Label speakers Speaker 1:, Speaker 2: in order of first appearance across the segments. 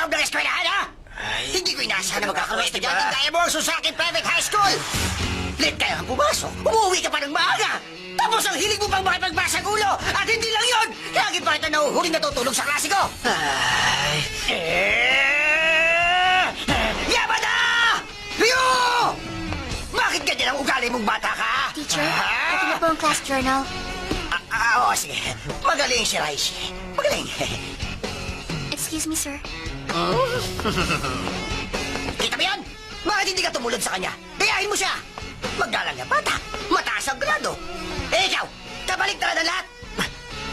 Speaker 1: loob ng eskwelahan, ha?
Speaker 2: Ay,
Speaker 1: Hindi ko inaasahan na magkakaroon
Speaker 2: pwede
Speaker 1: estudyante
Speaker 2: ba?
Speaker 1: gaya mo ang Susaki Private High School! Late ka lang pumasok, umuwi ka pa ng maaga! Tapos ang hilig mo pang makipagbasa ng ulo! At hindi lang yun! Lagi pa kita nahuhuling natutulog sa klase ko!
Speaker 2: Ay,
Speaker 1: Yamada! Ryo! Bakit ganyan ang ugali mong bata ka?
Speaker 3: Teacher, ito na po ang class journal.
Speaker 1: Oo, sige. Magaling si Raishi. Magaling.
Speaker 3: Excuse me, sir.
Speaker 1: Kita mo yan? Bakit hindi ka tumulad sa kanya? Gayahin mo siya! Maggalang na bata, mataas ang grado. Eh, ikaw, kabalik na lahat.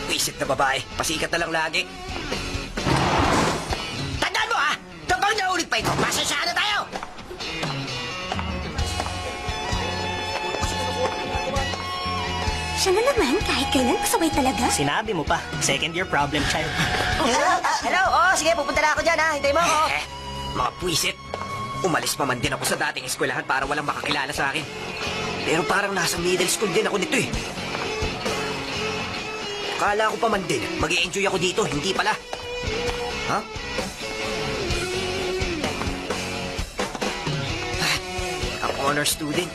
Speaker 2: wisit na babae. Pasikat na lang lagi.
Speaker 1: Tandaan mo, ha? Kapag naulit pa ito, pasensyahan na tayo.
Speaker 3: Siya na naman, kahit kailan pasaway talaga.
Speaker 4: Sinabi mo pa, second year problem child.
Speaker 1: Hello? Sige, pupunta na ako dyan, ha? Hintay mo ako.
Speaker 2: Mga puwisit. Umalis pa man din ako sa dating eskwelahan para walang makakilala sa akin. Pero parang nasa middle school din ako nito eh. Kala ko pa man din, mag-i-enjoy ako dito, hindi pala. Ha? Ang honor student.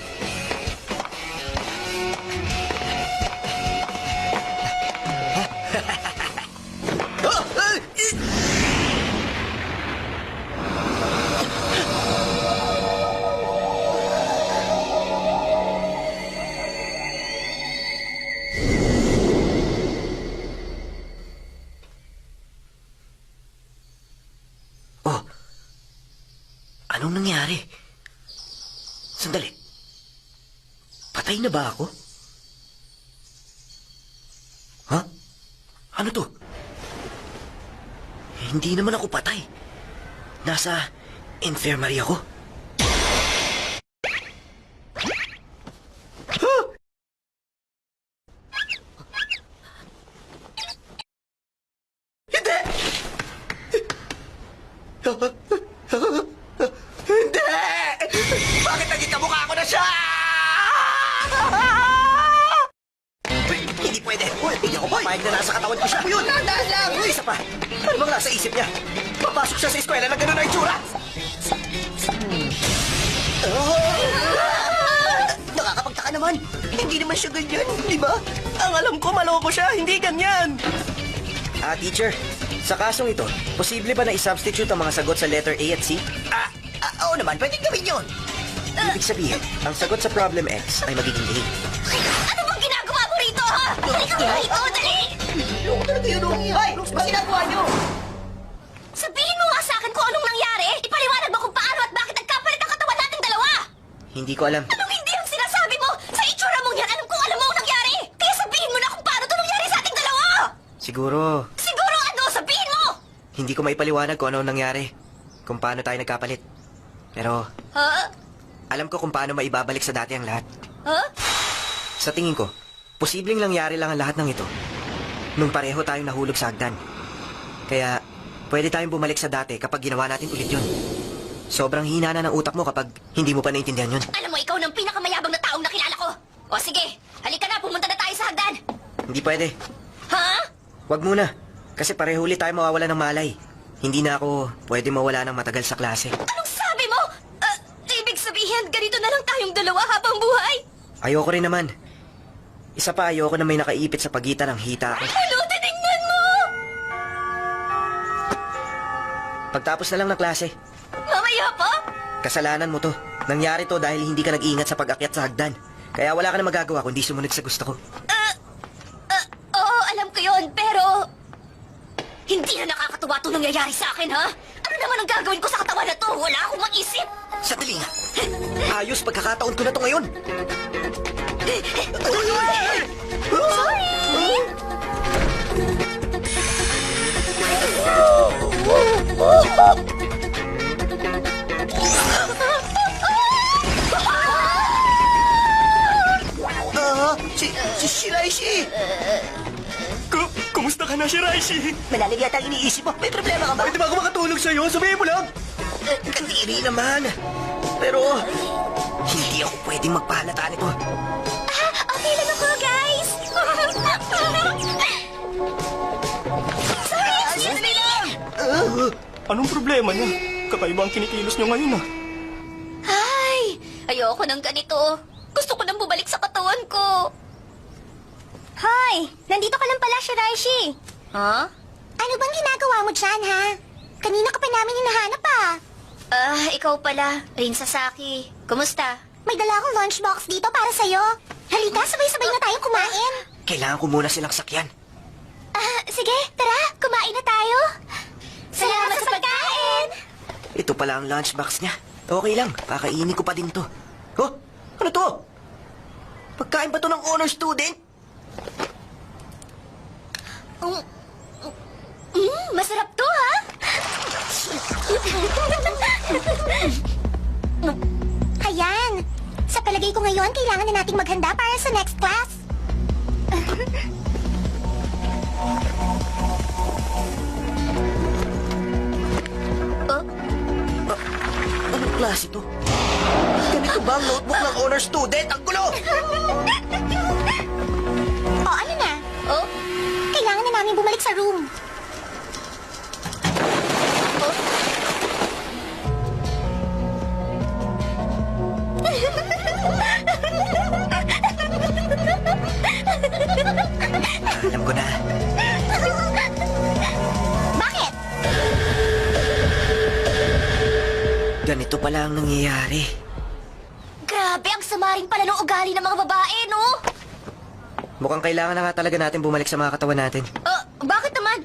Speaker 2: Oh, anong nangyari? Sandali. Patay na ba ako? Ha? Ano to? Hindi naman ako patay. Nasa infirmary ako. Huh? Hindi! Hindi! Bakit naging kamukha ko na siya? Hindi pwede. Hindi ako papayag na nasa katawan ko siya. Yun, dahan lang. Isa pa. Ano bang nasa isip niya? Papasok siya sa eskwela na gano'n na itsura. Nakakapagtaka naman. Hindi naman siya ganyan, di ba? Ang alam ko, maloko siya. Hindi ganyan. Teacher, sa kasong ito, posible ba na i-substitute ang mga sagot sa letter A at C? Oo naman, pwedeng gawin yun. Ibig sabihin, ang sagot sa problem X ay magiging A.
Speaker 3: Ano bang ginagawa mo rito, ha? Halika mo rito, dali!
Speaker 1: Loko talaga yun, Hoy, ano ginagawa niyo?
Speaker 3: Sabihin mo nga sa akin kung anong nangyari. Ipaliwanag mo kung paano at bakit nagkapalit ang katawan nating dalawa.
Speaker 2: Hindi ko alam.
Speaker 3: Anong hindi ang sinasabi mo? Sa itsura mong yan, alam kung alam mo ang nangyari. Kaya sabihin mo na kung paano ito nangyari sa ating dalawa.
Speaker 2: Siguro,
Speaker 3: Siguro ano? Sabihin mo!
Speaker 2: hindi ko maipaliwanag kung ano ang nangyari. Kung paano tayo nagkapalit. Pero,
Speaker 3: Ha?
Speaker 2: alam ko kung paano maibabalik sa dati ang lahat.
Speaker 3: Ha?
Speaker 2: Sa tingin ko, posibleng nangyari lang ang lahat ng ito nung pareho tayong nahulog sa hagdan. Kaya, pwede tayong bumalik sa dati kapag ginawa natin ulit yun. Sobrang hina na ng utak mo kapag hindi mo pa naintindihan yun.
Speaker 3: Alam mo, ikaw ng pinakamayabang na taong nakilala ko. O sige, halika na, pumunta na tayo sa hagdan.
Speaker 2: Hindi pwede.
Speaker 3: Ha?
Speaker 2: Wag muna. Kasi pareho ulit tayo mawawala ng malay. Hindi na ako pwede mawala ng matagal sa klase.
Speaker 3: Anong sabi mo? Ibig sabihin, ganito na lang tayong dalawa habang buhay?
Speaker 2: Ayoko rin naman. Isa pa, ayoko na may nakaipit sa pagitan ng hita ko.
Speaker 3: Ano? Tinignan mo!
Speaker 2: Pagtapos na lang ng klase,
Speaker 3: Mamaya pa?
Speaker 2: kasalanan mo to. Nangyari to dahil hindi ka nag-iingat sa pag-akyat sa hagdan. Kaya wala ka na magagawa kundi sumunod sa gusto ko.
Speaker 3: Oo, alam ko yon, pero... Hindi na nakakatuwa itong nangyayari sa akin, ha? Ano naman ang gagawin ko sa katawan na to? Wala akong mag-isip.
Speaker 2: Sandali nga. Ayos, pagkakataon ko na to ngayon.
Speaker 3: Sorry!
Speaker 1: Si Raishi!
Speaker 4: Kumusta ka na, Shiraishi?
Speaker 1: Malalim yata ang iniisip mo. May problema ka ba?
Speaker 4: Pwede ba ako makatulog sa'yo? Sabihin mo lang!
Speaker 2: Kandiri naman. Pero, hindi ako pwedeng magpahalata nito.
Speaker 3: Okay lang ako, guys! Sorry, excuse me!
Speaker 4: Anong problema niya? Kakaiba ang kinikilos niyo ngayon ah.
Speaker 3: Ay, ayoko ng ganito. Gusto ko nang bumalik sa katawan ko.
Speaker 5: Hoy! Nandito ka lang pala, Shiraishi.
Speaker 3: Ha?
Speaker 5: Ano bang ginagawa mo dyan, ha? Kanina ka pa namin hinahanap,
Speaker 3: Ikaw pala, Rin Sasaki. Kumusta?
Speaker 5: May dala akong lunchbox dito para sa'yo. Halika, sabay-sabay na tayong kumain.
Speaker 2: Kailangan ko muna silang sakyan.
Speaker 5: Sige, tara, kumain na tayo. Salamat sa pagkain!
Speaker 2: Ito pala ang lunchbox niya. Okay lang, kakainin ko pa din to. Oh, ano to? Pagkain ba to ng honor student?
Speaker 3: Masarap to, ha?
Speaker 5: Ayan. Sa palagay ko ngayon, kailangan na nating maghanda para sa next class.
Speaker 2: Anong klase to? Ganito ba ang notebook ng honor student? Ang gulo!
Speaker 5: O, ano na?
Speaker 3: Oh?
Speaker 5: Kailangan na namin bumalik sa room.
Speaker 2: Alam ko na.
Speaker 5: Bakit?
Speaker 2: Ganito pala ang nangyayari.
Speaker 3: Grabe, ang sama rin pala ng ugali ng mga babae, no?
Speaker 2: Mukhang kailangan na nga talaga natin bumalik sa mga katawan natin.
Speaker 3: Bakit naman?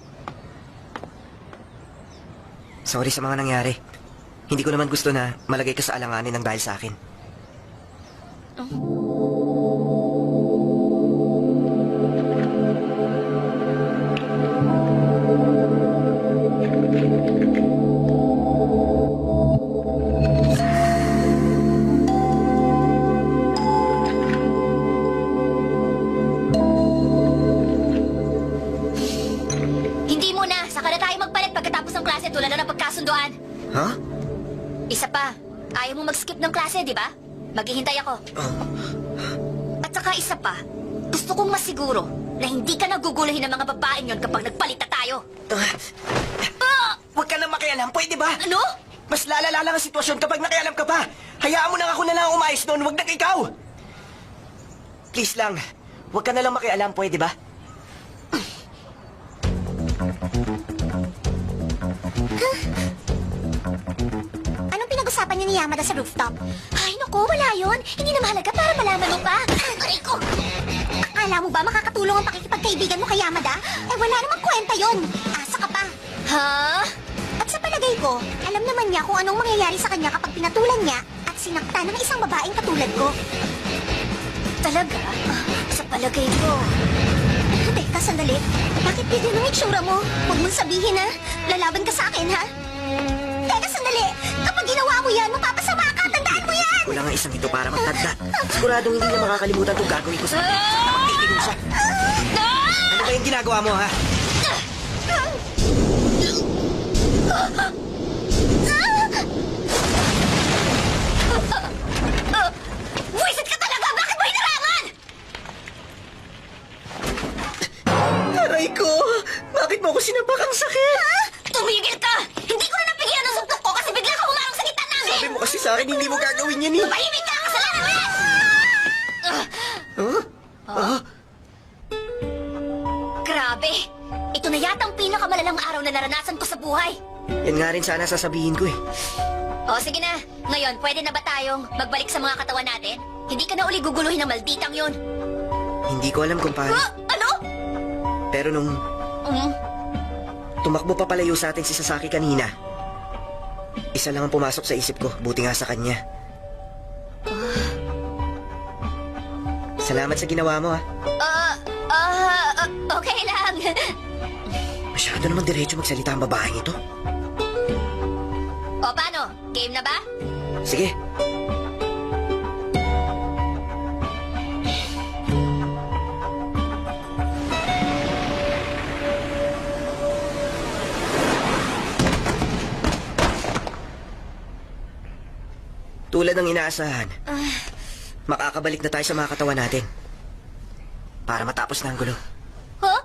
Speaker 2: Sorry sa mga nangyari. Hindi ko naman gusto na malagay ka sa alanganin ng dahil sa akin.
Speaker 3: Hindi muna. Saka na tayo magpalit pagkatapos ng klase tulad na ng pagkasunduan.
Speaker 2: Ha?
Speaker 3: Isa pa. Ayaw mo mag-skip ng klase, di ba? Maghihintay ako. At saka isa pa. Gusto kong masiguro na hindi ka naguguluhin ng mga babaeng yon kapag nagpalit na tayo.
Speaker 2: Huwag ka na makialam, pwede ba?
Speaker 3: Ano?
Speaker 2: Mas lalala lang ang sitwasyon kapag nakialam ka pa. Hayaan mo na ako na lang umayos doon, huwag na ikaw. Please lang, huwag ka na lang makialam, pwede ba?
Speaker 5: Anong pinag-usapan niyo ni Yamada sa rooftop? Ay, naku, wala yun. Hindi na mahalaga para malaman mo pa. Aray ko! Akala mo ba makakatulong ang pakikipagkaibigan mo kay Yamada? Eh, wala namang kwenta yun. Asa ka pa.
Speaker 3: Ha?
Speaker 5: At sa palagay ko, alam naman niya kung anong mangyayari sa kanya kapag pinatulan niya at sinakta ng isang babaeng katulad ko.
Speaker 3: Talaga? Sa palagay ko.
Speaker 5: Teka, sandali. Bakit ganyan ang itsura mo? Huwag mong sabihin, ha? Lalaban ka sa akin, ha? Teka, sandali. Kapag ginawa mo yan, mapapasama ka. Tandaan mo yan!
Speaker 2: Wala nga isang ito para magtanda. Siguradong hindi niya makakalimutan itong gagawin ko sa akin. Magtitigil siya. Ano ba yung ginagawa mo, ha?
Speaker 3: Buwisit ka talaga! Bakit mo hinarangan?
Speaker 2: Aray ko! Bakit mo ako sinabakang sakit?
Speaker 3: Tumigil ka! Hindi ko na napigilan ang suntok ko kasi bigla ka humarang sa gitna namin!
Speaker 2: Sabi mo kasi sa akin, hindi mo gagawin yan, eh.
Speaker 3: Tahimik ka! Kasalanan mo yan! Grabe! Ito na yata ang pinakamalalang araw na naranasan ko sa buhay.
Speaker 2: Yan nga rin sana sasabihin ko, eh.
Speaker 3: O sige na, ngayon pwede na ba tayong magbalik sa mga katawan natin? Hindi ka na uli guguluhin ng malditang yun.
Speaker 2: Hindi ko alam kung paano.
Speaker 3: Ano?
Speaker 2: Pero nung tumakbo pa palayo sa atin si Sasaki kanina, isa lang ang pumasok sa isip ko, buti nga sa kanya. Salamat sa ginawa mo, ha.
Speaker 3: Okay lang.
Speaker 2: Masyado naman diretso magsalita ang babaeng ito.
Speaker 3: O paano? Game na ba?
Speaker 2: Sige. Tulad ng inaasahan, makakabalik na tayo sa mga katawan natin. Para matapos na ang gulo.
Speaker 3: Huh?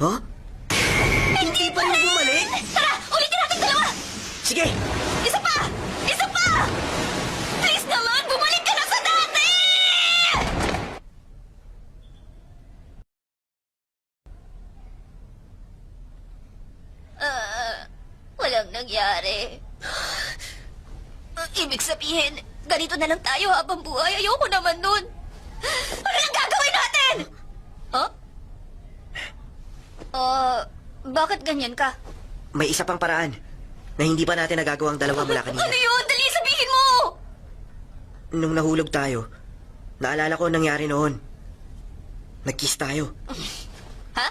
Speaker 2: Huh? Hindi pa rin bumalik?
Speaker 3: Tara! Ulitin natin dalawa!
Speaker 2: Sige!
Speaker 3: Isa pa! Isa pa! Please naman, bumalik ka na sa dati! Walang nangyari. Ibig sabihin, ganito na lang tayo habang buhay. Ayoko naman nun. Ano ang gagawin natin? Huh? Bakit ganyan ka?
Speaker 2: May isa pang paraan na hindi pa natin nagagawa ang dalawa mula kanina.
Speaker 3: Ano yun? Dali, sabihin mo!
Speaker 2: Nung nahulog tayo, naalala ko ang nangyari noon. Nag-kiss tayo.
Speaker 3: Ha?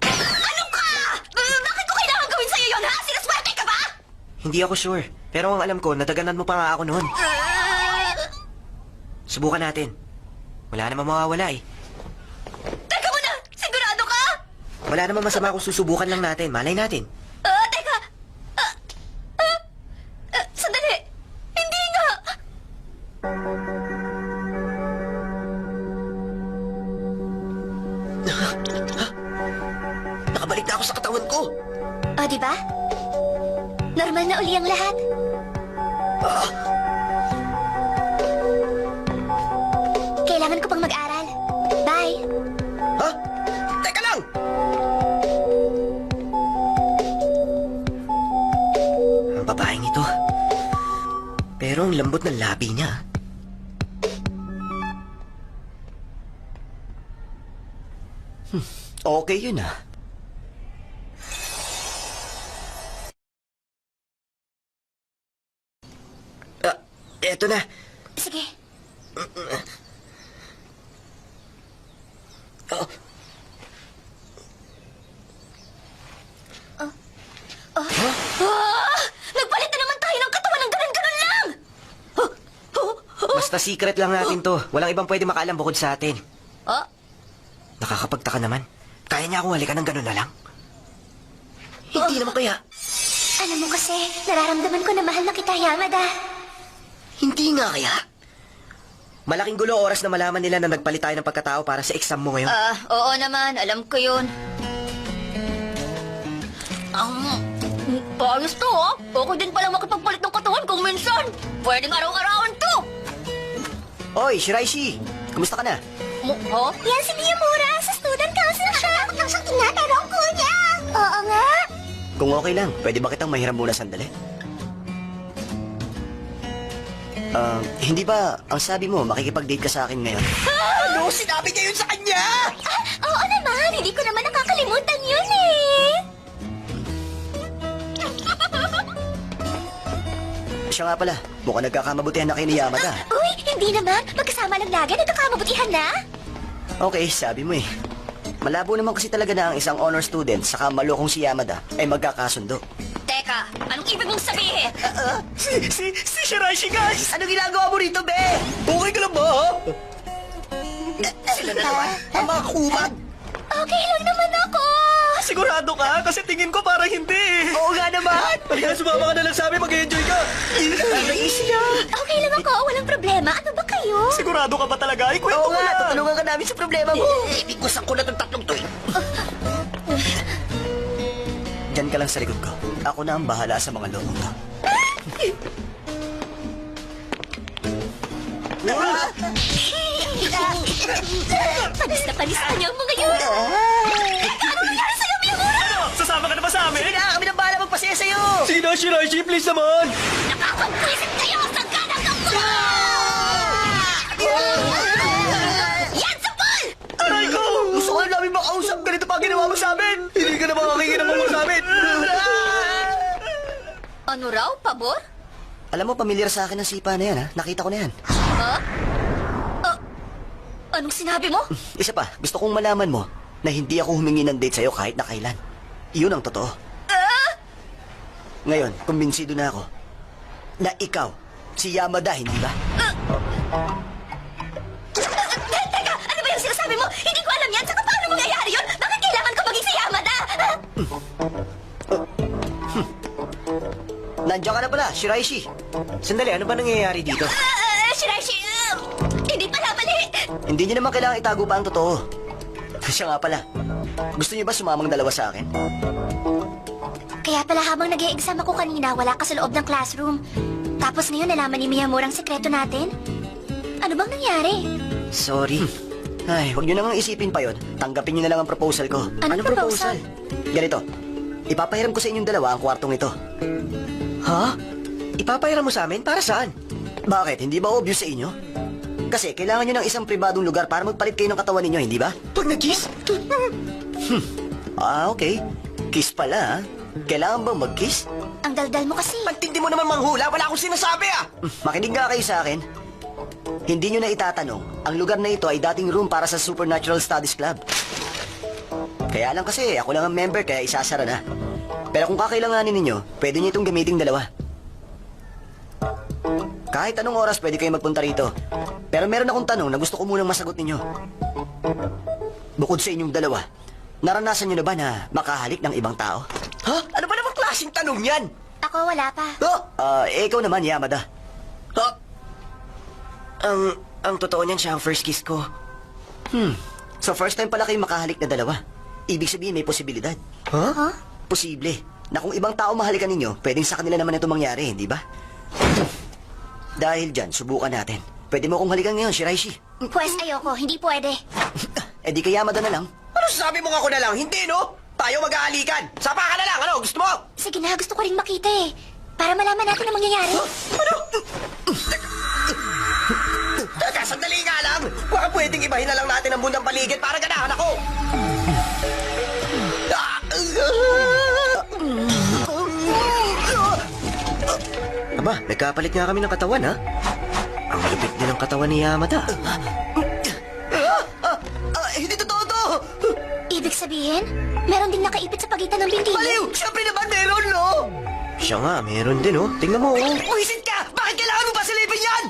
Speaker 3: Ano ka? Bakit ko kailangan gawin sa'yo yun, ha? Sinaswerte ka ba?
Speaker 2: Hindi ako sure, pero ang alam ko, nadaganan mo pa nga ako noon. Subukan natin. Wala namang mawawala eh.
Speaker 3: Teka muna! Sigurado ka?
Speaker 2: Wala namang masama kung susubukan lang natin. Malay natin.
Speaker 3: Teka! Sandali! Hindi nga!
Speaker 2: Nakabalik na ako sa katawan ko.
Speaker 5: O, di ba? Normal na uli ang lahat. Kailangan ko pang mag-aral. Bye.
Speaker 2: Ha? Teka lang! Ang babaeng ito. Pero ang lambot ng labi niya. Okay yun ah. Eto na.
Speaker 5: Sige.
Speaker 2: Oh,
Speaker 3: Nagpalit na naman tayo ng katawan ng ganun-ganun lang!
Speaker 2: basta secret lang natin to. Walang ibang pwede makaalam bukod sa atin.
Speaker 3: Oh?
Speaker 2: Nakakapagtaka naman. Kaya niya akong halikan ng ganun na lang. Hindi naman kaya.
Speaker 5: Alam mo kasi, nararamdaman ko na mahal na kita, Yamada.
Speaker 2: Hindi nga kaya. Malaking gulo oras na malaman nila na nagpalit tayo ng pagkatao para sa exam mo ngayon.
Speaker 3: Oo naman. Alam ko yun. Ayos to, ha? Okay din palang makipagpalit ng katawan kung minsan. Pwedeng araw-arawan to.
Speaker 2: Oy, Shiraishi! Kumusta ka na?
Speaker 3: Ha?
Speaker 5: Yan si Miyamura, sa student council siya. Takot lang siyang tinatay ang cool niya. Oo nga.
Speaker 2: Kung okay lang, pwede ba kitang mahiram muna sandali? Hindi ba ang sabi mo makikipag-date ka sa akin ngayon? Ano? Sinabi niya yun sa kanya!
Speaker 5: Oo naman, hindi ko naman nakakalimutan yun eh.
Speaker 2: Siya nga pala, mukhang nagkakamabutihan na kayo ni Yamada.
Speaker 5: Uy, hindi naman. Magkasama lang lagi, nagkakamabutihan na.
Speaker 2: Okay, sabi mo eh. Malabo naman kasi talaga na ang isang honor student saka malokong si Yamada ay magkakasundo.
Speaker 3: Teka, anong ibig mong sabihin?
Speaker 4: Si Shiraishi, guys!
Speaker 2: Ano ginagawa mo rito, be?
Speaker 4: Okay ka lang ba, ha?
Speaker 2: Sila na naman, ang mga kumag.
Speaker 5: Okay lang naman ako.
Speaker 4: Sigurado ka? Kasi tingin ko parang hindi.
Speaker 2: Oo nga naman.
Speaker 4: Halika, sumama ka na lang sa amin, mag-enjoy ka.
Speaker 2: Easy na.
Speaker 5: Okay lang ako, walang problema. Ano ba kayo?
Speaker 4: Sigurado ka ba talaga? Ikwento
Speaker 2: Oo
Speaker 4: mo
Speaker 2: nga,
Speaker 4: na.
Speaker 2: tutulungan ka namin sa problema mo. Ibigusan ko na itong tatlong to eh. Diyan ka lang sa likod ko. Ako na ang bahala sa mga loob to.
Speaker 3: Panis na panis ka niya mga yun. Ano nangyari sa'yo, Miyamura?
Speaker 4: Ano? Sasama ka na ba sa amin?
Speaker 2: Sige na, kami nang bahala magpasaya sa'yo.
Speaker 4: Sino, Shiraishi? Please naman.
Speaker 3: Nakakapwisit kayo sa ganang kapwa! Yan sa Paul!
Speaker 4: Aray ko!
Speaker 2: Gusto ka namin makausap. Ganito pa ginawa mo sa amin.
Speaker 4: Hindi ka na makakikinang mo sa amin.
Speaker 3: Ano raw, pabor?
Speaker 2: Alam mo, pamilyar sa akin ang sipa na yan, ha? Nakita ko na yan.
Speaker 3: Ha? Anong sinabi mo?
Speaker 2: Isa pa, gusto kong malaman mo na hindi ako humingi ng date sa'yo kahit na kailan. Iyon ang totoo. Ngayon, kumbinsido na ako na ikaw, si Yamada, hindi ba?
Speaker 3: Teka, ano ba yung sinasabi mo? Hindi ko alam yan. Saka paano mangyayari yun? Bakit kailangan ko maging si Yamada?
Speaker 2: Nandiyan ka na pala, Shiraishi. Sandali, ano ba nangyayari dito?
Speaker 3: Shiraishi, hindi pala mali.
Speaker 2: Hindi niyo naman kailangan itago pa ang totoo. Siya nga pala. Gusto niyo ba sumamang dalawa sa akin?
Speaker 3: Kaya pala habang nag-e-exam ako kanina, wala ka sa loob ng classroom. Tapos ngayon nalaman ni Miyamura ang sekreto natin? Ano bang nangyari?
Speaker 2: Sorry. Ay, huwag nyo nang isipin pa yon. Tanggapin nyo na lang ang proposal ko.
Speaker 3: Anong proposal?
Speaker 2: Ganito. Ipapahiram ko sa inyong dalawa ang kwartong ito. Ha? Ipapahiram mo sa amin? Para saan? Bakit? Hindi ba obvious sa inyo? Kasi kailangan nyo ng isang pribadong lugar para magpalit kayo ng katawan ninyo, hindi ba?
Speaker 4: Pag nag-kiss?
Speaker 2: Okay. Kiss pala, ha? Kailangan bang mag-kiss?
Speaker 3: Ang daldal mo kasi.
Speaker 4: Pagtindi mo naman manghula, wala akong sinasabi ah!
Speaker 2: Makinig nga kayo sa akin. Hindi nyo na itatanong, ang lugar na ito ay dating room para sa Supernatural Studies Club. Kaya lang kasi, ako lang ang member kaya isasara na. Pero kung kakailanganin ninyo, pwede nyo itong gamiting dalawa. Kahit anong oras pwede kayo magpunta rito. Pero meron akong tanong na gusto ko munang masagot ninyo. Bukod sa inyong dalawa, naranasan nyo na ba na makahalik ng ibang tao?
Speaker 4: Ha? Ano ba namang klaseng tanong yan?
Speaker 3: Ako wala pa.
Speaker 2: Ikaw naman, Yamada.
Speaker 4: Ha?
Speaker 2: Ang totoo niyan siya ang first kiss ko. So first time pala kayo makahalik na dalawa. Ibig sabihin may posibilidad.
Speaker 3: Huh?
Speaker 2: Posible na kung ibang tao mahalikan ninyo, pwedeng sa kanila naman ito mangyari, hindi ba? Dahil dyan, subukan natin. Pwede mo kong halikan ngayon, Shiraishi.
Speaker 3: Pwes ayoko, hindi pwede.
Speaker 2: Di kay Yamada na lang.
Speaker 4: Ano sabi mo nga ako na lang? Hindi, no? Tayo mag-aalikan. Sapa ka na lang. Ano? Gusto mo?
Speaker 3: Sige na, gusto ko rin makita eh. Para malaman natin ang mangyayari.
Speaker 4: Ano? Teka, sandali nga lang. Baka pwedeng ibahin na lang natin ang bundang paligid para ganahan ako.
Speaker 2: Aba, nagkapalit nga kami ng katawan, ha? Ang lupit din ng katawan ni Yamada.
Speaker 4: Hindi totoo to.
Speaker 3: Ibig sabihin, meron din nakaipit sa pagitan ng binti.
Speaker 4: Baliw! Siyempre naman meron, no?
Speaker 2: Siya nga, meron din, oh. Tingnan mo, oh.
Speaker 4: Buisit ka! Bakit kailangan mo pa silipin yan?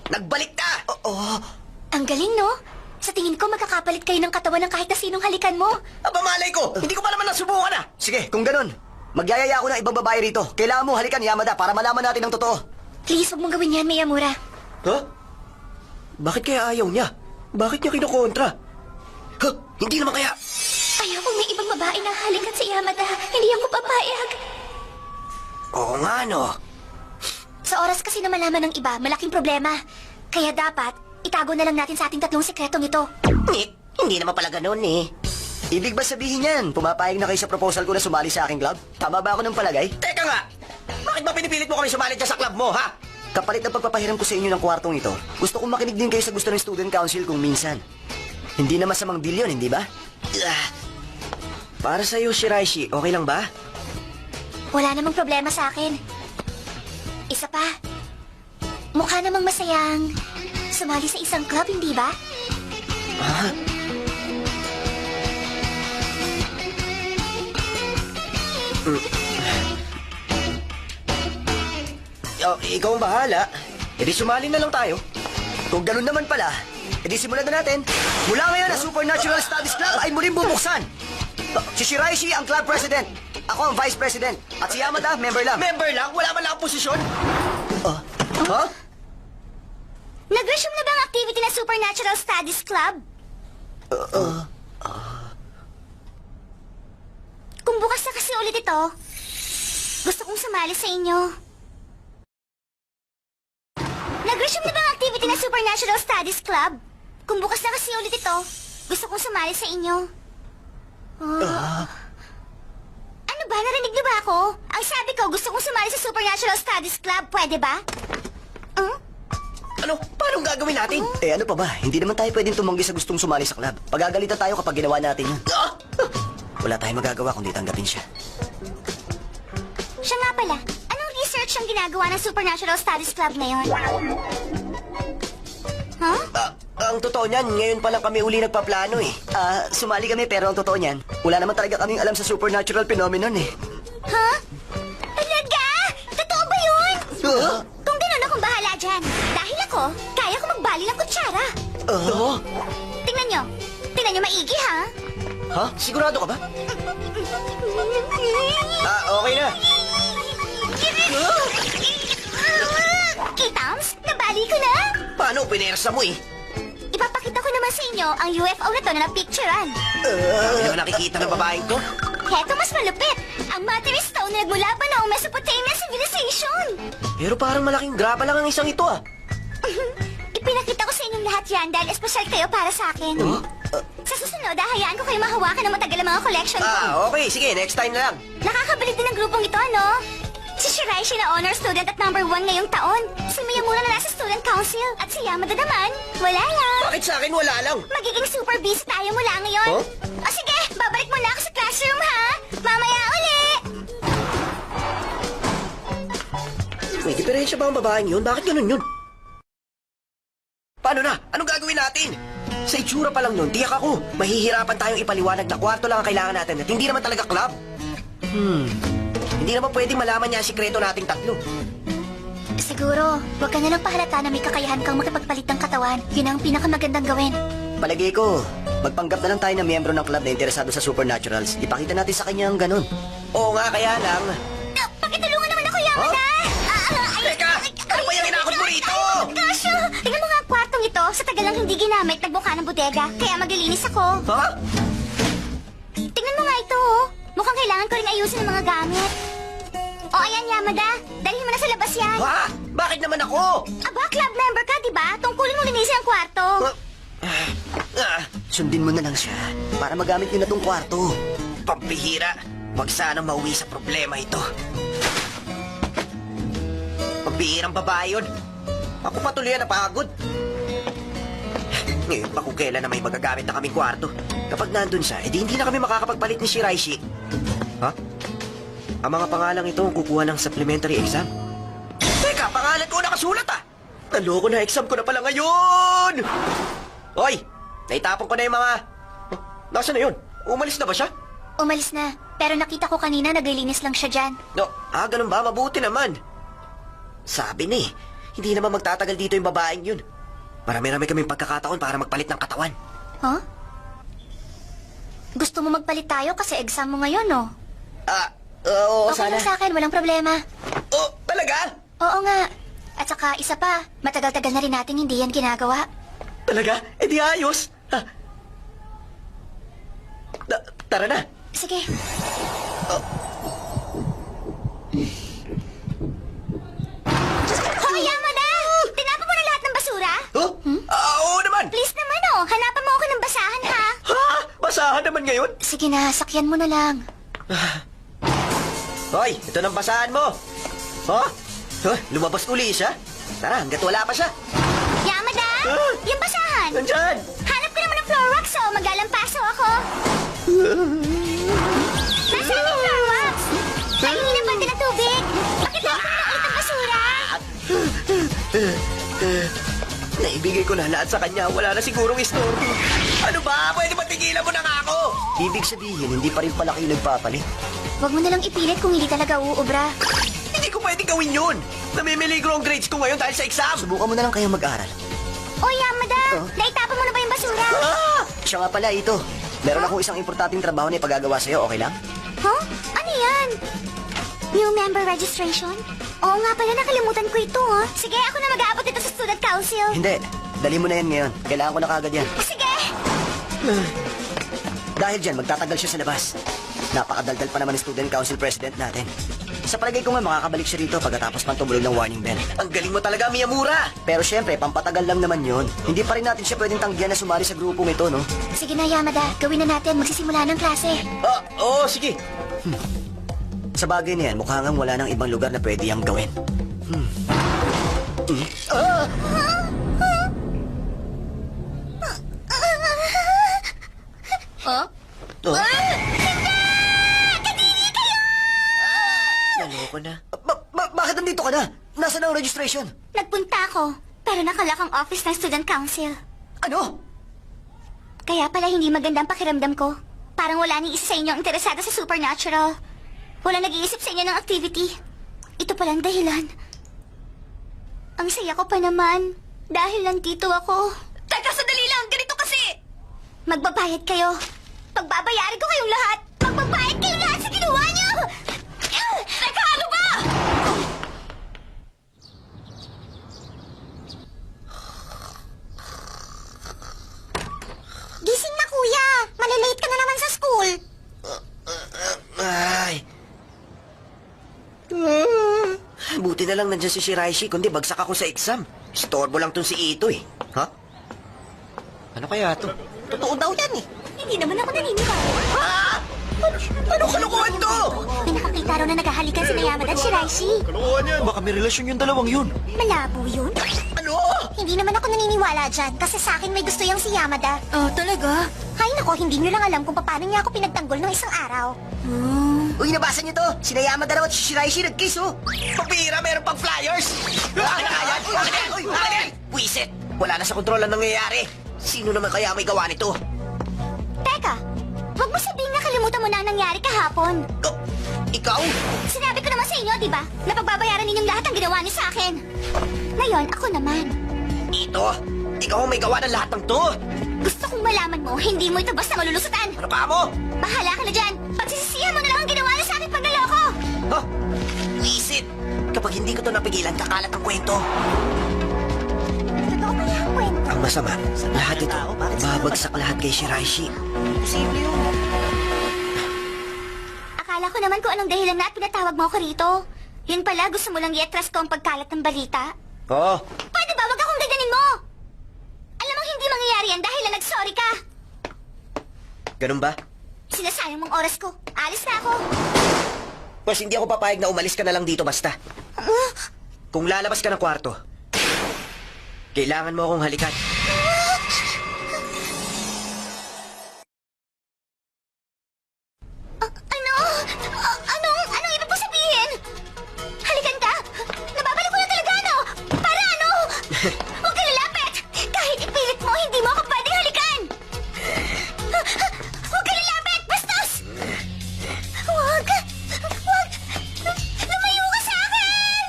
Speaker 4: Nagbalik na!
Speaker 3: Ang galing, no? Sa tingin ko, magkakapalit kayo ng katawan ng kahit na sinong halikan mo.
Speaker 4: Aba malay ko, hindi ko pa naman nasubukan ah!
Speaker 2: Sige, kung ganun, magyayaya ako ng ibang babae rito. Kailangan mo halikan, Yamada, para malaman natin ang totoo.
Speaker 3: Please, huwag mong gawin yan, Miyamura.
Speaker 2: Ha? Bakit kaya ayaw niya? Bakit niya kinukontra?
Speaker 4: Huh? Hindi naman kaya...
Speaker 3: Ayaw kung may ibang babae na halikan si Yamada. Hindi ako papayag.
Speaker 2: Oo nga, no?
Speaker 3: Sa oras kasi na malaman ng iba, malaking problema. Kaya dapat, itago na lang natin sa ating tatlong sekretong ito.
Speaker 1: Nick, hindi naman pala ganun eh.
Speaker 2: Ibig ba sabihin yan, pumapayag na kayo sa proposal ko na sumali sa aking club? Tama ba ako ng palagay?
Speaker 4: Teka nga! Bakit ba pinipilit mo kami sumali dyan sa club mo, ha?
Speaker 2: Kapalit ng pagpapahiram ko sa inyo ng kwartong ito, gusto kong makinig din kayo sa gusto ng student council kung minsan. Hindi na masamang deal yun, hindi ba? Para sa'yo, Shiraishi, okay lang ba?
Speaker 3: Wala namang problema sa akin. Isa pa, mukha namang masayang sumali sa isang club, hindi ba?
Speaker 2: Ikaw ang bahala. Edi sumali na lang tayo. Kung ganun naman pala, edi simulan na natin. Mula ngayon, ang Supernatural Studies Club ay muling bubuksan. Si Shiraishi ang club president. Ako ang vice president. At si Yamada, member lang.
Speaker 4: Member lang? Wala man lang ang posisyon?
Speaker 2: Ha?
Speaker 5: Nag-resume na ba ang activity ng Supernatural Studies Club? Kung bukas na kasi ulit ito, gusto kong sumali sa inyo. Nag-resume na ba ang activity ng Supernatural Studies Club? Kung bukas na kasi ulit ito, gusto kong sumali sa inyo. Ano ba? Narinig niyo ba ako? Ang sabi ko, gusto kong sumali sa Supernatural Studies Club. Pwede ba?
Speaker 4: Ano? Paano gagawin natin?
Speaker 2: Ano pa ba? Hindi naman tayo pwedeng tumanggi sa gustong sumali sa club. Pagagalitan tayo kapag ginawa natin yun. Wala tayong magagawa kundi tanggapin siya.
Speaker 5: Siya nga pala, anong research ang ginagawa ng Supernatural Studies Club ngayon? Huh?
Speaker 2: Ang totoo niyan, ngayon pa lang kami uli nagpaplano eh. Sumali kami pero ang totoo niyan, wala naman talaga kaming alam sa supernatural phenomenon eh.
Speaker 5: Huh? Talaga? Totoo ba yun? Kung gano'n akong bahala dyan. Dahil ako, kaya ko magbali ng kutsara. Tingnan nyo. Tingnan nyo maigi, ha?
Speaker 2: Ha? Sigurado ka ba? Okay na.
Speaker 5: Kitams, nabali ko na.
Speaker 4: Paano? Pinersa mo eh.
Speaker 5: Ipapakita ko naman naman sa inyo ang UFO na to na napicturean.
Speaker 4: Hindi naman nakikita ng babaeng to.
Speaker 5: Heto mas malupit. Ang Materi Stone na nagmula pa noong Mesopotamian Civilization.
Speaker 4: Pero parang malaking graba lang ang isang ito ah.
Speaker 5: Ipinakita ko sa inyong lahat yan dahil espesyal kayo para sa akin. Sa susunod, hayaan ko kayo mahawakan ng matagal ang mga collection ko.
Speaker 4: Okay, sige, next time na lang.
Speaker 5: Nakakabalik din ang grupong ito, no? Si Shiraishi na honor student at #1 ngayong taon. Si Miyamura na nasa student council. At si Yamada naman, wala lang.
Speaker 4: Bakit sa akin wala lang?
Speaker 5: Magiging super busy tayo mula ngayon.
Speaker 4: Huh?
Speaker 5: O sige, babalik muna ako sa classroom, ha? Mamaya uli!
Speaker 4: May diferensya ba ang babaeng yun? Bakit ganun yun? Paano na? Anong gagawin natin? Sa itsura pa lang nun, tiyak ako. Mahihirapan tayong ipaliwanag na kwarto lang ang kailangan natin at hindi naman talaga club. Hindi naman pwedeng malaman niya ang sikreto nating tatlo.
Speaker 5: Siguro, huwag ka na lang pahalata na may kakayahan kang makipagpalit ng katawan. Yun ang pinakamagandang gawin.
Speaker 2: Palagay ko, magpanggap na lang tayo na miyembro ng club na interesado sa Supernaturals. Ipakita natin sa kanya ang ganun.
Speaker 4: Oo nga, kaya lang.
Speaker 5: Pakitulungan naman ako, Yamada!
Speaker 4: Teka! Ano ba yung inakot mo rito?
Speaker 5: Kasyo! Tingnan mo nga ang kwartong ito. Sa tagal lang hindi ginamit, nagbuka ng bodega. Kaya maglilinis ako.
Speaker 4: Ha?
Speaker 5: Tingnan mo nga ito, oh. Mukhang kailangan ko rin ayusin ang mga gamit. O, ayan, Yamada. Dalhin mo na sa labas yan.
Speaker 4: Ha? Bakit naman ako?
Speaker 5: Aba, club member ka, di ba? Tungkulin mo linisin ang kwarto.
Speaker 2: Sundin mo na lang siya para magamit niyo na tong kwarto.
Speaker 4: Pampihira. Huwag sana mauwi sa problema ito. Pambihirang babae yun. Ako patuloy na napagod. Ngayon pa kung kailan na may magagamit na kaming kwarto.
Speaker 2: Kapag nandun siya, edi hindi na kami makakapagpalit ni Shiraishi.
Speaker 4: Ha?
Speaker 2: Ang mga pangalang ito ang kukuha ng supplementary exam.
Speaker 4: Teka, pangalan ko nakasulat ah! Naloko na, exam ko na pala ngayon! Hoy! Naitapon ko na yung mga... Oh, nasaan na yun? Umalis na ba siya?
Speaker 5: Umalis na. Pero nakita ko kanina naglilinis lang siya dyan.
Speaker 4: No, ganun ba? Mabuti naman. Sabi ni, hindi naman magtatagal dito yung babaeng yun. Marami-rami kaming pagkakataon para magpalit ng katawan.
Speaker 5: Huh? Gusto mo magpalit tayo kasi exam mo ngayon, no?
Speaker 4: Oo,
Speaker 5: Okay
Speaker 4: sana.
Speaker 5: lang sa akin, walang problema.
Speaker 4: Oh, talaga?
Speaker 5: Oo nga. At saka, isa pa, matagal-tagal na rin natin hindi yan ginagawa.
Speaker 4: Talaga? Eh di ayos. Ha? Tara na.
Speaker 5: Sige. Hoy, Yamada! Tinapa mo na lahat ng basura?
Speaker 4: Oh? Oo naman.
Speaker 5: Please naman, oh. Hanapan mo ako ng basahan, ha?
Speaker 4: Ha? Basahan naman ngayon?
Speaker 5: Sige na, sakyan mo na lang.
Speaker 4: Hoy, ito ng basahan mo. Oh? Lumabas uli siya? Tara, hanggat wala pa siya.
Speaker 5: Yamada! Yung basahan!
Speaker 4: Nandyan!
Speaker 5: Hanap ko naman ng floor wax, oh. Maglalampaso ako. Nasaan yung floor wax? Nahingi ng banda ng tubig. Bakit ako na ulit ang basura?
Speaker 4: Naibigay ko na lahat sa kanya. Wala na sigurong istorbo. Ano ba? Pwede ba tigilan mo na nga ako?
Speaker 2: Ibig sabihin, hindi pa rin pala kayo nagpapalit.
Speaker 5: Huwag mo nalang ipilit kung hindi talaga uubra.
Speaker 4: Hindi ko pwedeng gawin yun. Namimiligro ang grades ko ngayon dahil sa exam.
Speaker 2: Subukan mo na lang kayo mag-aral.
Speaker 5: O, Yamada! Naitapon mo na ba yung basura?
Speaker 2: Siya nga pala ito. Meron akong isang importanteng trabaho na ipagagawa sa'yo, okay lang?
Speaker 5: Huh? Ano yan? New member registration? Oo nga pala, nakalimutan ko ito, ha? Sige, ako na mag-aabot ito sa student council.
Speaker 2: Hindi. Dali mo na yan ngayon. Kailangan ko na kagad yan.
Speaker 5: Sige!
Speaker 2: Dahil dyan, magtatagal siya sa labas. Napakadaldal pa naman ni student council president natin. Sa palagay ko nga, makakabalik siya rito pagkatapos pang tumuloy ng warning bell.
Speaker 4: Ang galing mo talaga, Miyamura.
Speaker 2: Pero syempre, pampatagal lang naman yon. Hindi pa rin natin siya pwedeng tanggihan na sumali sa grupong ito, no?
Speaker 5: Sige na, Yamada. Gawin na natin. Magsisimula ng klase.
Speaker 4: Oo, sige.
Speaker 2: Sa bagay na yan, mukha ngang wala nang ibang lugar na pwede yang gawin.
Speaker 5: Huh?
Speaker 4: Naloko na.
Speaker 2: Bakit nandito ka na? Nasaan ang registration?
Speaker 5: Nagpunta ako, pero nakalak ang office ng student council.
Speaker 2: Ano?
Speaker 5: Kaya pala hindi maganda ang pakiramdam ko. Parang wala ni isa sa inyo ang interesado sa supernatural. Wala nag-iisip sa inyo ng activity. Ito palang dahilan. Ang saya ko pa naman. Dahil nandito ako.
Speaker 3: Teka, sandali lang! Ganito kasi!
Speaker 5: Magbabayad kayo. Pagbabayarin ko kayong lahat. Magbabayad kayong lahat sa ginawa niyo!
Speaker 3: Teka, ano ba?
Speaker 5: malilate ka na naman sa school.
Speaker 4: Ay. Buti na lang nandyan si Shiraishi, kundi bagsak ako sa exam. Storbo lang tong si Ito eh. Ha? Ano kaya to? Totoo daw yan eh.
Speaker 5: Hindi naman ako naniniwala.
Speaker 4: Ano kalokohan to?
Speaker 5: May nakakita raw na naghahalikan si Yamada at Shiraishi.
Speaker 2: Baka may relasyon yung dalawang yun.
Speaker 5: Malabo yun.
Speaker 4: Ano?
Speaker 5: Hindi naman ako naniniwala dyan kasi sa akin may gusto yung si Yamada.
Speaker 3: Oh, talaga?
Speaker 5: Ay nako, hindi nyo lang alam kung paano niya ako pinagtanggol ng isang araw.
Speaker 4: Uy, nabasa niyo to? Si Yamada daw at si Shiraishi nag-kiss oh. Pabira, meron pang flyers. Akin na kaya? Uy, akin! Buisit! Wala na sa kontrol ang nangyayari. Sino naman kaya may gawa nito?
Speaker 5: Teka, wag mo sabihin na kalimutan mo na ang nangyari kahapon.
Speaker 4: Oh, ikaw?
Speaker 5: Sinabi ko naman sa inyo, di ba? Na pagbabayaran ninyong lahat ang ginawa niyo sa akin. Ngayon, ako naman.
Speaker 4: Ito, ikaw ang may gawa ng lahat ng to.
Speaker 5: Gusto kong malaman mo, hindi mo ito basta malulusutan.
Speaker 4: Ano pa mo?
Speaker 5: Bahala ka na dyan. Pagsisisihan mo na lang ang ginawa niyo sa akin pag naloko.
Speaker 4: Ha? Buisit! Kapag hindi ko to napigilan, kakalat ang kwento.
Speaker 5: Totoo kaya ang kwento?
Speaker 4: Ang masama, lahat ito, babagsak lahat kay Shiraishi. Posible yun.
Speaker 5: Akala ko naman kung anong dahilan na at pinatawag mo ako rito. Yun pala, gusto mo lang i-atras ko ang pagkalat ng balita.
Speaker 4: Oo.
Speaker 5: Pwede ba wag akong ganyanin mo? Alam mo hindi mangyayari yan dahil na nag-sorry ka.
Speaker 4: Ganun ba?
Speaker 5: Sinasayang mong oras ko. Alis na ako.
Speaker 4: Pues hindi ako papayag na umalis ka na lang dito basta. Kung lalabas ka ng kwarto, kailangan mo akong halikan.
Speaker 5: Anong ibig mo sabihin? Halikan ka? Nababalik ko na talaga, ano? Para ano? Huwag ka lalapit! Kahit ipilit mo, hindi mo ako pwedeng halikan! Huwag ka lalapit! Bastos! Huwag! Huwag! Lumayo ka sa akin!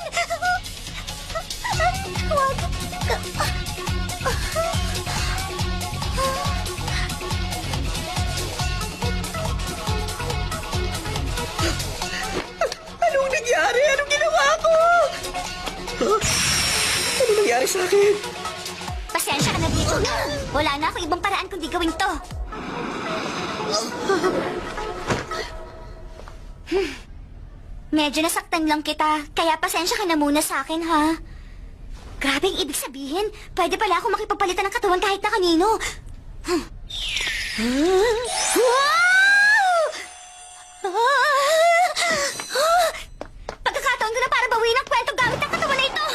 Speaker 5: Huwag!
Speaker 4: Anong nangyari? Anong ginawa ko? Huh? Ano nangyari sa akin?
Speaker 5: Pasensya ka na dito. Wala na akong ibang paraan kundi gawin to. Medyo nasaktan lang kita, kaya pasensya ka na muna sa akin, ha? Grabe ang ibig sabihin. Pwede pala ako makipagpalitan ng katawan kahit na kanino. Wow! Pagkakataon ko na para bawiin ang kwento gamit ang katawan na ito.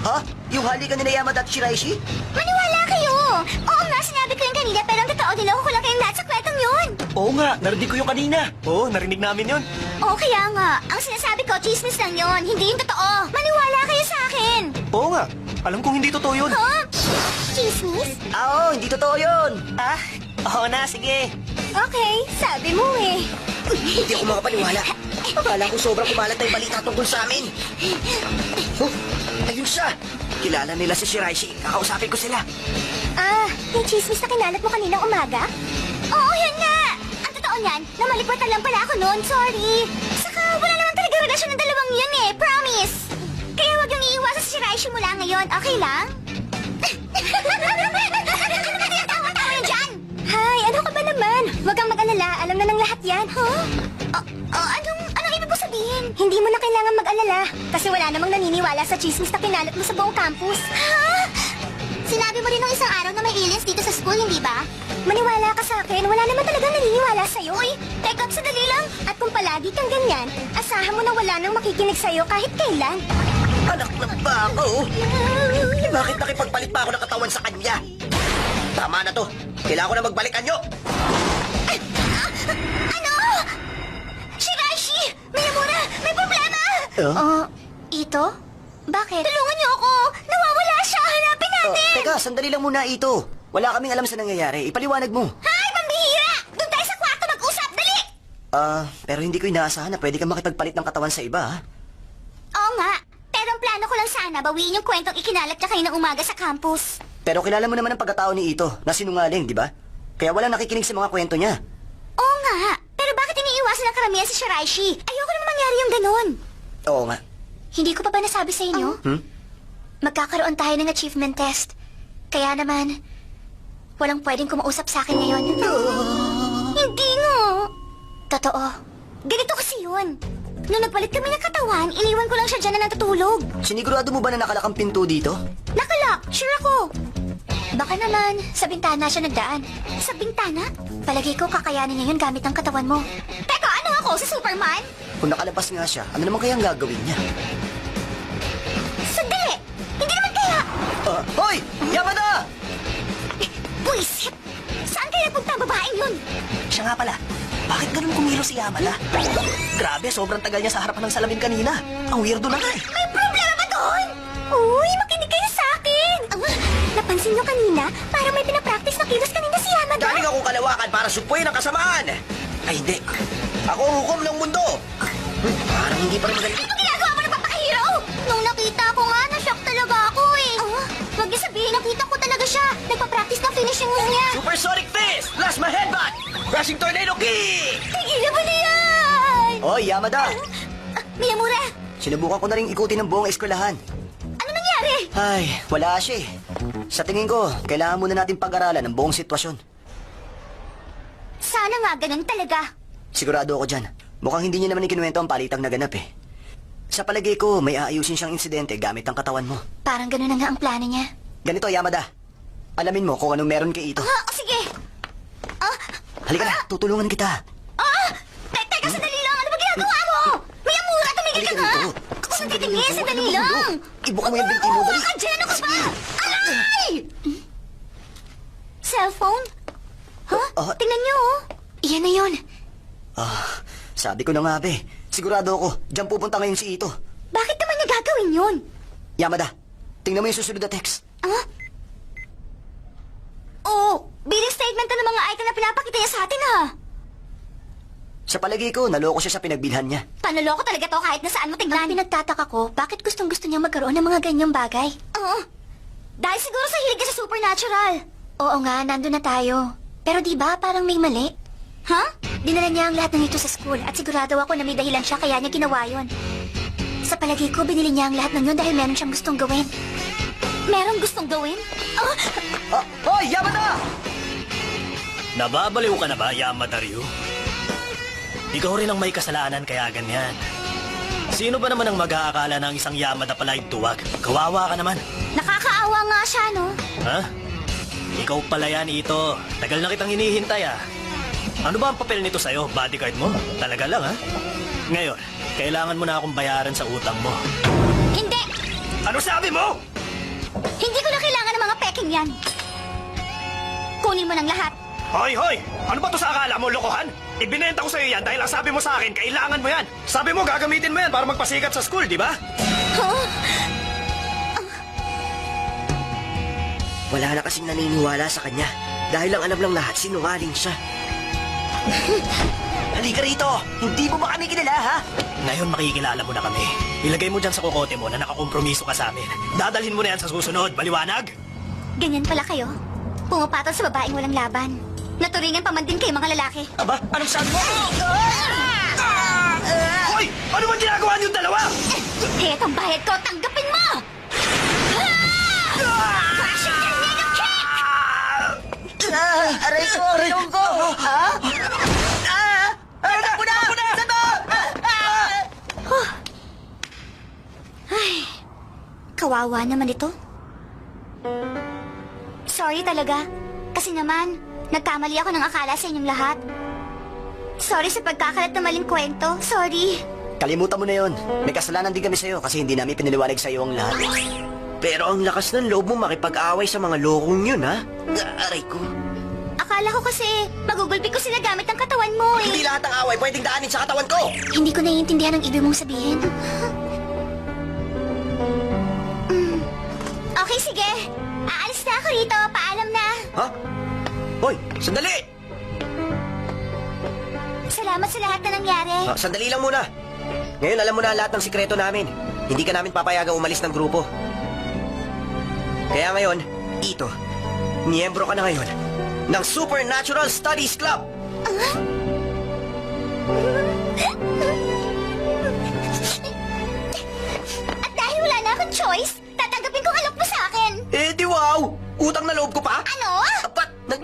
Speaker 4: Ha? Yung halikan ni Yamada at Shiraishi?
Speaker 5: Maniwala kayo! Oo nga, sinabi ko yung kanina, pero ang totoo, niloko ko lang kayong lahat sa kwentong yun.
Speaker 2: Oo nga, narinig ko yung kanina. Oo, narinig namin yun.
Speaker 5: Oo, kaya nga. Ang sinasabi ko, chismis lang yun. Hindi yung totoo. Maniwala kayo sa akin.
Speaker 2: Oo nga, alam kong hindi totoo yun.
Speaker 5: Huh? Chismis?
Speaker 4: Oo, hindi totoo yun.
Speaker 2: Ah, oo na, sige.
Speaker 5: Okay, sabi mo eh.
Speaker 4: Hindi ako makapaniwala. Akala ko sobrang kumalat na yung balita tungkol sa amin. Oh, ayun siya. Kilala nila si Shiraishi. Kakausapin ko sila.
Speaker 5: Ah, yung chismis na kinalat mo kaninang umaga? Oo, yun nga. Ang totoo niyan, namaliputan lang pala ako noon. Sorry. Saka wala naman talaga relasyon ng dalawang yun eh. Promise. Kaya wag yung iiwasan si Shiraishi mula ngayon. Okay lang? Tawa-tawa na dyan! Hay, ano ka ba naman? Huwag kang mag-alala. Alam na ng lahat yan, huh? Anong ibig mo sabihin? Hindi mo na kailangan mag-alala. Kasi wala namang naniniwala sa chismis na kinalat mo sa buong campus. Ha? Sinabi mo rin nung isang araw na may aliens dito sa school, hindi ba? Maniwala ka sa akin. Wala naman talagang naniniwala sa'yo. Uy, teka, sandali lang. At kung palagi kang ganyan, asahan mo na wala nang makikinig sa'yo kahit kailan.
Speaker 4: Anak na ba ako? Bakit nakipagpalit pa ako ng katawan sa kanya? Tama na to. Kailangan ko na magbalikan nyo.
Speaker 5: Ano? Shiraishi! Miyamura! May problema! Ito? Bakit? Tulungan niyo ako! Nawawala siya! Hanapin natin!
Speaker 4: Teka, sandali lang muna ito. Wala kaming alam sa nangyayari. Ipaliwanag mo.
Speaker 5: Hay! Pambihira! Doon tayo sa kwarto mag-usap! Dali!
Speaker 4: Pero hindi ko inaasahan na pwede kang makipagpalit ng katawan sa iba, ha?
Speaker 5: Oo nga. Pero ang plano ko lang sana, bawiin yung kwentong ikinalat niya kaninang umaga sa campus.
Speaker 4: Pero kilala mo naman ang pagkatao ni Ito, na sinungaling, di ba? Kaya walang nakikinig sa mga kwento niya.
Speaker 5: Oo nga. Pero bakit iniiwasan ng karamihan si Shiraishi? Ayoko naman mangyari yung ganun.
Speaker 4: Oo nga.
Speaker 5: Hindi ko pa ba nasabi sa inyo? Magkakaroon tayo ng achievement test. Kaya naman,
Speaker 3: Walang pwedeng kumausap sa akin ngayon.
Speaker 5: Hindi nga.
Speaker 3: Totoo.
Speaker 5: Ganito kasi yun. Nung nagpalit kami ng katawan, iniwan ko lang siya dyan na natutulog.
Speaker 2: Sinigurado mo ba na nakalak ang pinto dito?
Speaker 5: Nakalak, sure ako.
Speaker 3: Baka naman, sa bintana siya nagdaan.
Speaker 5: Sa bintana?
Speaker 3: Palagay ko kakayanin niya yun gamit ang katawan mo.
Speaker 5: Teka, ano ako? Si Superman?
Speaker 2: Kung nakalabas nga siya, ano naman kaya ang gagawin niya?
Speaker 5: Sandali! Hindi naman kaya!
Speaker 2: Hoy! Yamada!
Speaker 5: Buisit! Saan kaya punta ang babaeng yun?
Speaker 4: Siya nga pala, bakit ganun kumilo si Yamada? Grabe, sobrang tagal niya sa harapan ng salamin kanina. Ang weirdo na nga eh.
Speaker 5: May problema ba doon? Uy, makinig kayo sa akin! Napansin niyo kanina, parang may pinapractice na kilos kanina si Yamada.
Speaker 2: Galing akong kalawakan para supuin ang kasamaan! Ay, hindi. Ako ang hukom ng mundo! Parang hindi pa rin magaling.
Speaker 5: Ano ginagawa mo ng papakahero? Nung nakita ko nga, na-shock talaga ako eh. Wag niyo sabihin, nakita ko talaga siya. Nagpa-practice ng finishing move niya.
Speaker 2: Supersonic Fist! Plasma Headbutt! Crashing Tornado Kick!
Speaker 5: Tigilan mo na yan!
Speaker 2: Hoy, Yamada!
Speaker 5: Miyamura,
Speaker 2: Sinubukan ko na rin ikutin ng buong eskwelahan.
Speaker 5: ano nangyari?
Speaker 2: Ay, wala siya eh. Sa tingin ko, kailangan muna natin pag-aralan ang buong sitwasyon.
Speaker 5: Sana nga ganun talaga.
Speaker 2: Sigurado ako dyan. Mukhang hindi niya naman ikinuwento ang palitang naganap eh. Sa palagay ko, may aayusin siyang insidente gamit ang katawan mo.
Speaker 3: Parang ganun na nga ang plano niya.
Speaker 2: Ganito, Yamada. Alamin mo kung anong meron kay Ito.
Speaker 5: Sige.
Speaker 2: Halika na, tutulungan kita.
Speaker 5: Teka, sandali lang. Ano ba ginagawa mo? Miyamura, tumigil ka
Speaker 2: Halika
Speaker 5: nga.
Speaker 2: dito.
Speaker 5: Ako sa titingin, sandali lang.
Speaker 2: Ibuka mo yung binti mo, dali.
Speaker 5: Ka dyan, ako ba? Aray! Cellphone?
Speaker 2: Ah.
Speaker 5: Tingnan niyo, oh.
Speaker 3: Iyan na yun.
Speaker 2: Sabi ko na nga, be. Sigurado ako, dyan pupunta ngayon si Ito.
Speaker 5: Bakit naman niya gagawin yun?
Speaker 2: Yamada, tingnan mo yung susunod na text.
Speaker 5: Oo, bilang statement ng mga item na pinapakita niya sa atin, ha?
Speaker 2: Sa palagay ko, naloko siya sa pinagbilhan niya.
Speaker 5: Panloloko talaga to kahit nasaan mo tingnan.
Speaker 3: Pinagtataka ko, bakit gustong-gusto niya magkaroon ng mga ganyang bagay?
Speaker 5: Oo. Dahil siguro sa hilig niya sa supernatural.
Speaker 3: Oo nga, nandun na tayo. Pero di ba parang may mali?
Speaker 5: Ha?
Speaker 3: Dinala niya ang lahat ng ito sa school at sigurado ako na may dahilan siya kaya niya ginawa yun. Sa palagay ko, binili niya ang lahat ng yun dahil meron siyang gustong gawin.
Speaker 5: Merong gustong gawin?
Speaker 2: Hoy, Yamada!
Speaker 6: Nababaliw ka na ba, Yamada Ryu? Ikaw rin ang may kasalanan kaya ganyan. Sino ba naman ang mag-aakala ng isang Yamada pala ay duwag? Kawawa ka naman.
Speaker 5: Nakakaawa nga siya, no?
Speaker 6: Ha? Ikaw pala yan, Ito. Tagal na kitang hinihintay, ah. Ano ba ang papel nito sa'yo? Bodyguard mo? Talaga lang, ha? Ngayon, kailangan mo na akong bayaran sa utang mo.
Speaker 5: Hindi!
Speaker 6: Ano sabi mo?
Speaker 5: Hindi ko na kailangan ng mga peking yan. Kunin mo ng lahat.
Speaker 6: Hoy, hoy! Ano ba to sa akala mo, lokohan? Ibinenta ko sa'yo yan dahil ang sabi mo sa akin, kailangan mo yan. Sabi mo, gagamitin mo yan para magpasikat sa school, di ba?
Speaker 2: Wala na kasing naniniwala sa kanya. Dahil ang alam lang lahat, sinungaling siya.
Speaker 4: Halika rito! Hindi mo ba kami kilala, ha?
Speaker 6: Ngayon makikilala mo na kami. Ilagay mo dyan sa kokote mo na nakakompromiso ka sa amin. Dadalhin mo na yan sa susunod. Baliwanag?
Speaker 5: Ganyan pala kayo. Pumapatol sa babaeng walang laban. Naturingan pa man din kayo mga lalaki.
Speaker 6: Aba, anong sabi mo? Hoy! Ano ba ginagawa niyong dalawa?
Speaker 5: Hit ang bayad ko, tanggapin mo! Crashing tornado kick!
Speaker 4: Aray ko! Ilong ko! Ha? Takbo na! Sabo!
Speaker 5: Kawawa naman ito. Sorry talaga. Kasi naman, nagkamali ako ng akala sa inyong lahat. Sorry sa pagkakalat ng maling kwento. Sorry.
Speaker 2: Kalimutan mo na yon. May kasalanan din kami sa'yo kasi hindi namin pinaliwanag sa'yo ang lahat. Pero ang lakas ng loob mo makipag-away sa mga lokong yun, ha?
Speaker 4: Aray ko!
Speaker 5: Akala ko kasi magugulpi ko sila gamit ang katawan mo
Speaker 2: Hindi
Speaker 5: eh.
Speaker 2: lahat ng away pwedeng daanin sa katawan ko!
Speaker 3: Hindi ko naiintindihan ang ibig mong sabihin.
Speaker 5: Okay, sige. Aalis na ako rito. Paalam na.
Speaker 2: Ha? Hoy, sandali!
Speaker 5: Salamat sa lahat na nangyari.
Speaker 2: Sandali lang muna. Ngayon alam mo na lahat ng sikreto namin. Hindi ka namin papayagang umalis ng grupo. Kaya ngayon, Ito, miyembro ka na ngayon ng Supernatural Studies Club.
Speaker 5: At dahil wala na akong choice, tatanggapin kong alok mo sa akin.
Speaker 2: Eh di wow! Utang na loob ko pa?
Speaker 5: Ano?
Speaker 2: Ba't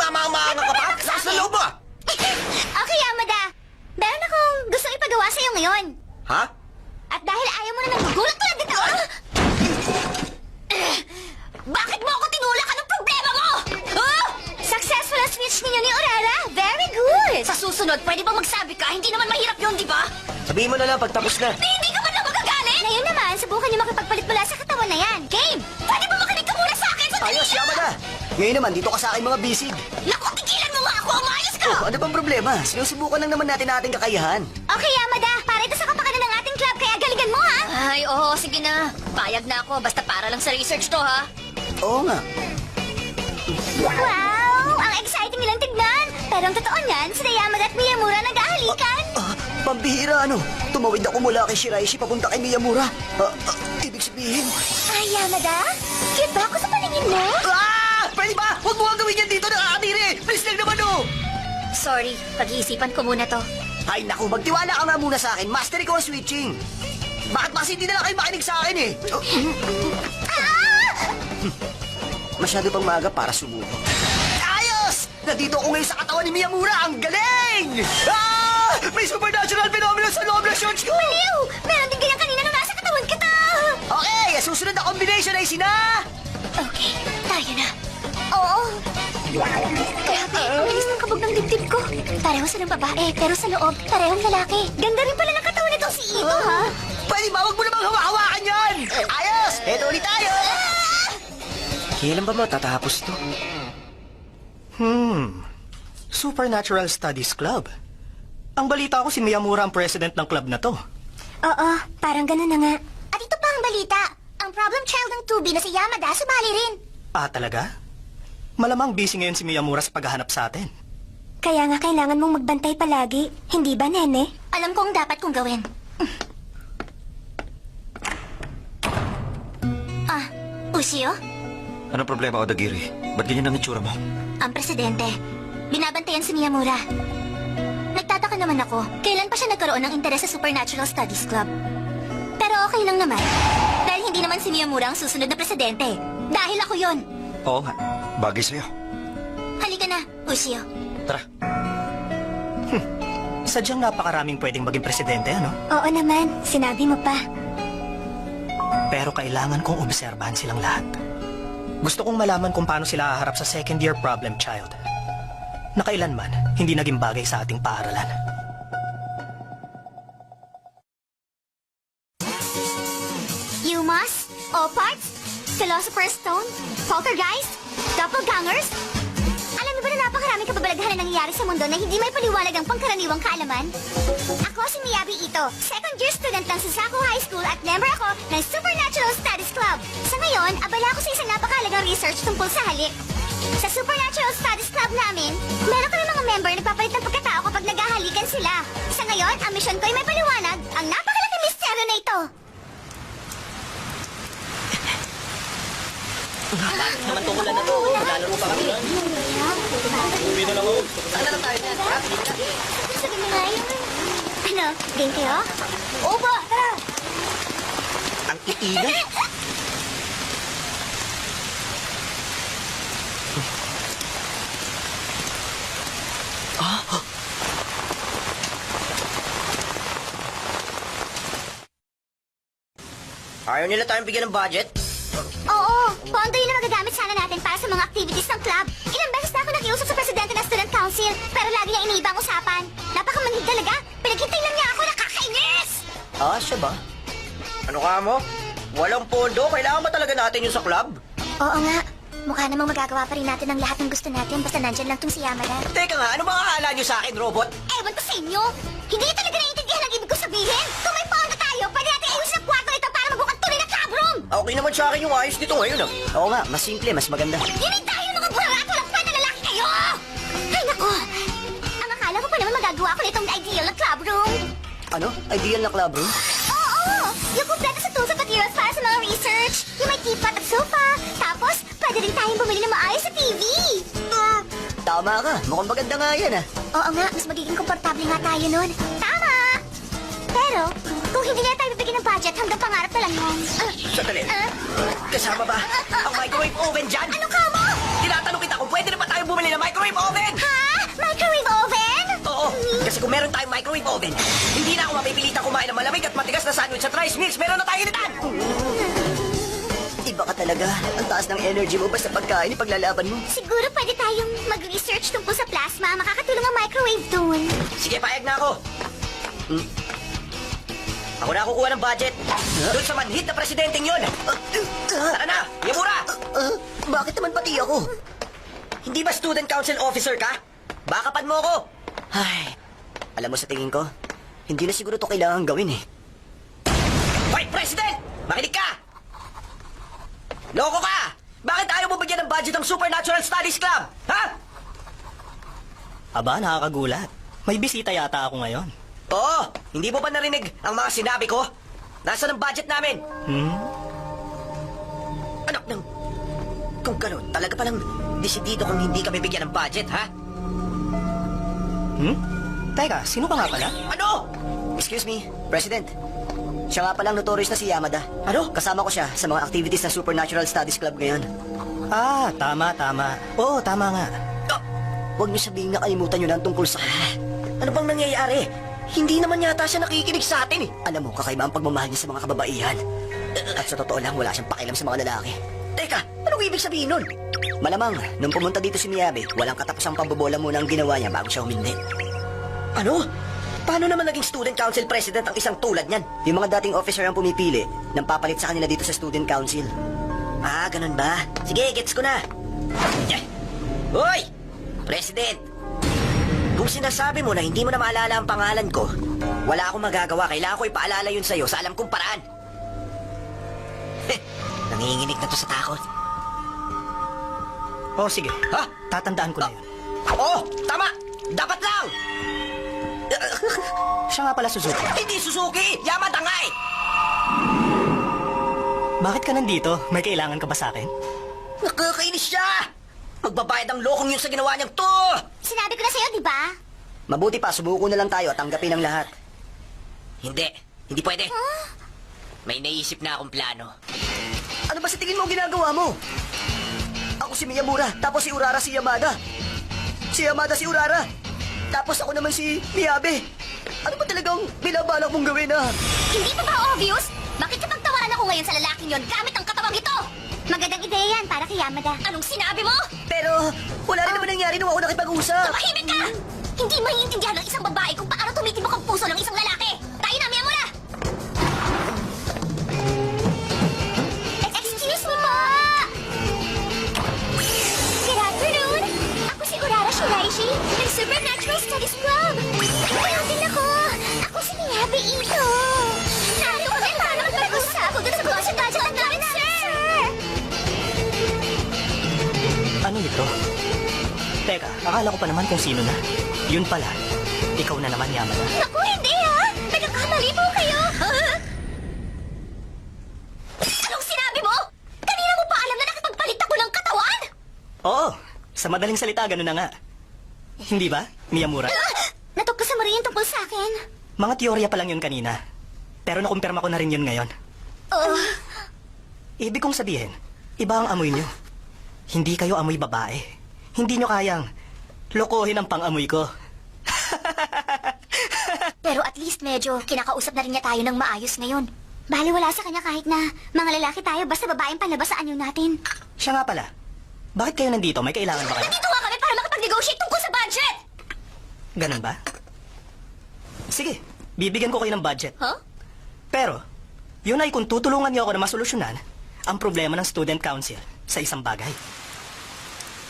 Speaker 3: susunod, pwede bang magsabi ka? Hindi naman mahirap yun, di ba?
Speaker 2: Sabihin mo na lang pag tapos na.
Speaker 3: Hindi ka man lang magagalit!
Speaker 5: Ngayon naman, subukan niyo makipagpalit mula sa katawan na yan. Game!
Speaker 3: Pwede ba makinig ka muna sa akin? Sandali
Speaker 2: Ayos,
Speaker 3: lang!
Speaker 2: Yamada! Ngayon naman, dito ka sa aking mga bisig.
Speaker 3: Naku, tigilan mo nga ako! Umayos ka!
Speaker 2: Oh, ano bang problema? Sinusubukan lang naman natin ating kakayahan.
Speaker 5: Okay, Yamada. Para ito sa kapakanan ng ating club, kaya galingan mo, ha?
Speaker 3: Ay, oo, sige na. Payag na ako, basta para lang sa research to, ha?
Speaker 2: Oo nga.
Speaker 5: Wow! Ang exciting nilang tignan! Pero ang totoo niyan, sila Yamada at Miyamura nag-ahalikan.
Speaker 2: Pambihira ano? Tumawid ako mula kay Shiraishi papunta kay Miyamura. Ibig sabihin...
Speaker 5: Ay, Yamada? Cute ba ako sa paningin mo?
Speaker 2: Pwede ba? Huwag mo ang gawin yan dito, nakakatiri! Please lang naman, oh!
Speaker 3: Sorry, pag-iisipan ko muna to.
Speaker 2: Ay, naku, magtiwala ka nga muna sa akin. Master ko ang switching. Bakit ba kasi hindi na lang kayo makinig sa akin, eh? Masyado pang maaga para sumubok. Ayos! Nandito ako ngayon sa katawan ni Miyamura. Ang galing! May supernatural phenomenon sa loob ng shorts ko!
Speaker 5: Baliw! Meron din ganyan kanina nung nasa katawan kita!
Speaker 2: Okay, ang susunod na combination ay sina...
Speaker 3: Okay, tayo na.
Speaker 5: Oo. Grabe, ang bilis ng kabog ng dibdib ko. Pareho silang babae, pero sa loob, parehong lalaki. Ganda rin pala ng katawan nitong si Ito, ha?
Speaker 2: Pwede ba? Huwag mo namang hawa-hawakan yan! Ayos! Eto ulit tayo! Kailan ba matatapos to?
Speaker 6: Supernatural Studies Club. Ang balita ko si Miyamura ang president ng club na to.
Speaker 5: Oo, parang ganun na nga. At ito pa ang balita. Ang problem child ng 2B na si Yamada sumali rin.
Speaker 6: Ah, talaga? Malamang busy ngayon si Miyamura sa paghahanap sa atin.
Speaker 5: Kaya nga kailangan mong magbantay palagi. Hindi ba, Nene? Alam kong dapat kong gawin. Ushio?
Speaker 7: Anong problema, Odagiri? Ba't ganyan ang itsura mo?
Speaker 5: Ang presidente. Binabantayan si Miyamura. Nagtataka naman ako, kailan pa siya nagkaroon ng interes sa Supernatural Studies Club. Pero okay lang naman. Dahil hindi naman si Miyamura ang susunod na presidente. Dahil ako yon.
Speaker 7: Oo nga. Bagay sa'yo.
Speaker 5: Halika na, Ushio.
Speaker 7: Tara.
Speaker 6: Sadyang napakaraming pwedeng maging presidente, ano?
Speaker 5: Oo naman, sinabi mo pa.
Speaker 6: Pero kailangan kong obserbahan silang lahat. Gusto kong malaman kung paano sila haharap sa second year problem child. Na kailanman, hindi naging bagay sa ating paaralan.
Speaker 5: Yumas, Oparts, Philosopher's Stone, Poltergeist, Doppelgangers. Alam niyo ba na napakaraming kababalaghan na nangyayari sa mundo na hindi may paliwanag ang pangkaraniwang kaalaman? Ako si Miyabi Ito, second year student lang sa Saku High School at member ako ng Supernatural Studies Club. Sa ngayon, abala ako sa isang napakahalagang research tungkol sa halik. Sa Supernatural Studies Club namin, meron kami mga member na nagpapalit ng pagkatao kapag naghahalikan sila. Sa ngayon, ang misyon ko ay may paliwanag ang napakalaking misteryo na ito.
Speaker 2: Naman tungkol na to. Lalaro pa kami.
Speaker 6: Uwi na lang ako.
Speaker 2: Saan na tayo?
Speaker 5: Sabi mo nga yun. Ano, game kayo? Opo, tara!
Speaker 2: Ang iina? Ayaw nila tayong bigyan ng budget?
Speaker 5: Oo, pondo yun na magagamit sana natin para sa mga activities ng club. Ilang beses na ako nakiusap sa presidente ng student council, pero lagi niya iniiba ang usapan. Napakamanhid talaga. Pinaghintay lang niya ako, nakakainis!
Speaker 2: Siya ba? Ano ka mo? Walang pondo? Kailangan ba talaga natin yung sa club?
Speaker 5: Oo nga. Mukha namang magagawa pa rin natin ang lahat ng gusto natin basta nandyan lang tong si Yamada.
Speaker 2: Teka nga, ano ba akala nyo sa akin, robot?
Speaker 5: Ewan ko sa inyo. Hindi niyo talaga naiintindihan ang ibig ko sabihin. Kung may pondo tayo, pwede natin ayusin ang kwarto nito para mabukat tuloy na club room.
Speaker 2: Okay naman sa akin yung ayos dito ngayon, ah. Oo nga, mas simple, mas maganda.
Speaker 5: Hindi tayo mga burat, walang pwede na lalaki kayo! Ay nako! Ang akala ko pa naman magagawa ko nitong ideal na club room.
Speaker 2: Ano? Ideal na club room?
Speaker 5: Oo! Yung kumpleto sa tools at materials para sa mga research. Yung may teapot at sofa. Tapos, pwede rin tayong bumili ng maayos sa TV.
Speaker 2: Tama ka, mukhang maganda nga yan, ah.
Speaker 5: Oo nga, mas magiging komportable nga tayo nun. Tama! Pero, kung hindi na tayo bibigyan ng budget, hanggang pangarap na lang yun.
Speaker 2: Sandali. Kasama ba ang microwave oven dyan?
Speaker 5: Ano ka mo?
Speaker 2: Tinatanong kita kung pwede na ba tayo bumili ng microwave oven?
Speaker 5: Ha? Microwave oven?
Speaker 2: Oo, kasi kung meron tayong microwave oven, hindi na ako mapipilitan kumain ng malamig at matigas na sandwich at rice mix. Meron na tayong initan! Iba ka talaga.
Speaker 4: talaga. Ang taas ng energy mo basta pagkain ipaglalaban mo.
Speaker 5: Siguro pwede tayong mag-research tungkol sa plasma. Makakatulong ang microwave doon.
Speaker 2: Sige, payag na ako. Ako na kukuha ng budget. Doon sa manhid na presidenteng yun. Tara na, Yamura!
Speaker 4: Bakit naman pati ako?
Speaker 2: Hindi ba student council officer ka? Bakapan mo ako.
Speaker 4: Ay, alam mo sa tingin ko, hindi na siguro to kailangan gawin eh.
Speaker 2: Hoy, President! Makinig ka! Loko ka! Bakit ayaw mo bigyan ng budget ng Supernatural Studies Club? Ha?
Speaker 6: Aba, nakakagulat. May bisita yata ako ngayon.
Speaker 2: Oo, hindi mo ba narinig ang mga sinabi ko? Nasaan ang budget namin? Anak ng... Kung gano'n, talaga palang desidido kung hindi kami bigyan ng budget, ha?
Speaker 6: Teka, sino ka nga pala?
Speaker 2: Ano?
Speaker 4: Excuse me, President. Siya nga palang notorious na si Yamada.
Speaker 2: Ano?
Speaker 4: Kasama ko siya sa mga activities ng Supernatural Studies Club ngayon.
Speaker 6: Ah, tama. Oo, tama nga.
Speaker 4: Huwag niyo sabihin na kalimutan niyo na ang tungkol sa kanya.
Speaker 2: Ano bang nangyayari? Hindi naman yata siya nakikinig sa atin, eh.
Speaker 4: Alam mo, kakaiba ang pagmamahal niya sa mga kababaihan. At sa totoo lang, wala siyang pakialam sa mga lalaki.
Speaker 2: Teka, anong ibig sabihin nun?
Speaker 4: Malamang, nung pumunta dito si Miyabe, walang katapusang pambobola muna ang ginawa niya bago siya humindi.
Speaker 2: Ano? Paano naman naging student council president ang isang tulad niyan?
Speaker 4: Yung mga dating officer ang pumipili nang papalit sa kanila dito sa student council.
Speaker 2: Ah, ganun ba? Sige, gets ko na. Hoy! President! Kung sinasabi mo na hindi mo na maalala ang pangalan ko, wala akong magagawa. Kailangan ko ipaalala yun sa'yo sa alam kong paraan. Nanginginig na to sa takot.
Speaker 6: Oh, sige.
Speaker 2: Ha?
Speaker 6: Tatandaan ko na yun.
Speaker 2: Oo! Tama! Dapat lang!
Speaker 6: Siya nga pala, Suzuki.
Speaker 2: Hindi Suzuki! Yamada nga eh!
Speaker 6: Bakit ka nandito? May kailangan ka ba sa akin?
Speaker 2: Nakakainis siya! Magbabayad ang lokong yun sa ginawa niyang to!
Speaker 5: Sinabi ko na sa'yo, di ba?
Speaker 4: Mabuti pa, subuko na lang tayo at tanggapin ang lahat.
Speaker 2: Hindi. Hindi pwede. May naisip na akong plano.
Speaker 4: Ano ba sa tingin mo ang ginagawa mo? Ako si Miyamura, tapos si Urara si Yamada. Si Yamada si Urara. Tapos ako naman si Miyabe. Ano ba talagang binabalak mong gawin na?
Speaker 5: Hindi pa ba obvious? Makikipagtawaran ako ngayon sa lalaking yon gamit ang katawang ito. Magandang ideya yan para kay Yamada. Anong sinabi mo?
Speaker 4: Pero wala rin naman nangyari nung ako nakipag-usap.
Speaker 5: Tumahimik ka! Hindi maiintindihan ng isang babae kung paano tumitibok ang puso ng isang lalaki. Tayo na, Miyamura! Excuse me po! Good afternoon! Ako si Urara Shiraishi ng Supernatural Studies Club. Meron din ako. Ako si Miyabe Ito. Narito kami para magpag-usap dun sa budget namin, sir!
Speaker 6: Ano ito? Teka, akala ko pa naman kung sino na. Yun pala, ikaw na naman, Yamada.
Speaker 5: Naku, hindi ha! Nagkakamali po kayo! Anong sinabi mo? Kanina mo pa alam na nakipagpalit ako ng katawan?
Speaker 6: Oo, sa madaling salita, ganun na nga. Hindi ba, Miyamura?
Speaker 5: Natuklasan mo rin yung tungkol sa akin.
Speaker 6: Mga teorya pa lang yun kanina. Pero nakumpirma ko na rin yun ngayon.
Speaker 5: Oh,
Speaker 6: Ibig kong sabihin, iba ang amoy nyo. Hindi kayo amoy babae. Hindi nyo kayang lokohin ang pang-amoy ko.
Speaker 5: pero at least medyo kinakausap na rin niya tayo ng maayos ngayon. Baliwala sa kanya kahit na mga lalaki tayo basta babaeng panlabas sa anyo natin.
Speaker 6: Siya nga pala, bakit kayo nandito? May kailangan ba kayo?
Speaker 5: Nandito nga kami para makapag-negotiate tungkol sa budget!
Speaker 6: Ganun ba? Sige, bibigyan ko kayo ng budget.
Speaker 5: Huh?
Speaker 6: Pero, yun ay kung tutulungan niyo ako na masolusyonan ang problema ng student council sa isang bagay.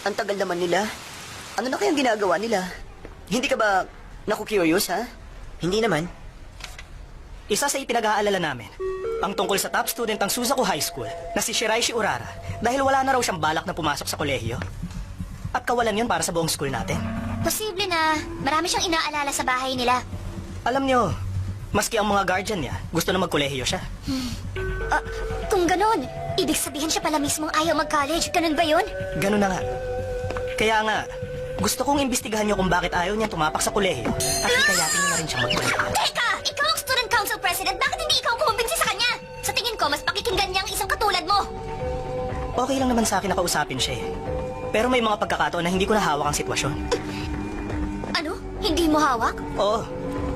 Speaker 4: Ang tagal naman nila. Ano na kayang ginagawa nila? Hindi ka ba naku-curious, ha?
Speaker 2: Hindi naman.
Speaker 6: Isa sa ipinag-aalala namin, ang tungkol sa top student ng Suzaku High School na si Shiraishi Urara dahil wala na raw siyang balak na pumasok sa kolehiyo. At kawalan yun para sa buong school natin.
Speaker 5: Posible na marami siyang inaalala sa bahay nila.
Speaker 6: Alam niyo, maski ang mga guardian niya, gusto na magkolehiyo siya.
Speaker 5: Kung ganon, ibig sabihin siya pala mismong ayaw mag-college. Ganun ba yun?
Speaker 6: Ganun na nga. Kaya nga, gusto kong imbestigahan niyo kung bakit ayaw niyang tumapak sa kolehiyo at hikayatin niyo na rin siyang magkolehiyo.
Speaker 5: Teka! Ikaw ang student council president. Bakit hindi ikaw kumumbinsi sa kanya? Sa tingin ko, mas pakikinggan niya ang isang katulad mo.
Speaker 6: Okay lang naman sa akin na kausapin siya eh. Pero may mga pagkakataon na hindi ko nahawak ang sitwasyon.
Speaker 5: Ano? Hindi mo hawak?
Speaker 6: Oo,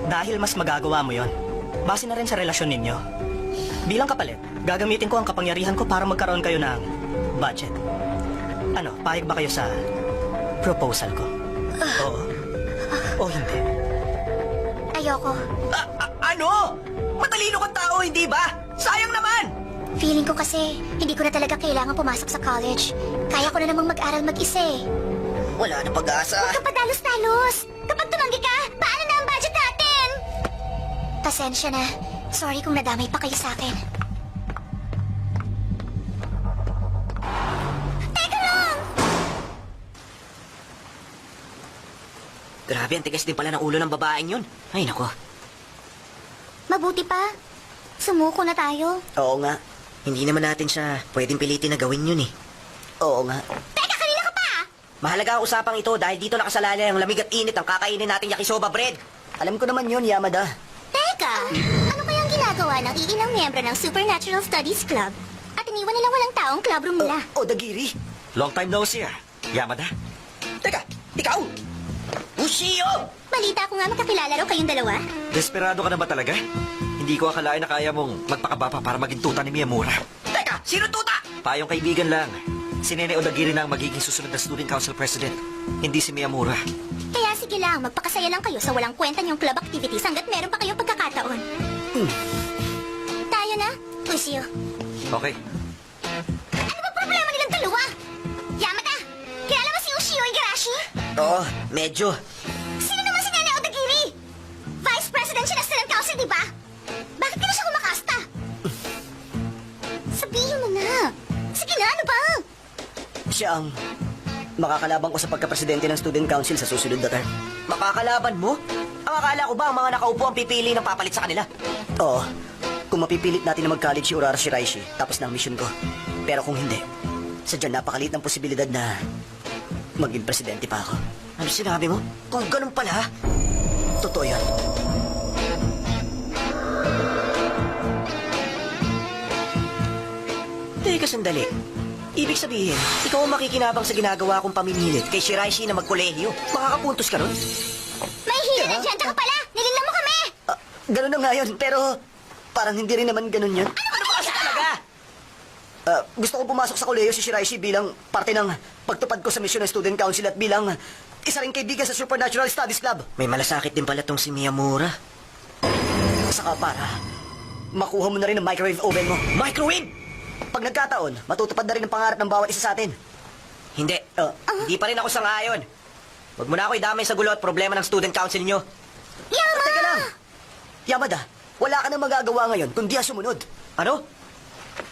Speaker 6: dahil mas magagawa mo yon. Base na rin sa relasyon ninyo. Bilang kapalit, gagamitin ko ang kapangyarihan ko para magkaroon kayo ng budget. Ano, payag ba kayo sa proposal ko? Oo. O hindi?
Speaker 5: Ayoko.
Speaker 2: Ano? Matalino kang tao, hindi ba? Sayang naman!
Speaker 5: Feeling ko kasi, hindi ko na talaga kailangan pumasok sa college. Kaya ko na namang mag-aral mag-isa eh.
Speaker 2: Wala na pag-asa.
Speaker 5: Huwag ka padalos-talos! Kapag tumanggi ka, paano na ang budget natin? Pasensya na. Sorry kung nadamay pa kayo sa akin. Teka lang!
Speaker 2: Grabe, ang tigas din pala ng ulo ng babaeng yun. Ay, nako.
Speaker 5: Mabuti pa. Sumuko na tayo.
Speaker 2: Oo nga. Hindi naman natin siya pwedeng pilitin na gawin yun eh. Oo nga.
Speaker 5: Teka, kanina ka pa!
Speaker 2: Mahalaga ang usapang ito dahil dito nakasalalay ang lamig at init ang kakainin nating yakisoba bread. Alam ko naman yun, Yamada.
Speaker 5: Teka, ano kayang ginagawa ng iilang miyembro ng Supernatural Studies Club? At iniwan nilang walang taong club room nila.
Speaker 2: Odagiri.
Speaker 7: Long time no see, Yamada.
Speaker 2: Teka, ikaw! Ushio!
Speaker 5: Balita ko nga magkakilala raw kayong dalawa.
Speaker 7: Desperado ka na ba talaga? Hindi ko akalain na kaya mong magpakabapa para maging tuta ni Miyamura.
Speaker 2: Teka, sino tuta?
Speaker 7: Payong kaibigan lang. Si Nene Odagiri na ang magiging susunod na Student Council President. Hindi si Miyamura.
Speaker 5: Kaya sige lang, magpakasaya lang kayo sa walang kwenta niyong club activities hanggat meron pa kayong pagkakataon. Tayo na, Ushio.
Speaker 7: Okay.
Speaker 5: Ano ba problema nilang dalawa? Yamada, kilala mo si Ushio Igarashi?
Speaker 2: Oo, medyo.
Speaker 5: Sino naman si Nene Odagiri? Vice President siya ng Student Council, di ba? Bakit ka na siya kumakasta? Sabihin mo na. Sige na, ano ba?
Speaker 2: Siya ang makakalaban ko sa pagka-presidente ng Student Council sa susunod na term. Makakalaban mo? Ang akala ko ba ang mga nakaupo ang pipili ng papalit sa kanila? Oo. Kung mapipilit natin na mag-college si Urara Shiraishi, tapos na ang mission ko. Pero kung hindi, sadya napakaliit ng posibilidad na maging presidente pa ako. Ano sinabi mo? Kung ganun pala, totoo yan. Teka sandali. Ibig sabihin, ikaw ang makikinabang sa ginagawa kong pamimilit kay Shiraishi na magkolehiyo. Makakapuntos ka nun?
Speaker 5: May hidden agenda ka pala! Nililang mo kami!
Speaker 2: Ganun na nga yun, pero parang hindi rin naman ganun yun. Ano ba kasi talaga? Gusto kong pumasok sa kolehiyo si Shiraishi bilang parte ng pagtupad ko sa misyon ng Student Council at bilang isa ring kaibigan sa Supernatural Studies Club. May malasakit din pala tong si Miyamura. Saka para makuha mo na rin ang microwave oven mo. Microwave? Pag nagkataon, matutupad na rin ang pangarap ng bawat isa sa atin. Hindi. Hindi pa rin ako sang-ayon. Huwag mo na ako idamay sa gulo at problema ng student council nyo.
Speaker 5: Yama!
Speaker 2: Teka lang. Yamada, wala ka nang magagawa ngayon kundi sumunod. Ano?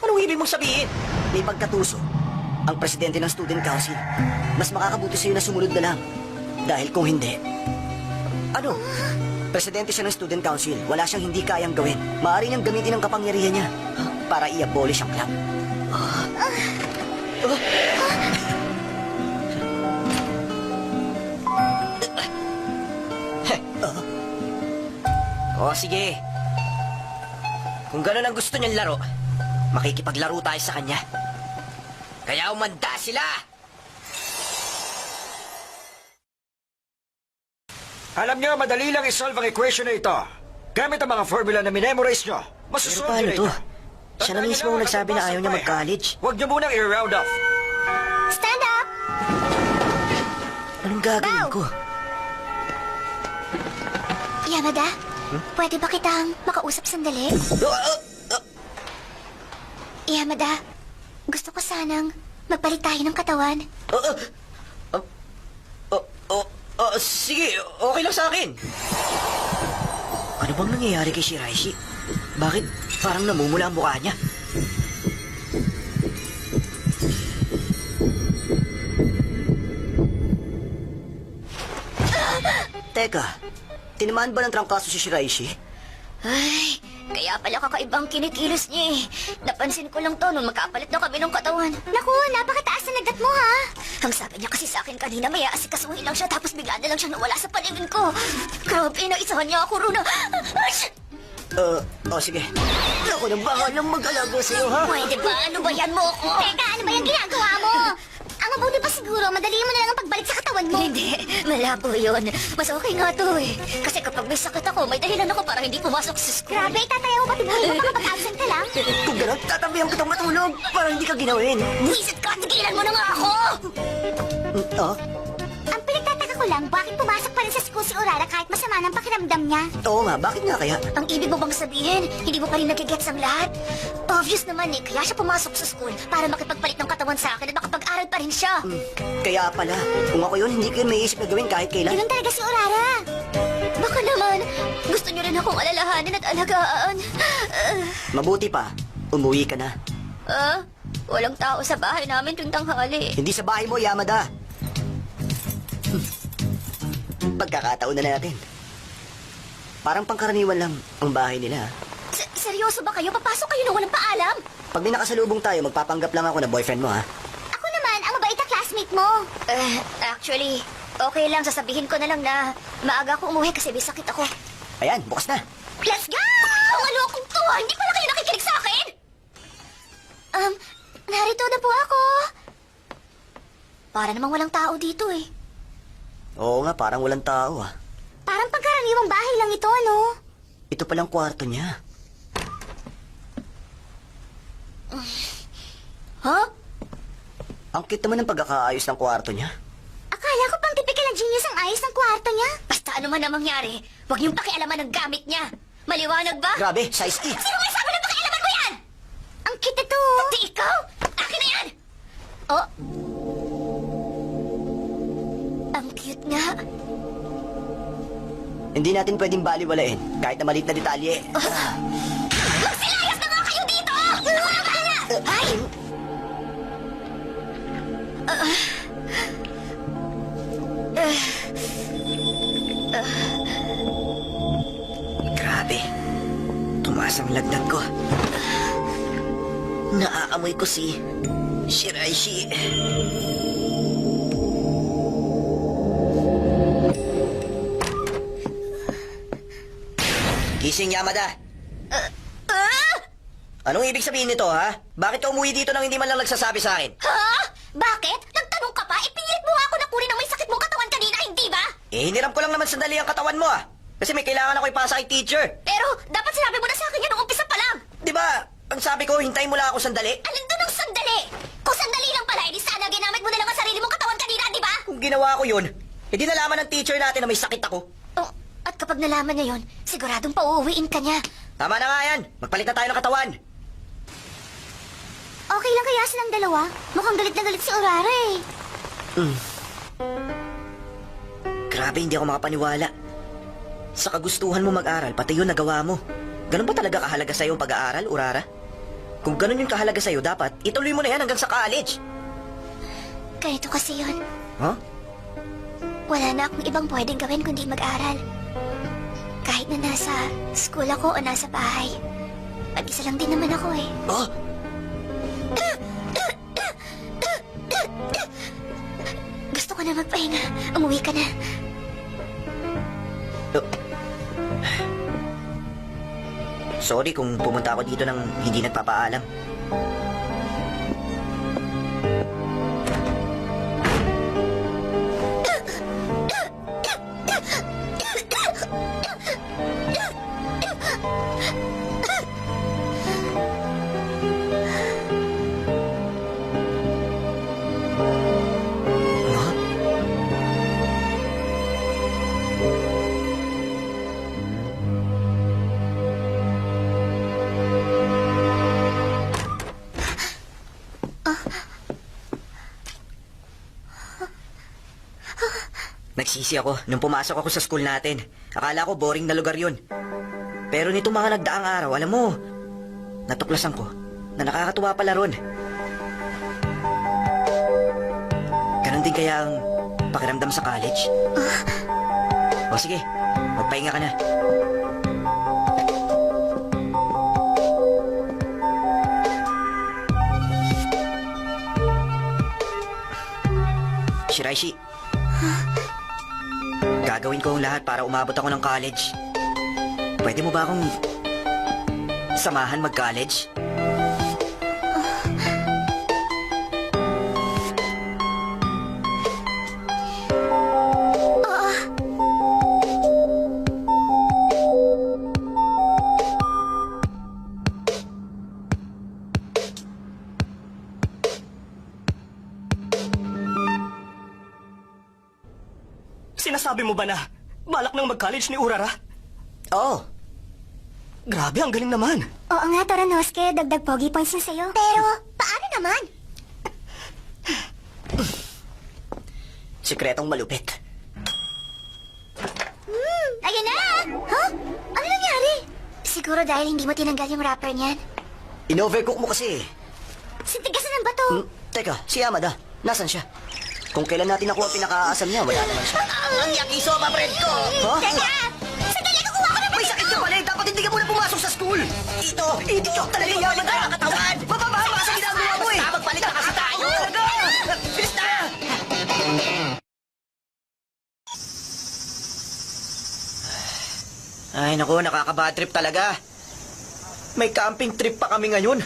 Speaker 2: Anong ibig mong sabihin? May pagkatuso. Ang presidente ng student council. Mas makakabuti sa'yo na sumunod na lang. Dahil kung hindi... Ano? Presidente siya ng student council. Wala siyang hindi kayang gawin. Maaari niyang gamitin ang kapangyarihan niya para i-abolish ang club. O sige. Kung gano'n ang gusto niyang laro, makikipaglaro tayo sa kanya. Kaya umanda sila!
Speaker 7: Alam nyo, madali lang isolve ang equation na ito. Gamit ang mga formula na minemorize nyo.
Speaker 2: Pero
Speaker 7: Masusolve
Speaker 2: paano
Speaker 7: nyo
Speaker 2: to?
Speaker 7: ito.
Speaker 2: Siya na mismo ang nagsabi na ayaw niya mag-college.
Speaker 7: Huwag nyo munang i-round off.
Speaker 5: Stand up!
Speaker 2: Anong gagawin
Speaker 5: Bow!
Speaker 2: ko?
Speaker 5: Yamada, pwede ba kitang makausap sandali? Yamada, gusto ko sanang magbalik tayo ng katawan.
Speaker 2: Sige, okay lang sa akin. Ano bang nangyayari kay Shiraishi? Bakit parang namumula ang mukha niya? Teka, tinamaan ba ng trangkaso si Shiraishi?
Speaker 3: Ay, kaya pala kakaibang kinikilos niya eh. Napansin ko lang to nung magkapalit na kami ng katawan.
Speaker 5: Naku, napakataas na nagat mo ha!
Speaker 3: Ang sabi niya kasi sa akin kanina, may aasikasuhin lang siya tapos bigla na lang siya nawala sa paligid ko. Grabe, naisahan niya ako, Runa.
Speaker 2: Sige. Ako nang bahalang mag-alaga sa'yo, ha?
Speaker 3: Pwede ba? Ano ba yan mo ako?
Speaker 5: Teka, ano ba yung ginagawa mo? Ang mabuti pa siguro, madali mo na lang ang pagbalik sa katawan katawan mo.
Speaker 3: Hindi, malabo yun. Mas okay nga to eh. Kasi kapag may sakit ako, may dahilan ako para hindi pumasok sa school.
Speaker 5: Grabe, tataya mo patuloy mo makapag-absent ka lang.
Speaker 2: Kung gano'n, tatabihan kitang matulog para hindi ka ginawin.
Speaker 3: Wisit ka, tigilan mo na nga ako!
Speaker 2: Oh?
Speaker 5: Ang pinagtataka ko lang, bakit pumasok pa rin sa school si Urara kahit masama ng pakiramdam niya?
Speaker 2: Oo nga, bakit nga kaya?
Speaker 3: Ang ibig mo bang sabihin, hindi mo pa rin nagigets ang lahat? Obvious naman eh, kaya siya pumasok sa school para makipagpalit ng katawan sa akin at makapag-aral pa rin siya.
Speaker 2: Kaya pala, kung ako yun, hindi ko may isip na gawin kahit kailan.
Speaker 5: Ganun talaga si Urara.
Speaker 3: Baka naman, gusto niyo rin akong alalahanin at alagaan.
Speaker 2: Mabuti pa, umuwi ka na.
Speaker 3: Walang tao sa bahay namin tuwing tanghali.
Speaker 2: Hindi sa bahay mo, Yamada. Pagkakataon na natin. Parang pangkaraniwan lang ang bahay nila.
Speaker 3: Seryoso ba kayo? Papasok kayo na walang paalam?
Speaker 2: Pag may nakasalubong tayo, magpapanggap lang ako na boyfriend mo, ha?
Speaker 5: Ako naman, ang mabait na classmate mo.
Speaker 3: Actually, okay lang. Sasabihin ko na lang na maaga ako umuwi kasi may sakit ako.
Speaker 2: Ayan, bukas na.
Speaker 3: Let's go! Ano akong to? Hindi pala kayo nakikinig sa akin? Narito na po ako. Para namang walang tao dito eh.
Speaker 2: Oo nga, parang walang tao, ah.
Speaker 5: Parang pagkaraniwang bahay lang ito, ano?
Speaker 2: Ito palang kwarto niya.
Speaker 3: Huh?
Speaker 2: Ang cute naman ng pagkakaayos ng kwarto niya.
Speaker 5: Akala ko pang typical na genius ang ayos ng kwarto niya.
Speaker 3: Basta ano man ang mangyari, huwag niyong pakialaman ng gamit niya. Maliwanag ba?
Speaker 2: Grabe, size E.
Speaker 3: Sino may sabi na pakialaman mo yan?
Speaker 5: Ang cute ito.
Speaker 3: Di ikaw? Akin na yan! Oh. Ang cute nga.
Speaker 2: Hindi natin pwedeng baliwalain kahit na maliit na detalye.
Speaker 3: Magsilayas na nga kayo dito! Ay!
Speaker 2: Grabe. Tumaas ang lagnat ko. Naaamoy ko si Shiraishi. Gising, Yamada. Anong ibig sabihin nito, ha? Bakit ka umuwi dito nang hindi man lang nagsasabi sa akin?
Speaker 3: Ha? Bakit? Nagtanong ka pa? Ipinilit mo nga ako na kunin ang may sakit mong katawan kanina, hindi ba?
Speaker 2: Hiniram ko lang naman sandali ang katawan mo, ah. Kasi may kailangan ako ipasa kay teacher.
Speaker 3: Pero dapat sinabi mo na sa akin yan nung umpisa pa lang.
Speaker 2: Di ba, ang sabi ko, hintayin mo lang ako sandali?
Speaker 3: Alin doon ang sandali? Kung sandali lang pala, edi sana ginamit mo na lang ang sarili mong katawan kanina, di ba?
Speaker 2: Kung ginawa ko yun, hindi nalaman ng teacher natin na may sakit ako.
Speaker 3: Oh, at kapag nalaman niya yon, siguradong pauuwiin ka niya.
Speaker 2: Tama na nga yan. Magpalit na tayo ng katawan.
Speaker 5: Okay lang kaya silang dalawa? Mukhang galit na galit si Urara eh.
Speaker 2: Grabe, hindi ako makapaniwala. Sa kagustuhan mo mag-aral, pati yun nagawa mo. Ganun ba talaga kahalaga sa'yo ang pag-aaral, Urara? Kung ganun yung kahalaga sa'yo, dapat ituloy mo na yan hanggang sa college.
Speaker 3: Ganito kasi yon.
Speaker 2: Huh?
Speaker 3: Wala na akong ibang pwedeng gawin kundi mag-aral. Kahit na nasa school ako o nasa bahay. Mag-isa lang din naman ako eh.
Speaker 2: Oh?
Speaker 3: Gusto ko na magpahinga. Umuwi ka na.
Speaker 2: Sorry kung pumunta ako dito nang hindi nagpapaalam. Nagsisi ako nung pumasok ako sa school natin. Akala ko boring na lugar yun. Pero nitong mga nagdaang araw, alam mo, natuklasan ko na nakakatuwa pala ron. Ganon din kaya ang pakiramdam sa college? O sige, magpahinga ka na. Shiraishi, gagawin ko ang lahat para umabot ako ng college. Pwede mo ba akong samahan mag-college?
Speaker 6: Sinasabi mo ba na balak nang mag-college ni Urara?
Speaker 2: Oo.
Speaker 6: Grabe, ang galing naman.
Speaker 5: Oo nga, Toranosuke, dagdag pogi points na sa'yo. Pero, paano naman?
Speaker 2: Sikretong malupit.
Speaker 5: Ayan na! Huh? Ano nangyari? Siguro dahil hindi mo tinanggal yung wrapper niyan.
Speaker 2: In-overcook mo kasi.
Speaker 5: Sintigasan ng bato.
Speaker 2: Teka, si Yamada, nasan siya? Kung kailan natin nakuha ang pinakaasam niya, wala naman siya.
Speaker 4: Ang yakisoba, friend ko!
Speaker 2: Ha?
Speaker 5: Teka! Sandali, kukuha ko ng
Speaker 4: May sakit ka pala eh! Dapat hindi ka muna pumasok sa school! Ito talaga yung yaman na katawan! Mababahal ka sa ginagawa mo eh! Basta magpalit na kasi tayo! Bilis na!
Speaker 2: Ay, naku, nakaka-bad trip talaga. May camping trip pa kami ngayon.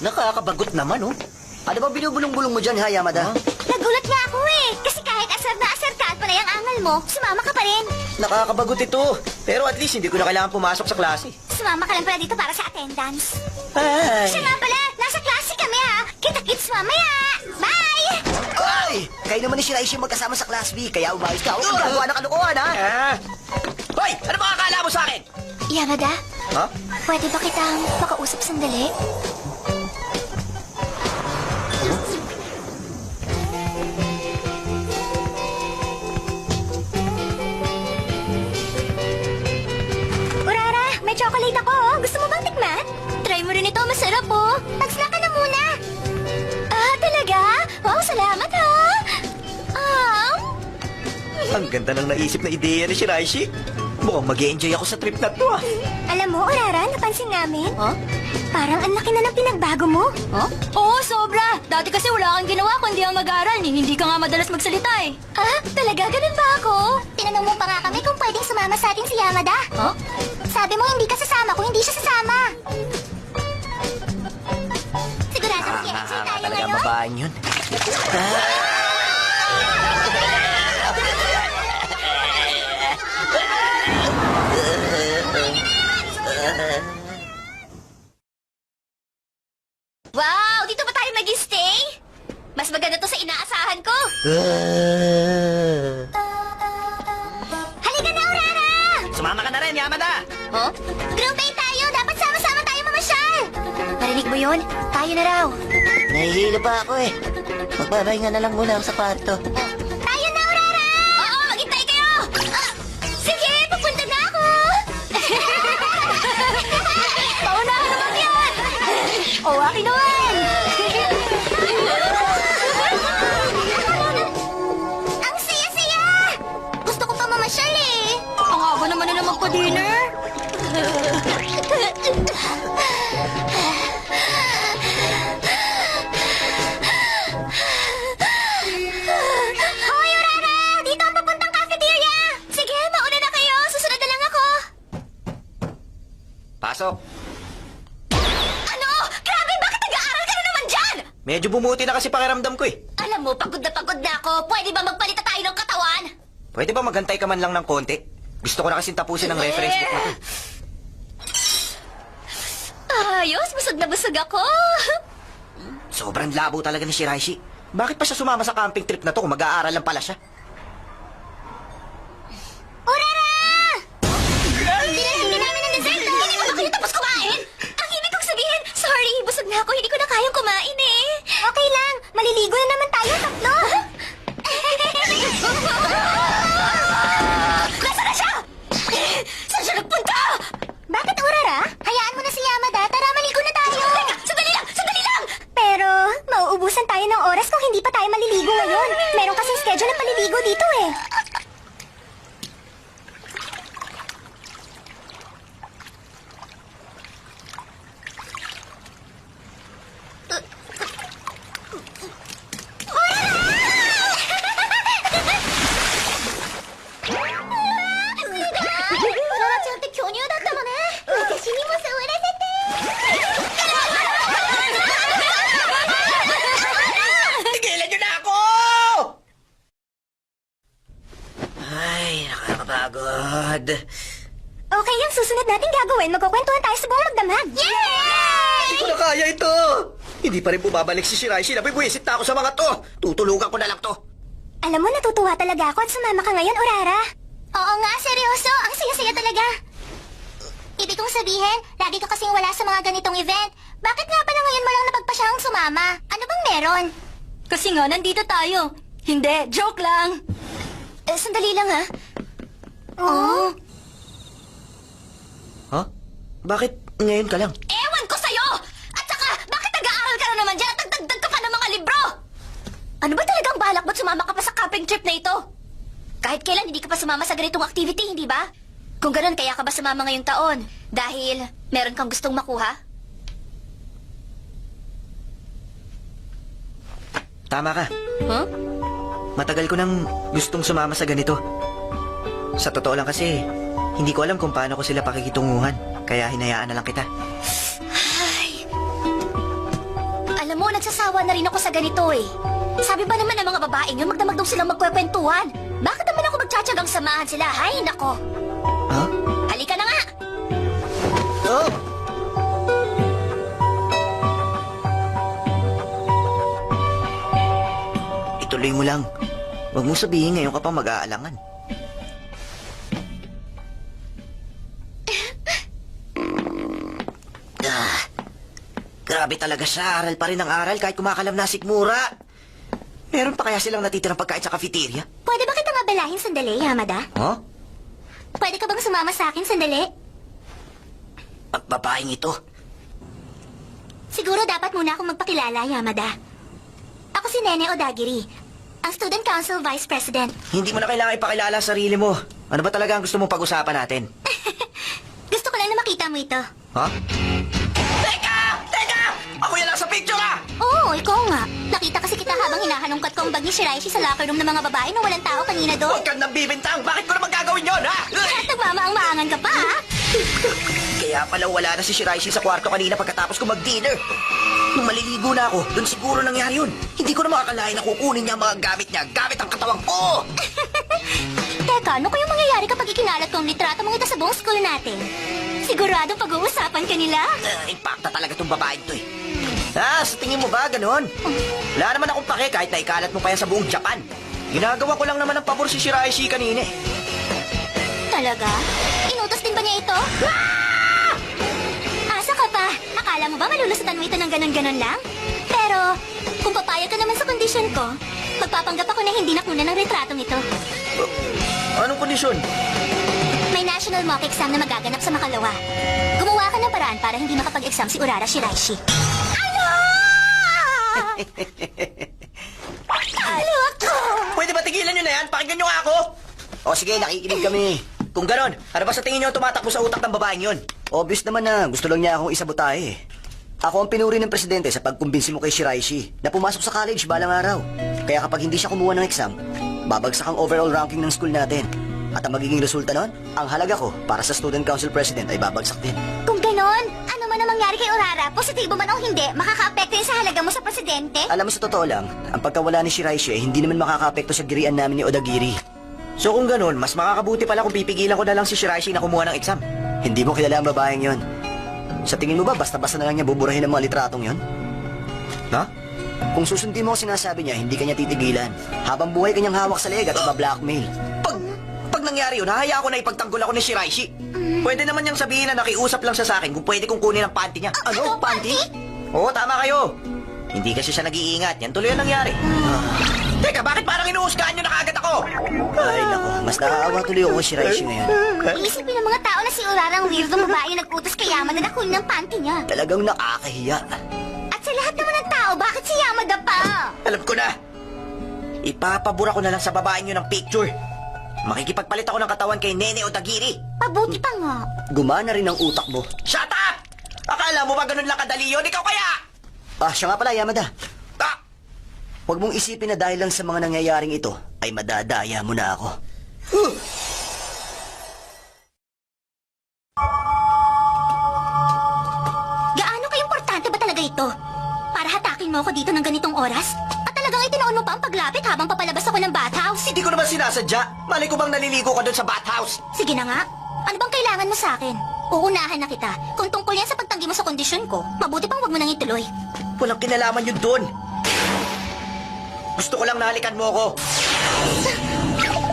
Speaker 2: Nakakabagot naman, oh. Ano ba binubulong-bulong mo dyan, ha, Yamada?
Speaker 5: Nagulat nga ako eh. Kasi kahit asar na asar ka at panay ang angal mo, sumama ka pa rin.
Speaker 2: Nakakabagot ito. Pero at least hindi ko na kailangan pumasok sa klase.
Speaker 5: Sumama ka lang pala dito para sa attendance.
Speaker 2: Ay!
Speaker 5: Siya nga pala, nasa klase kami ha. Kita-kits mamaya. Bye!
Speaker 4: Ay! Kayo naman ni Shiraishi magkasama sa Class B, kaya umayos ka. Huwag gagawa ng kalokohan, ha? Hoy! Ano ba akala mo sa akin?
Speaker 5: Yamada,
Speaker 2: Ha?
Speaker 5: pwede ba kitang makausap sandali? Urara, may chocolate ako oh. Gusto mo bang tikman? Try mo rin ito, masarap oh. Mag-snack ka na muna. Ah, talaga? Wow, salamat ha.
Speaker 2: Ang ganda ng naisip na ideya ni Shiraishi. Mukhang mag-enjoy ako sa trip na to, ah.
Speaker 5: Alam mo, Urara, napansin namin. Parang ang laki na ng pinagbago mo.
Speaker 3: Oo, sobra. Dati kasi wala kang ginawa kundi ang mag-aral. Hindi ka nga madalas magsalita eh.
Speaker 5: Ah, talaga? Ganun ba ako? Tinanong mo pa nga kami kung pwedeng sumama sa atin si Yamada. Sabi mo hindi ka sasama kung hindi siya sasama. Sigurado mo kaya tayo
Speaker 2: Talaga ang
Speaker 5: ngayon?
Speaker 2: babaeng yun.
Speaker 3: Wow, dito ba tayo mag-stay? Mas maganda to sa inaasahan ko.
Speaker 5: Halika na, Urara!
Speaker 6: Sumama ka na rin, Yamada!
Speaker 3: Huh?
Speaker 5: Group A tayo! Dapat sama-sama tayo mamasyal! Marinig mo yun? Tayo na raw.
Speaker 4: Nahihilo pa ako eh. Magbabahinga na lang muna ako sa kwarto.
Speaker 5: Tayo na, Urara!
Speaker 3: Oo, maghintay kayo!
Speaker 5: Sige, papunta na ako!
Speaker 3: Paunahan naman yan! O, akin naman!
Speaker 5: Ang saya-saya! Gusto ko pa mamasyal eh.
Speaker 3: Ang aga naman nila magpa-dinner.
Speaker 5: Hoy, Urara! Dito ang papuntang cafeteria! Sige, mauna na kayo. Susunod na lang ako.
Speaker 2: Pasok.
Speaker 3: Ano? Grabe, bakit nag-aaral ka na naman dyan?
Speaker 2: Medyo bumuti na kasi pakiramdam ko, eh.
Speaker 3: Alam mo, pagod na ako. Pwede ba magpalitan tayo ng katawan?
Speaker 2: Pwede ba maghantay ka man lang ng konti? Gusto ko na kasing tapusin ang reference book na to.
Speaker 3: Ayos, busog na busog ako.
Speaker 2: Sobrang labo talaga ni Shiraishi. Bakit pa siya sumama sa camping trip na to kung mag-aaral lang pala siya?
Speaker 5: Urara! Hindi namin ang dessert.
Speaker 3: Hindi mo ba kayo tapos kumain? Ang ibig kong sabihin, sorry, busog na ako. Hindi ko na kayang kumain eh.
Speaker 5: Okay lang. Maliligo na naman tayo tatlo.
Speaker 3: Nasaan na siya? Saan siya nagpunta?
Speaker 5: Bakit, Urara? Hayaan mo na si Yamada. Tara, maligo na tayo.
Speaker 3: Teka, sandali lang! Sandali lang!
Speaker 5: Pero, mauubusan tayo ng oras kung hindi pa tayo maliligo ngayon. Meron kasing schedule ng paliligo dito eh.
Speaker 4: Tigilan nyo na ako!
Speaker 2: Ay, nakakapagod.
Speaker 5: Okay, yung susunod natin gagawin, magkukwentuhan tayo sa buong magdamag. Yay!
Speaker 2: Hindi ko na kaya ito. Hindi pa rin bumabalik si Shiraishi. Nabibwisit na ako sa mga to. Tutulugan ko na lang to.
Speaker 5: Alam mo, natutuwa talaga ako at sumama ka ngayon, Urara. Oo nga, seryoso. Ang saya-saya talaga. Ibig kong sabihin, lagi ka kasing wala sa mga ganitong event. Bakit nga pala ngayon mo lang napagpasyang sumama? Ano bang meron?
Speaker 3: Kasi nga, nandito tayo. Hindi, joke lang.
Speaker 5: Sandali lang, ha? Oh?
Speaker 2: Ha? Bakit ngayon ka lang?
Speaker 3: Ewan ko sa'yo! At saka, bakit nag-aaral ka na naman dyan at nagdagdag ka pa ng mga libro? Ano ba talagang balak mo't sumama ka pa sa camping trip na ito? Kahit kailan hindi ka pa sumama sa ganitong activity, hindi ba? Kung ganun, kaya ka ba sumama ngayong taon? Dahil meron kang gustong makuha?
Speaker 2: Tama ka.
Speaker 3: Huh?
Speaker 2: Matagal ko nang gustong sumama sa ganito. Sa totoo lang kasi, hindi ko alam kung paano ko sila pakikitunguhan. Kaya hinayaan na lang kita.
Speaker 3: Ay. Alam mo, nagsasawa na rin ako sa ganito eh. Sabi ba naman ng mga babaeng yun, magdamag daw silang magkwekwentuhan. Bakit naman ako magtsatsagang samahan sila? Hay, nako.
Speaker 2: Ha?
Speaker 3: Halika na nga.
Speaker 2: Oh! Ituloy mo lang. Huwag mo sabihin ngayon ka pang mag-aalangan. Grabe talaga siya. Aral pa rin ang aral kahit kumakalam na sikmura. Meron pa kaya silang natitirang pagkain sa cafeteria?
Speaker 5: Pwede ba kita mabalahin sandali, Yamada?
Speaker 2: Huh?
Speaker 5: Pwede ka bang sumama sa akin sandali?
Speaker 2: Ang babaeng ito.
Speaker 5: Siguro dapat muna akong magpakilala, Yamada. Ako si Nene Odagiri, ang Student Council Vice President.
Speaker 2: Hindi mo na kailangan ipakilala ang sarili mo. Ano ba talaga ang gusto mong pag-usapan natin?
Speaker 5: Gusto ko lang na makita mo ito.
Speaker 2: Ha? Teka! Teka! Ako yan lang sa picture ah!
Speaker 5: Oo, ikaw nga. Nakita kasi kita habang hinahalongkat ko ang bag ni Shiraishi sa locker room ng mga babae nung walang tao kanina doon.
Speaker 2: Huwag kang nabibintang! Bakit ko naman gagawin yun, ha?
Speaker 5: At nagmamaang-maangan ka pa, ha?
Speaker 2: Kaya pala wala na si Shiraishi sa kwarto kanina pagkatapos ko mag-dinner. Nung maliligo na ako, doon siguro nangyari yun. Hindi ko na makakalain na kukunin niya ang mga gamit niya. Gamit ang katawang ko!
Speaker 5: Teka, ano kayong mangyayari kapag ikinalat ko ang litrato mong ito sa buong school natin? Siguradong pag-uusapan ka nila?
Speaker 2: Impacta talaga tong babaeng to eh. Ah, sa tingin mo ba, ganon? Wala naman akong pake kahit na ikalat mo pa yan sa buong Japan. Ginagawa ko lang naman ang pabor si Shiraishi kanina eh.
Speaker 5: Talaga? Inutos din ba niya ito? Asa ka pa? Akala mo ba malulusutan mo ito ng ganon-ganon lang? Pero, kung papayag ka naman sa kondisyon ko, magpapanggap ako na hindi nakuna ng retratong ito.
Speaker 2: Anong kondisyon?
Speaker 5: May national mock exam na magaganap sa Makalawa. Gumawa ka ng paraan para hindi makapag-exam si Urara Shiraishi. Ano? Ano ako?
Speaker 2: Pwede ba tigilan nyo na yan? Pakinggan nyo nga ako! O sige, nakikinig kami. Kung ganon, ano ba sa tingin nyo tumatakbo sa utak ng babaeng yun?
Speaker 4: Obvious naman na gusto lang niya akong isabotahe eh. Ako ang pinuri ng presidente sa pagkumbinsi mo kay Shiraishi na pumasok sa college balang araw. Kaya kapag hindi siya kumuha ng exam, babagsak ang overall ranking ng school natin. At ang magiging resulta nun, ang halaga ko para sa student council president ay babagsak din.
Speaker 5: Kung ganon, ano man ang mangyari kay Urara, positibo man o hindi, makaka-apekto yun sa halaga mo sa presidente?
Speaker 4: Alam mo sa totoo lang, ang pagkawala ni Shiraishi ay hindi naman makaka-apekto sa girian namin ni Odagiri.
Speaker 2: So kung ganon, mas makakabuti pala kung pipigilan ko na lang si Shiraishi na kumuha ng exam.
Speaker 4: Hindi mo kilala ang babaeng yon. Sa tingin mo ba basta-basta na lang niya buburahin ang mga litratong yon?
Speaker 2: Ha?
Speaker 4: Kung susundin mo ang sinasabi niya, hindi kanya titigilan. Habang buhay kanyang hawak sa leg at iba-blackmail.
Speaker 2: Pag nangyari yun, hahaya ko na ipagtanggol ako ni Shiraishi. Pwede naman niyang sabihin na nakiusap lang siya sa akin kung pwede kong kunin ang panty niya.
Speaker 5: Ano? Panty?
Speaker 2: Oo, tama kayo. Hindi kasi siya nag-iingat. Yan tuloy ang nangyari. Teka, bakit parang inuusgahan niyo na kaagad ako?
Speaker 4: Ay, nako. Mas nakaawa tuloy ako kay Shiraishi ngayon.
Speaker 5: Iisipin ng mga tao na si Urara ang weirdo babae yung nag-utos kay Yamada na kunin ang panty niya.
Speaker 4: Talagang nakakahiya.
Speaker 5: At sa lahat naman ng tao, bakit si Yamada pa?
Speaker 2: Alam ko na. Ipapabura ko na lang sa babaeng yun ng picture. Makikipagpalit ako ng katawan kay Nene Odagiri.
Speaker 5: Pabuti pa nga.
Speaker 4: Gumana rin ang utak mo.
Speaker 2: Shut up! Akala mo ba ganun lang kadali yun? Ikaw kaya?
Speaker 4: Ah, siya nga pala, Yamada.
Speaker 2: Ah!
Speaker 4: Huwag mong isipin na dahil lang sa mga nangyayaring ito, ay madadaya mo na ako.
Speaker 5: Gaano ka-importante ba talaga ito? Para hatakin mo ako dito ng ganitong oras? At talagang itinoon mo pa ang paglapit habang papalabas ako ng bathhouse?
Speaker 2: Hindi ko naman sinasadya. Malay ko bang naliligo ka doon sa bathhouse?
Speaker 5: Sige na nga. Ano bang kailangan mo sa akin? Uunahan na kita. Kung tungkol yan sa pagtanggi mo sa kondisyon ko, mabuti pang wag mo nang ituloy.
Speaker 2: Walang kinalaman yun doon. Gusto ko lang nahalikan mo ako.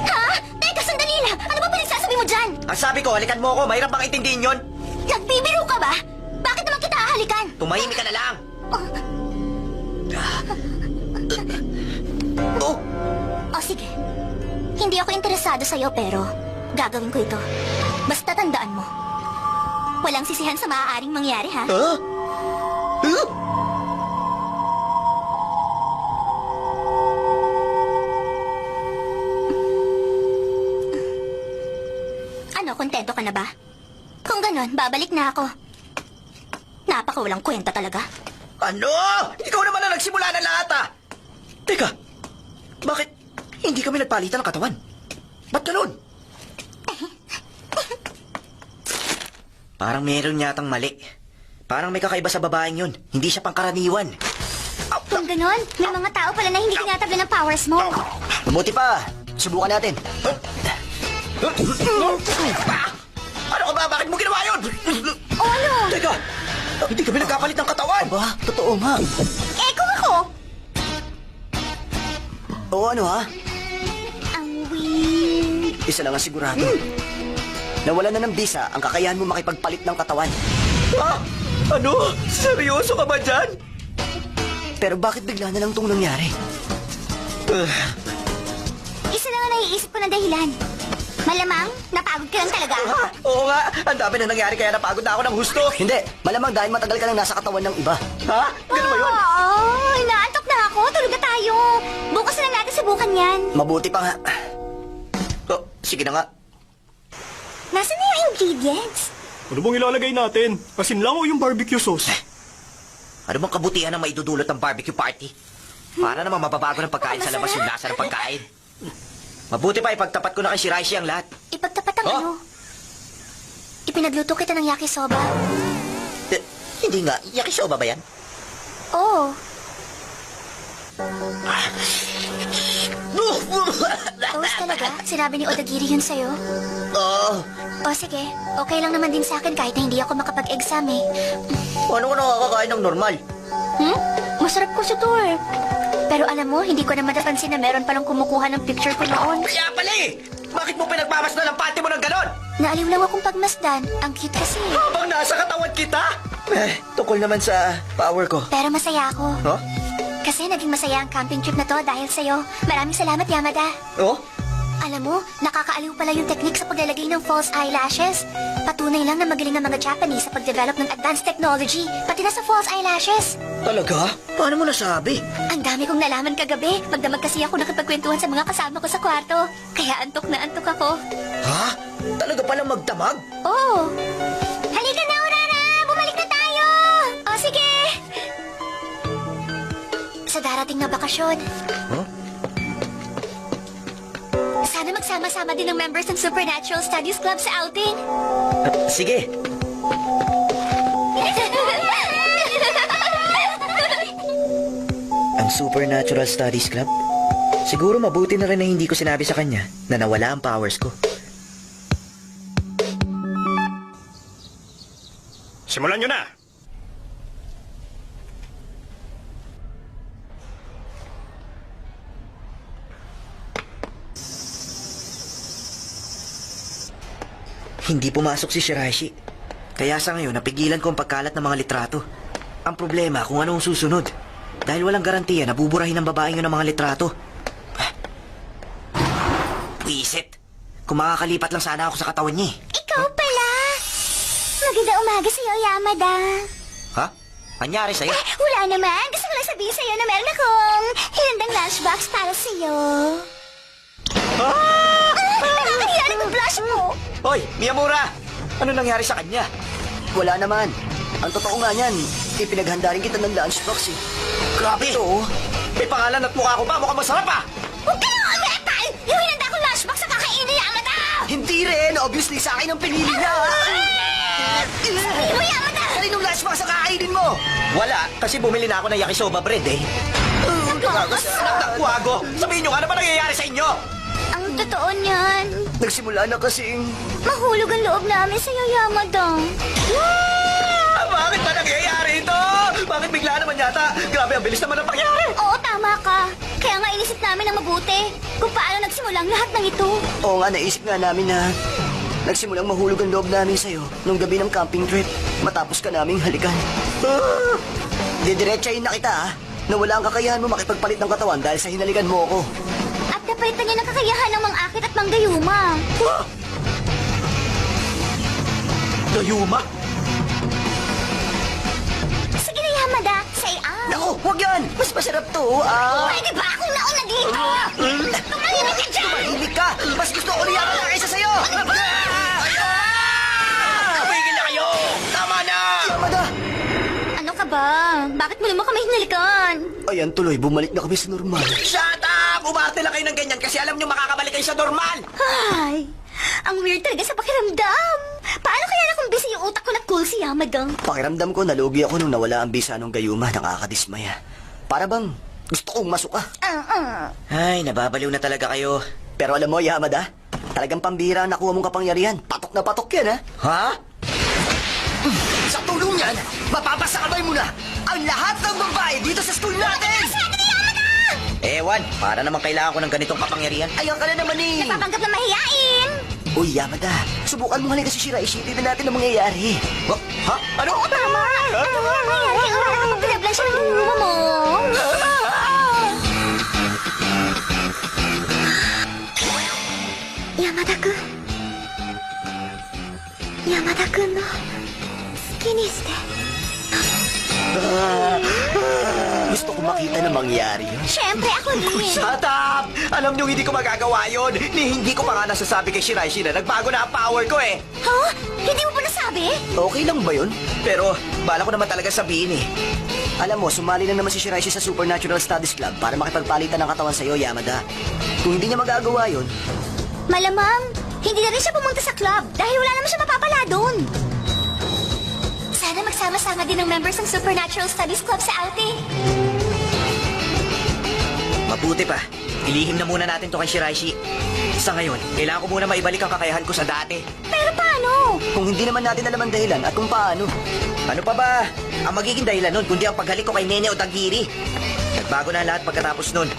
Speaker 5: Ha? Teka, sandali lang. Ano ba pinagsasabi mo dyan?
Speaker 2: Ang sabi ko, halikan mo ako. Mahirap bang intindihin yun?
Speaker 5: Nagbibiro ka ba? Bakit naman kita hahalikan?
Speaker 2: Tumahimik ka na lang. Oh,
Speaker 5: O sige. Hindi ako interesado sa'yo pero gagawin ko ito. Basta tandaan mo. Walang sisihan sa maaaring mangyari, ha?
Speaker 2: huh? Huh?
Speaker 5: Ano, kontento ka na ba? Kung ganon, babalik na ako. Napakawalang kwenta talaga.
Speaker 2: Ano? Ikaw naman na nagsimula ng lahat, ah! Teka, bakit hindi kami nagpalitan ng katawan? Ba't ganun? Parang meron yatang mali. Parang may kakaiba sa babaeng yun. Hindi siya pangkaraniwan.
Speaker 5: Kung ganon, may mga tao pala na hindi tinatabla ng powers mo.
Speaker 2: Mabuti pa. Subukan natin. Ano ka ba? Bakit mo ginawa yun?
Speaker 5: O ano?
Speaker 2: Teka, hindi kami nagkapalit ng katawan. Aba, totoo nga.
Speaker 5: Eh, kung ako?
Speaker 2: Oo, ano ha?
Speaker 5: Ang weird.
Speaker 2: Isa lang ang sigurado. Nawala na ng bisa ang kakayahan mo makipagpalit ng katawan. Ah! Ano? Seryoso ka ba dyan? Pero bakit bigla na lang itong nangyari?
Speaker 5: Isa lang ang naiisip ko na dahilan. Malamang, napagod ka lang talaga.
Speaker 2: Oo nga, ang dami na nangyari kaya napagod na ako ng husto. Hindi, malamang dahil matagal ka nang nasa katawan ng iba. Ha? Ganun ba yun?
Speaker 5: Oo, inaantok na ako. Tulog na tayo. Bukas na lang natin subukan yan.
Speaker 2: Mabuti pa nga. Oh, sige na nga.
Speaker 5: Nasaan na yung ingredients?
Speaker 6: Ano bang ilalagay natin? Asin lang o yung barbecue sauce?
Speaker 2: Ano bang kabutihan ng maidudulot ng barbecue party? Para naman mababago ng pagkain sa labas yung lasa ng pagkain. Mabuti pa ipagtapat ko na kay Shiraishi ang lahat.
Speaker 5: Ipagtapat ang
Speaker 2: Oh?
Speaker 5: ano? Ipinagluto kita ng yakisoba.
Speaker 2: Hindi nga, yakisoba ba yan?
Speaker 5: Oo. Toast talaga? Sinabi ni Odagiri yun sa'yo?
Speaker 2: Oo.
Speaker 5: O sige, okay lang naman din sa akin kahit na hindi ako makapag-exam eh.
Speaker 2: Ano ka nakakakain ng normal?
Speaker 5: Masarap ko sa to eh. Pero alam mo, hindi ko na matapansin na meron palang kumukuha ng picture ko noon.
Speaker 2: Kaya pala eh! Bakit mo pinagmamasdan ang panty mo ng ganon?
Speaker 5: Naaliw lang akong pagmasdan. Ang cute kasi.
Speaker 2: Habang nasa katawan kita? Tukol naman sa power ko.
Speaker 5: Pero masaya ako.
Speaker 2: Huh?
Speaker 5: Kasi naging masaya ang camping trip na to dahil sa'yo. Maraming salamat, Yamada.
Speaker 2: Oh?
Speaker 5: Alam mo, nakakaaliw pala yung technique sa paglalagay ng false eyelashes. Patunay lang na magaling ang mga Japanese sa pag-develop ng advanced technology, pati na sa false eyelashes.
Speaker 2: Talaga? Paano mo nasabi?
Speaker 5: Ang dami kong nalaman kagabi. Magdamag kasi ako nakipagkwentuhan sa mga kasama ko sa kwarto. Kaya antok na antok ako.
Speaker 2: Ha? Talaga palang magdamag?
Speaker 5: Oh! Halika na, Aurora! Bumalik na tayo! O, sige! Sa darating na bakasyon.
Speaker 2: Huh?
Speaker 5: Sana magsama-sama din ng members ng Supernatural Studies Club sa outing.
Speaker 2: Sige. Ang Supernatural Studies Club? Siguro mabuti na rin na hindi ko sinabi sa kanya na nawala ang powers ko.
Speaker 6: Simulan nyo na!
Speaker 2: Hindi pumasok si Shiraishi. Kaya sa ngayon, napigilan ko ang pagkalat ng mga litrato. Ang problema kung ano ang susunod. Dahil walang garantiya na buburahin ng babaeng yun ang mga litrato. Puisit. Kung makakalipat lang sana ako sa katawan niya.
Speaker 5: Ikaw pala! Maganda umaga sa'yo, Yamada.
Speaker 2: Ha? Anyari sa'yo?
Speaker 5: Wala naman. Gusto ko lang sabihin sa'yo na meron akong hinandang lunchbox para sa'yo. Nakakahiya na itong blush mo.
Speaker 2: Hoy, Miyamura! Ano nangyari sa kanya? Wala naman. Ang totoo nga niyan, ipinaghanda rin kita ng lunchbox eh. Grabe! Ito, may pangalan at mukha ko ba? Mukhang masarap ah!
Speaker 5: Huwag ka nang umepal! Yung hinanda kong lunchbox sa kakainin ni Yamada!
Speaker 2: Hindi rin! Obviously sa akin ang pinili niya!
Speaker 5: Sabihin mo, Yamada!
Speaker 2: Kaninong lunchbox ang kakainin mo? Wala, kasi bumili na ako ng yakisoba bread eh. Nakakwago! Sabihin nyo nga ano ba nangyayari sa inyo?
Speaker 5: Ang totoo niyan,
Speaker 2: Nagsimula na kasing...
Speaker 5: mahulog ang loob namin sa'yo, Yamada.
Speaker 2: Bakit ba nangyayari ito? Bakit bigla naman yata? Grabe, ang bilis naman ang pangyari!
Speaker 5: Oo, tama ka. Kaya nga inisip namin ng mabuti kung paano nagsimulang lahat ng ito.
Speaker 2: Oo nga, naisip nga namin na nagsimulang mahulog ang loob namin sa'yo nung gabi ng camping trip matapos ka naming halikan. Didiretsahin na kita, ha? Na wala ang kakayahan mo makipagpalit ng katawan dahil sa hinalikan mo ako.
Speaker 5: At napalitan niya ng kakayahan ng mangakit at manggayuma.
Speaker 2: Dayuma?
Speaker 5: Sige na, Yamada. Say ah.
Speaker 2: Naku, huwag yan! Mas masarap to,
Speaker 5: Pwede ba akong nauna dito? Tumahimik ka dyan!
Speaker 2: Tumahimik ka! Mas gusto ko niya na kaysa sa'yo!
Speaker 1: Kapigil na kayo! Tama na!
Speaker 2: Yamada!
Speaker 5: Ano ka ba? Bakit mo naman kami hinalikan?
Speaker 2: Ayan tuloy, bumalik na kami sa normal.
Speaker 1: Shut up! Umarte lang kayo ng ganyan kasi alam nyo makakabalik kayo sa normal!
Speaker 5: Ay, ang weird talaga sa pakiramdam. Paano kaya na kung busy yung utak ko na cool si Yamada?
Speaker 2: Pakiramdam ko, nalugi ako nung nawala ang bisa nung gayuma, nakakadismaya. Para bang gusto kong masuka.
Speaker 7: Ay, nababaliw na talaga kayo.
Speaker 2: Pero alam mo, Yamada, talagang pambihira ang nakuha mong kapangyarihan. Patok na patok yan, ha?
Speaker 7: Ha?
Speaker 1: Sa tulong yan, mapapasakabay mo na ang lahat ng babae dito sa school natin!
Speaker 7: Ewan, para naman kailangan ko ng ganitong kapangyarihan.
Speaker 2: Ayan ka na naman eh.
Speaker 5: Papanggap na mahiyain.
Speaker 2: Uy, Yamada, subukan mo halika si Shiraishi. Tignan natin ang mangyayari.
Speaker 7: Ha? Ano?
Speaker 5: Tama. Ano nga nangyari? Wala ka namang pinablan siya ng luma mo. Yamada-kun. Yamada-kun no suki ni shite.
Speaker 2: Gusto ko makita na mangyari yun.
Speaker 5: Siyempre, ako din.
Speaker 2: Shut up! Alam niyo, hindi ko magagawa yun. Hindi ko pa nga nasasabi kay Shiraishi na nagbago na ang power ko eh.
Speaker 5: Ha? Hindi mo pa nasabi?
Speaker 2: Okay lang ba yun? Pero, bala ko naman talaga sabihin eh. Alam mo, sumali na naman si Shiraishi sa Supernatural Studies Club para makipagpalitan ng katawan sa'yo, Yamada. Kung hindi niya magagawa yun,
Speaker 5: Malamang, hindi na rin siya pumunta sa club dahil wala naman siya mapapala doon. Sana magsama-sama din ng members ng Supernatural Studies Club sa outing.
Speaker 7: Mabuti pa. Ilihim na muna natin to kay Shiraishi. Sa ngayon, kailangan ko muna maibalik ang kakayahan ko sa dati.
Speaker 5: Pero paano?
Speaker 2: kung hindi naman natin alam ang dahilan at kung paano.
Speaker 7: Ano pa ba? Ang magiging dahilan nun, kundi ang paghalik ko kay Nene Odagiri. Nagbago na lahat pagkatapos nun.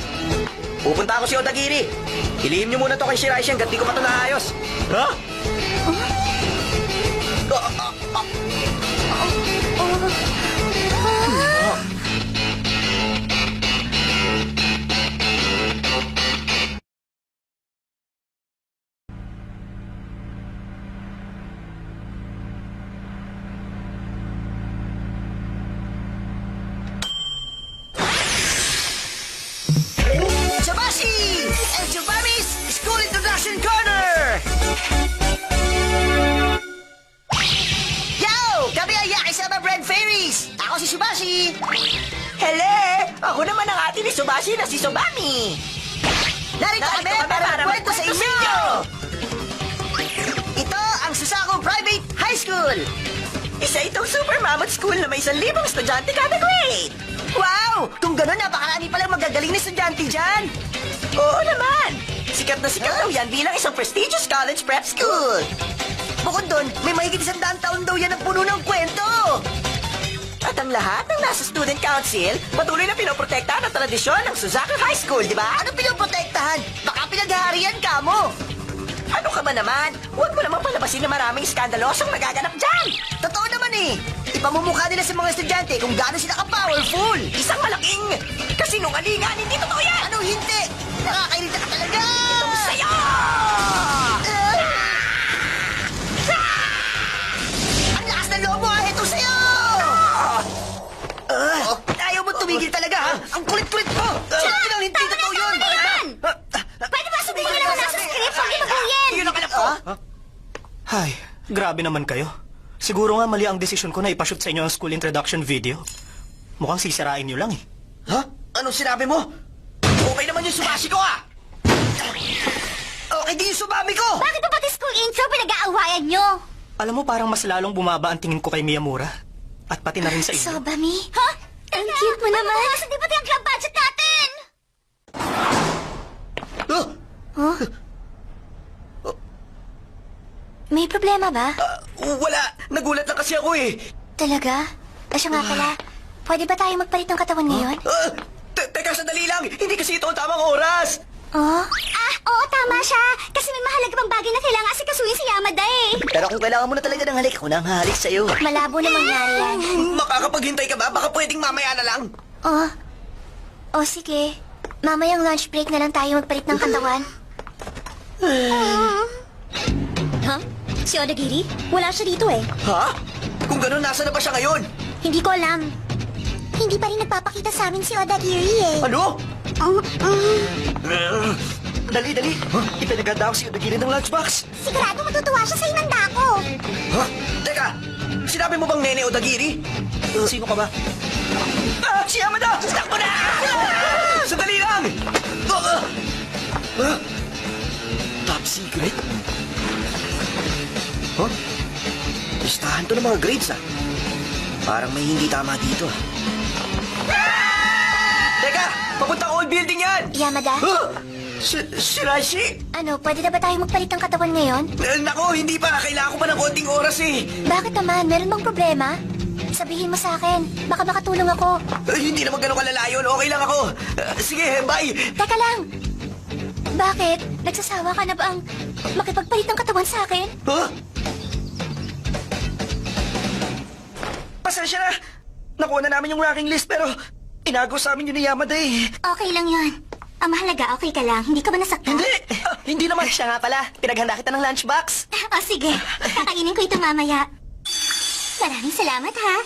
Speaker 7: Pupunta ako si Odagiri. Ilihim niyo muna to kay Shiraishi hanggang di ko pa to naayos. Ha?
Speaker 1: Tsubasi! And Tsubami's School Introduction Corner! Yo! Kami ang Yakisama Bread Fairies! Ako si Tsubasi!
Speaker 4: Hele! Ako naman ang ate ni Subashi na si Subami!
Speaker 1: Narito kami para magkwento sa inyo! Ito ang Susako Private High School!
Speaker 4: Isa itong super mammoth school na may 1,000 estudyante kada grade!
Speaker 1: Wow! Kung gano'n, napakarami palang magagaling na estudyante dyan!
Speaker 4: Oo naman! Sikat na sikat daw yan bilang isang prestigious college prep school!
Speaker 1: Bukod doon, may mahigit 100 taon daw yan ang puno ng kwento!
Speaker 4: At ang lahat ng nasa student council, patuloy na pinoprotektahan ang tradisyon ng Suzaku High School, di ba?
Speaker 1: Ano pinoprotektahan? Baka pinaghaharian ka mo!
Speaker 4: Ano ka ba naman? Huwag mo namang palabasin na maraming skandalosong nagaganap dyan!
Speaker 1: Totoo naman eh! Ipamumukha nila sa mga estudyante kung gaano sila ka-powerful!
Speaker 4: Isang malaking kasinungalingan, hindi totoo yan!
Speaker 1: Ano hindi? Nakakairita ka talaga!
Speaker 4: Itong sayo!
Speaker 1: Ang lakas ng loob mo ha! Ito sa'yo! Ayaw mo tumigil talaga ha! Ang kulit-kulit mo! Sinabi lang hindi
Speaker 5: Tama
Speaker 1: totoo
Speaker 5: na,
Speaker 1: yun!
Speaker 5: tama na yan! Pwede ba sabihin mo lang nasa script? Huwag ibaguhin!
Speaker 1: Yun ang alam ko!
Speaker 6: Ay, grabe naman kayo. Siguro nga mali ang desisyon ko na ipashoot sa inyo ang school introduction video. Mukhang sisirain nyo lang eh.
Speaker 1: Ha? Anong sinabi mo? Okay naman yung Subashi ko ah! Okay din yung Subami ko!
Speaker 5: Bakit pa pati school intro pinag-aawayan nyo?
Speaker 6: Alam mo, parang mas lalong bumaba ang tingin ko kay Miyamura. At pati na rin sa inyo.
Speaker 5: Sobami? Ha? Ang cute mo naman! Kasi di pati ang club budget natin! May problema ba?
Speaker 1: Wala! Nagulat lang kasi ako eh!
Speaker 5: Talaga? Siya nga pala. pwede ba tayo magpalit ng katawan ngayon?
Speaker 2: Teka, sandali lang. Hindi kasi ito ang tamang oras.
Speaker 5: Oh? Oo, tama siya. Kasi may mahalaga pang bagay na kailangan asikasuhin si Yamada eh.
Speaker 2: Pero kung kailangan mo na talaga ng halik, ako na ang halik sa'yo.
Speaker 5: Malabo na mangyari yan.
Speaker 2: Makakapaghintay ka ba? Baka pwedeng mamaya na lang.
Speaker 5: Oh, sige. Mamayang lunch break na lang tayo magpalit ng katawan. Ha? Si Odagiri? Wala siya dito eh.
Speaker 2: Ha? Kung ganun, nasa na ba siya ngayon?
Speaker 5: Hindi ko alam. Hindi pa rin nagpapakita sa amin si Odagiri eh.
Speaker 2: Ano? Dali. Ipinaganda ako si Odagiri ng lunchbox.
Speaker 5: Sigurado matutuwa siya sa inanda ko.
Speaker 2: Ha? Teka, sinabi mo bang Nene Odagiri? Sino ka ba? Si Yamada! Takbo na! Sandali lang! Top secret? Huh? Listahan to ng mga grades, ah. Parang may hindi tama dito, ah. Teka! Papuntang old building yan!
Speaker 5: Yamada?
Speaker 2: Si Rashi?
Speaker 5: Ano, pwede na ba tayo magpalit ng katawan ngayon?
Speaker 2: Nako, hindi pa. Kailangan ko pa ng konting oras, eh.
Speaker 5: Bakit naman? Meron bang problema? Sabihin mo sa akin. Baka makatulong ako.
Speaker 2: Hindi naman ganun kalala yun. Okay lang ako. Sige, bye!
Speaker 5: Teka lang. Bakit? Nagsasawa ka na ba ang makipagpalit ng katawan sa akin?
Speaker 2: Huh? Pasensya na. Nakuha na namin yung ranking list pero inago sa amin yun ni Yamada eh.
Speaker 5: Okay lang yun. Ang mahalaga, okay ka lang. Hindi ka ba nasaktan?
Speaker 2: Hindi naman. Siya nga pala. Pinaghanda kita ng lunchbox.
Speaker 5: Sige. Kakainin ko ito mamaya. Maraming salamat, ha?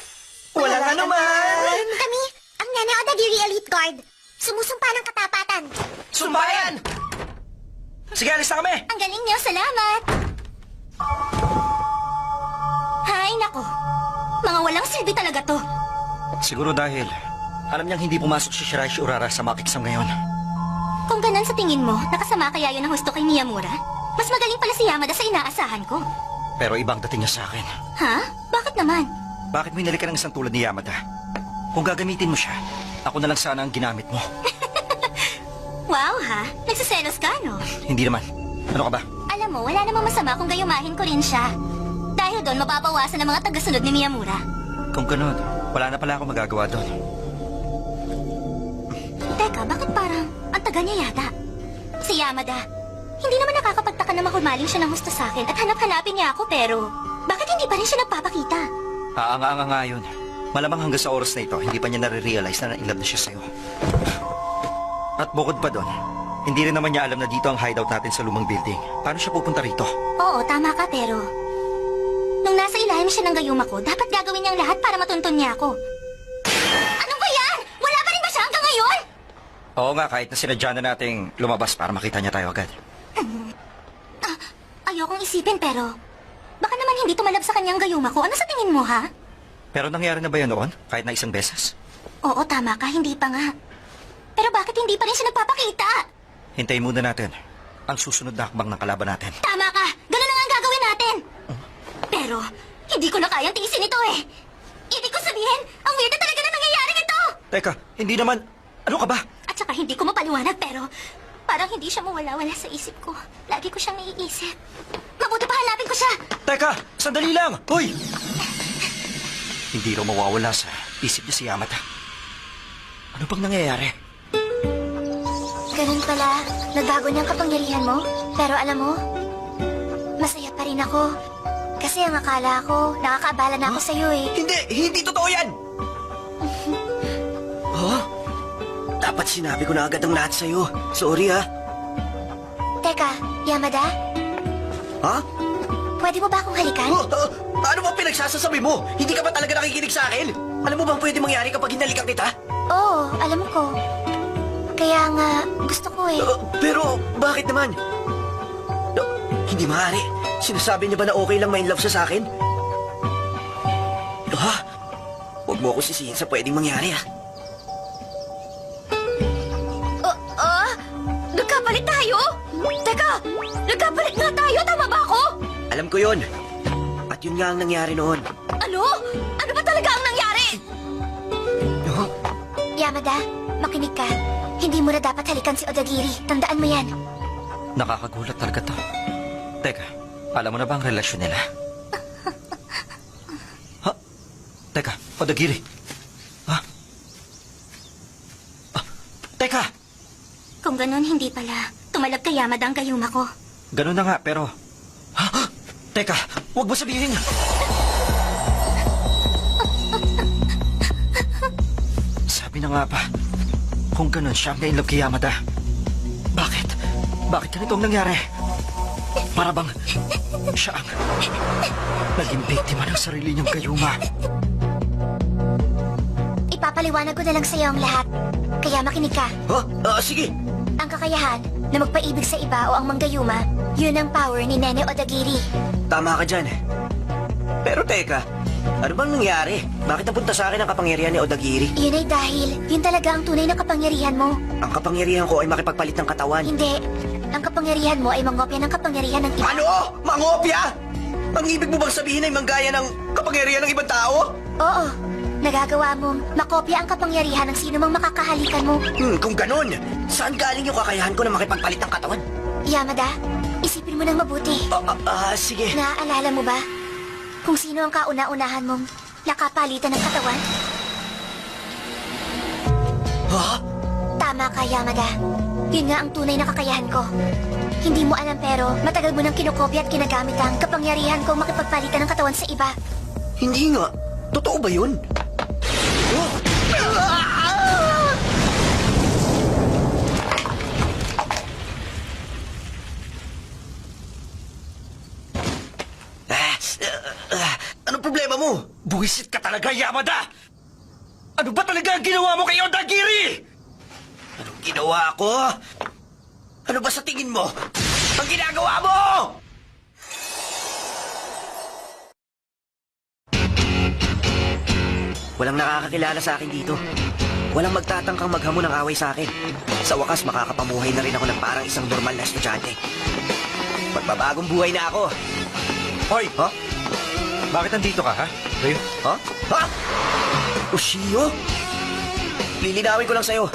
Speaker 2: Wala nga naman.
Speaker 5: Kami, ang Nene Odagiri Elite Guard. Sumusumpa ng katapatan.
Speaker 2: Sumbayan! Sige, alis na kami.
Speaker 5: Ang galing niyo, salamat. Hay, nako. Mga walang silbi talaga to.
Speaker 7: Siguro dahil alam niyang hindi pumasok si Shiraishi Urara sa Makiksam ngayon.
Speaker 5: Kung ganun sa tingin mo, nakasama kaya yun ang husto kay Miyamura? Mas magaling pala si Yamada sa inaasahan ko.
Speaker 7: Pero ibang dating niya sa akin.
Speaker 5: Ha? Bakit naman?
Speaker 7: Bakit mo hinali ka ng isang tulad ni Yamada? Kung gagamitin mo siya, ako na lang sana ang ginamit mo.
Speaker 5: Wow, ha? Nagsiselos ka, no?
Speaker 7: Hindi naman. Ano ka ba?
Speaker 5: Alam mo, wala namang masama kung gayumahin ko rin siya. Dahil doon, mababawasan ang mga tagasunod ni Miyamura.
Speaker 7: Kung ganun, wala na pala ako magagawa doon.
Speaker 5: Teka, bakit parang ang taga niya yata? Si Yamada. Hindi naman nakakapagtaka na mahumaling siya ng gusto sa akin at hanap-hanapin niya ako pero bakit hindi pa rin siya nagpapakita?
Speaker 7: Aanga-anga nga yun. Malamang hanggang sa oras na ito, hindi pa niya nare-realize na na-inlove na siya sa'yo. At bukod pa doon, hindi rin naman niya alam na dito ang hideout natin sa lumang building. Paano siya pupunta rito?
Speaker 5: Oo, tama ka pero nung nasa ilalim siya ng gayuma ko, dapat gagawin niyang lahat para matuntun niya ako. Ano ba yan? Wala pa rin ba siya hanggang ngayon?
Speaker 7: Oo nga, kahit na sinadya na nating lumabas para makita niya tayo agad.
Speaker 5: Ayokong isipin pero baka naman hindi tumalab sa kanyang gayuma ko. Ano sa tingin mo, ha?
Speaker 7: Pero nangyari na ba yun noon? Kahit na isang beses?
Speaker 5: Oo, tama ka. Hindi pa nga. Pero bakit hindi pa rin siya nagpapakita?
Speaker 7: Hintayin muna natin ang susunod na hakbang ng kalaban natin.
Speaker 5: Tama ka. Ganun na nga ang gagawin natin. Pero hindi ko na kayang tiisin ito eh. Ibig ko sabihin, ang weird na talaga na nangyayari nito.
Speaker 7: Teka, hindi naman... Ano ka ba?
Speaker 5: At saka hindi ko mapaliwanag pero parang hindi siya mawala-wala sa isip ko. Lagi ko siyang naiisip. Mabuti pa hanapin ko siya.
Speaker 7: Teka, sandali lang! Hoy! Hindi raw mawawala sa isip niya si Yamada. Ano bang nangyayari?
Speaker 5: Ganun pala. Nagbago niyang kapangyarihan mo. Pero alam mo, masaya pa rin ako. Kasi ang akala ko, nakakaabala na ako sa'yo eh.
Speaker 2: Hindi totoo yan! Dapat sinabi ko na agad ang lahat sa'yo. Sorry, ha?
Speaker 5: Teka, Yamada,
Speaker 2: Ha?
Speaker 5: pwede mo ba akong halikan?
Speaker 2: Ano ba pinagsasasabi mo? Hindi ka ba talaga nakikinig sa akin? Alam mo bang pwede mangyari kapag hinalikan kita?
Speaker 5: Oo, alam ko. Kaya nga, gusto ko eh.
Speaker 2: Pero, bakit naman? Hindi maaari. Sinasabi niya ba na okay lang ma-inlove siya sa akin? Ha? Huwag mo ako sisihin sa pwedeng mangyari, ha?
Speaker 3: Nagkapalit tayo? Teka, nagkapalit nga tayo, tama ba ako?
Speaker 2: Alam ko yun. At yun nga ang nangyari noon.
Speaker 3: Ano? Ano ba talaga ang nangyari?
Speaker 5: Yamada, makinig ka. Hindi mo na dapat halikan si Odagiri. Tandaan mo yan.
Speaker 7: Nakakagulat talaga to. Teka, alam mo na ba ang relasyon nila? Ha? Teka, Odagiri. Ha?
Speaker 5: Kung ganun, hindi pala. Tumalab kay Yamada ang gayuma ko.
Speaker 7: Ganun na nga, pero... Ha? Teka, huwag mo sabihin. Sabi na nga pa, kung ganun siya ang na-inlove kay Yamada. Bakit? Bakit ganito ang nangyari? Para bang siya ang naging biktima ng sarili niyang gayuma.
Speaker 5: Ipapaliwanag ko na lang sa'yo ang lahat. Kaya makinig ka.
Speaker 7: Sige.
Speaker 5: Ang kakayahan na magpaibig sa iba o ang manggayuma, yun ang power ni Nene Odagiri.
Speaker 7: Tama ka dyan. Pero teka, ano bang nangyari? Bakit napunta sa akin ang kapangyarihan ni Odagiri?
Speaker 5: Yun ay dahil yun talaga ang tunay na kapangyarihan mo.
Speaker 7: Ang kapangyarihan ko ay makipagpalit ng katawan.
Speaker 5: Hindi. Ang kapangyarihan mo ay mangopya ng kapangyarihan ng iba.
Speaker 7: Ano? Mangopya? Ang ibig mo bang sabihin ay manggaya ng kapangyarihan ng ibang tao?
Speaker 5: Oo. Nagagawa mong makopya ang kapangyarihan ng sino mang makakahalikan mo.
Speaker 7: Kung ganun, saan galing yung kakayahan ko na makipagpalit ng katawan?
Speaker 5: Yamada, isipin mo ng mabuti.
Speaker 7: Sige.
Speaker 5: Naaalala mo ba kung sino ang kauna-unahan mong nakapalitan ng katawan?
Speaker 7: Ha?
Speaker 5: Tama ka, Yamada. Yun nga ang tunay na kakayahan ko. Hindi mo alam pero matagal mo nang kinokopya at ginagamit ang kapangyarihan kong makipagpalitan ng katawan sa iba.
Speaker 7: Hindi nga. Totoo ba yun? Anong problema mo? Buwisit ka talaga, Yamada! Ano ba talaga ang ginawa mo kay Odagiri? Anong ginawa ko? Ano ba sa tingin mo? Ang ginagawa mo! Walang nakakakilala sa akin dito. Walang magtatangkang maghamon ng away sa akin. Sa wakas, makakapamuhay na rin ako ng parang isang normal na estudyante. Magbabagong buhay na ako.
Speaker 8: Hoy!
Speaker 7: Ha?
Speaker 8: Bakit nandito ka, ha? Ryo?
Speaker 7: Ha? Ha? Ushio? Lilinawin ko lang sa'yo.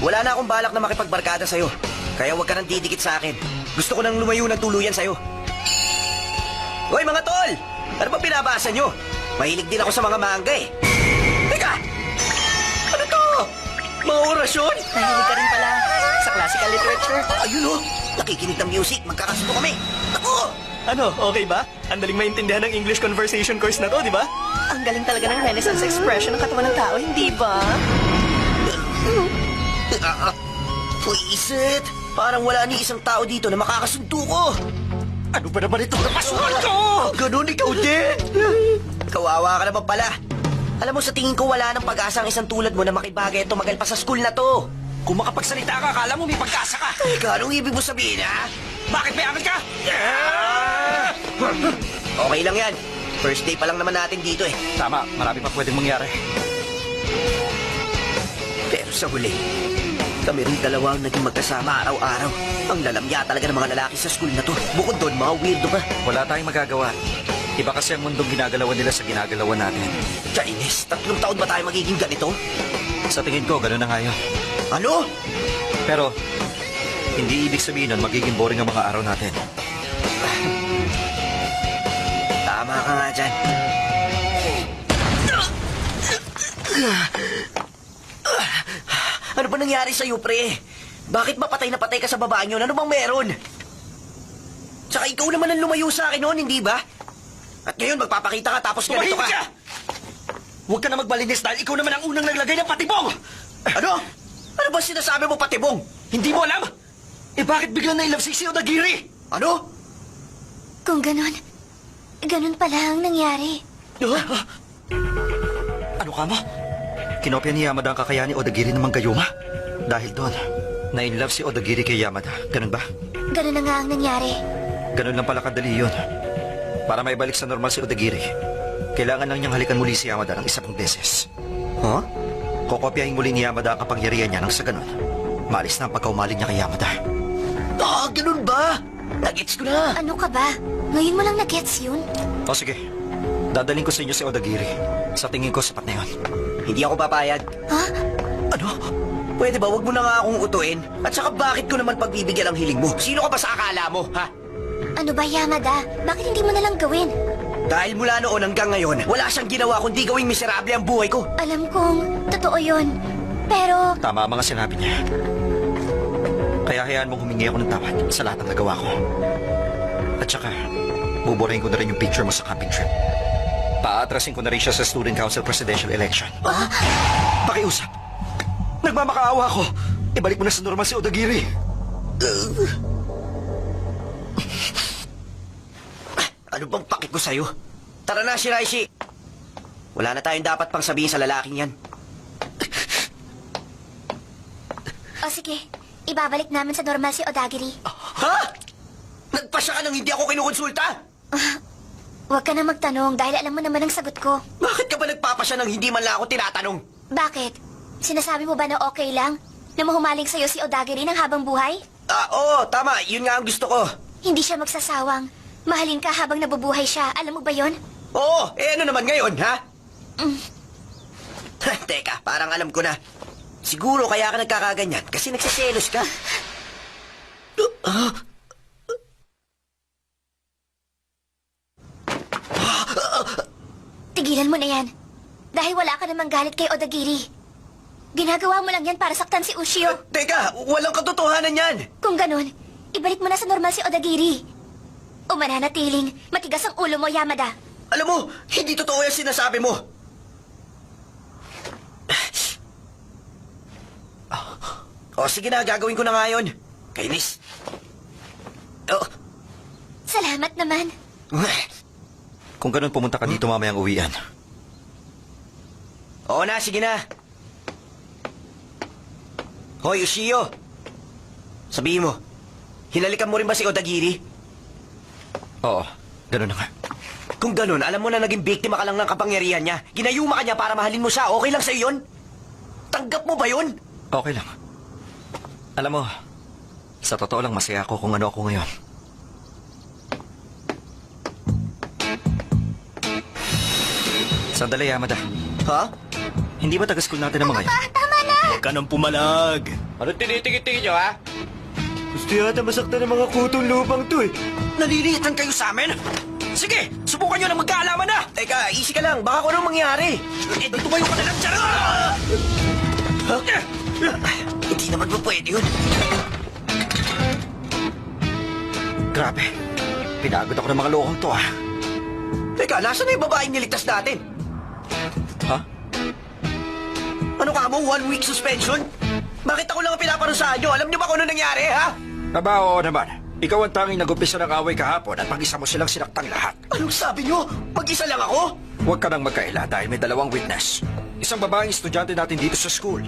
Speaker 7: Wala na akong balak na makipagbarkada sa'yo. Kaya huwag ka nang didikit sa akin. Gusto ko nang lumayo ng tuluyan sa'yo. Hoy, mga tol! Ano ba binabasa nyo? Mahilig din ako sa mga manga eh. Teka! Ano to? Mga orasyon?
Speaker 2: Nahilig ka rin pala sa classical literature.
Speaker 7: Ayun oh! Nakikinig ng music. Magkakasundo kami. Ako!
Speaker 6: Ano, okay ba? Ang daling maintindihan ng English conversation course na to, di ba?
Speaker 2: Ang galing talaga ng Renaissance expression ng katawan ng tao, hindi ba?
Speaker 7: Puisit! Parang wala ni isang tao dito na makakasundo ko. Ano ba naman ito? Napasukan ko! Ganun ikaw din! Kawawa ka naman pala. Alam mo, sa tingin ko wala nang pag-asa ang isang tulad mo na makibagay at tumagal pa sa school na to.
Speaker 8: Kung makapagsalita ka, akala mo may pagkasa ka.
Speaker 7: Teka, anong ibig mo sabihin, ha?
Speaker 8: Bakit may angat ka?
Speaker 7: Okay lang yan. First day pa lang naman natin dito eh.
Speaker 8: Tama, marami pa pwedeng mangyari.
Speaker 7: Pero sa huli, kami rin dalawa ang naging magkasama araw-araw. Ang lalamya talaga ng mga lalaki sa school na to. Bukod doon, mga weirdo pa.
Speaker 8: Wala tayong magagawa. Iba kasi ang mundong ginagalawan nila sa ginagalawan natin.
Speaker 7: Kainis, 3 taon ba tayo magiging ganito?
Speaker 8: Sa tingin ko, gano'n na nga yun.
Speaker 7: Ano?
Speaker 8: Pero, hindi ibig sabihin nun magiging boring ang mga araw natin.
Speaker 7: Tama ka nga dyan. Ano ba nangyari sa'yo, pre? Bakit ba patay na patay ka sa babaan yun? Ano bang meron? Tsaka ikaw naman ang lumayo sa akin noon, hindi ba? At ngayon magpapakita ka tapos ganito
Speaker 8: Tumahimik
Speaker 7: ka.
Speaker 8: ka! Huwag ka na magbalinis dahil ikaw naman ang unang naglagay ng patibong!
Speaker 7: Ano? Ano ba sinasabi mo, patibong?
Speaker 8: Hindi mo alam? Eh bakit biglang na-inlove si Odagiri?
Speaker 7: Ano?
Speaker 5: Kung ganun pala ang nangyari.
Speaker 8: Ano ka mo? Kinopya ni Yamada ang kakayahan ni Odagiri ng Manggayuma. Dahil doon, na-inlove si Odagiri kay Yamada. Ganun ba?
Speaker 5: Ganun na nga ang nangyari.
Speaker 8: Ganun lang pala kadali yun. Para maibalik sa normal si Odagiri, kailangan lang niyang halikan muli si Yamada ng 1 beses.
Speaker 7: Huh?
Speaker 8: Kokopyahin muli ni Yamada ang kapangyarihan niya nang sa ganun, maalis na ang pagkaumaling niya kay Yamada.
Speaker 7: Ganun ba? Nagets ko na.
Speaker 5: Ano ka ba? Ngayon mo lang na-gets yun?
Speaker 8: O sige, dadaling ko sa inyo si Odagiri. Sa tingin ko, sapat na yun.
Speaker 7: Hindi ako papayag.
Speaker 5: Ha?
Speaker 7: Ano? Pwede ba wag mo na nga akong utuin? At saka bakit ko naman pagbibigyan ang hiling mo? Sino ka ba sa akala mo, ha?
Speaker 5: Ano ba, Yamada? Bakit hindi mo nalang gawin?
Speaker 7: Dahil mula noon hanggang ngayon, wala siyang ginawa kundi gawing miserable ang buhay ko.
Speaker 5: Alam kong totoo yun. Pero
Speaker 8: Tama ang mga sinabi niya. Kaya hayaan mong humingi ako ng tawad sa lahat ng nagawa ko. At saka, buburahin ko na rin yung picture mo sa camping trip. Paatrasin ko na rin siya sa Student Council Presidential Election. Pakiusap. Nagmamakaawa ko. Ibalik mo na sa normal si Odagiri.
Speaker 7: Ano bang pakit ko sa'yo? Tara na, Shiraishi. Wala na tayong dapat pang sabihin sa lalaking yan.
Speaker 3: O sige, ibabalik namin sa normal si Odagiri.
Speaker 7: Ha? Nagpasya ka nang hindi ako kinukonsulta?
Speaker 3: Huwag ka na magtanong dahil alam mo naman ang sagot ko.
Speaker 7: Bakit ka ba nagpapasya nang hindi man lang ako tinatanong?
Speaker 3: Bakit? Sinasabi mo ba na okay lang? Na mahumaling sa'yo si Odagiri ng habang buhay?
Speaker 7: Oo, tama. Yun nga ang gusto ko.
Speaker 3: Hindi siya magsasawang. Mahalin ka habang nabubuhay siya. Alam mo ba yon?
Speaker 7: Oo, ano naman ngayon, ha? Teka, parang alam ko na. Siguro kaya ka nagkakaganyan kasi nagsiselos ka.
Speaker 3: Tigilan mo na yan. Dahil wala ka namang galit kay Odagiri. Ginagawa mo lang yan para saktan si Ushio.
Speaker 7: Teka, walang katotohanan yan.
Speaker 3: Kung ganun, ibalik mo na sa normal si Odagiri. O mananatiling, matigas ang ulo mo, Yamada.
Speaker 7: Alam mo, hindi totoo yung sinasabi mo. O sige na, gagawin ko na nga yun. Kainis. Oh.
Speaker 3: Salamat naman.
Speaker 8: Kung ganun, pumunta ka dito mamayang uwian.
Speaker 7: Oo na, sige na. Hoy, Ushio. Sabihin mo, hinalikan mo rin ba si Odagiri?
Speaker 8: Oo, ganun na nga.
Speaker 7: Kung ganun, alam mo na naging biktima ka lang ng kapangyarihan niya. Ginayuma ka niya para mahalin mo siya. Okay lang sa'yo yun? Tanggap mo ba yun?
Speaker 8: Okay lang. Alam mo, sa totoo lang masaya ako kung ano ako ngayon. Sandali, Yamada.
Speaker 7: Ha?
Speaker 8: Hindi ba taga-school natin ang mga yan?
Speaker 5: Tama na!
Speaker 6: Huwag ka nang pumalag.
Speaker 2: Ano tinitingin nyo, ha?
Speaker 7: Gusto yata masaktan ng mga kutong lupang to eh. Nalilitan kayo sa amin? Sige, subukan nyo na magkaalaman na! Teka, easy ka lang. Baka kung anong mangyari. Eh, di tumayo ka na lang dyan! Hindi naman ba pwede yun?
Speaker 8: Grabe. Pinagod ako ng mga lokong to, ah.
Speaker 7: Teka, nasa na yung babaeng niligtas natin?
Speaker 8: Ha?
Speaker 7: Ano ka mo? 1 week suspension? Bakit ako lang ang pinaparusahan nyo? Alam nyo ba kung ano nangyari, ha?
Speaker 8: Aba, oo naman. Ikaw ang tanging nag-umpisa ng away kahapon at mag-isa mo silang sinaktang lahat.
Speaker 7: Anong sabi nyo? Mag-isa lang ako?
Speaker 8: Huwag ka nang magkaila dahil may 2 witness. Isang babaeng estudyante natin dito sa school.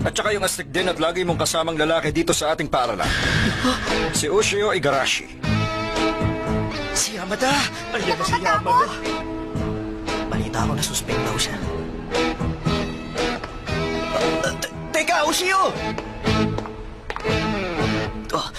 Speaker 8: At saka yung astig din at lagi mong kasamang lalaki dito sa ating paaralan. Si Ushio Igarashi.
Speaker 7: Si Yamada! Ayan na si Yamada! Balita ko na suspect daw siya. Teka, Ushio! Oh.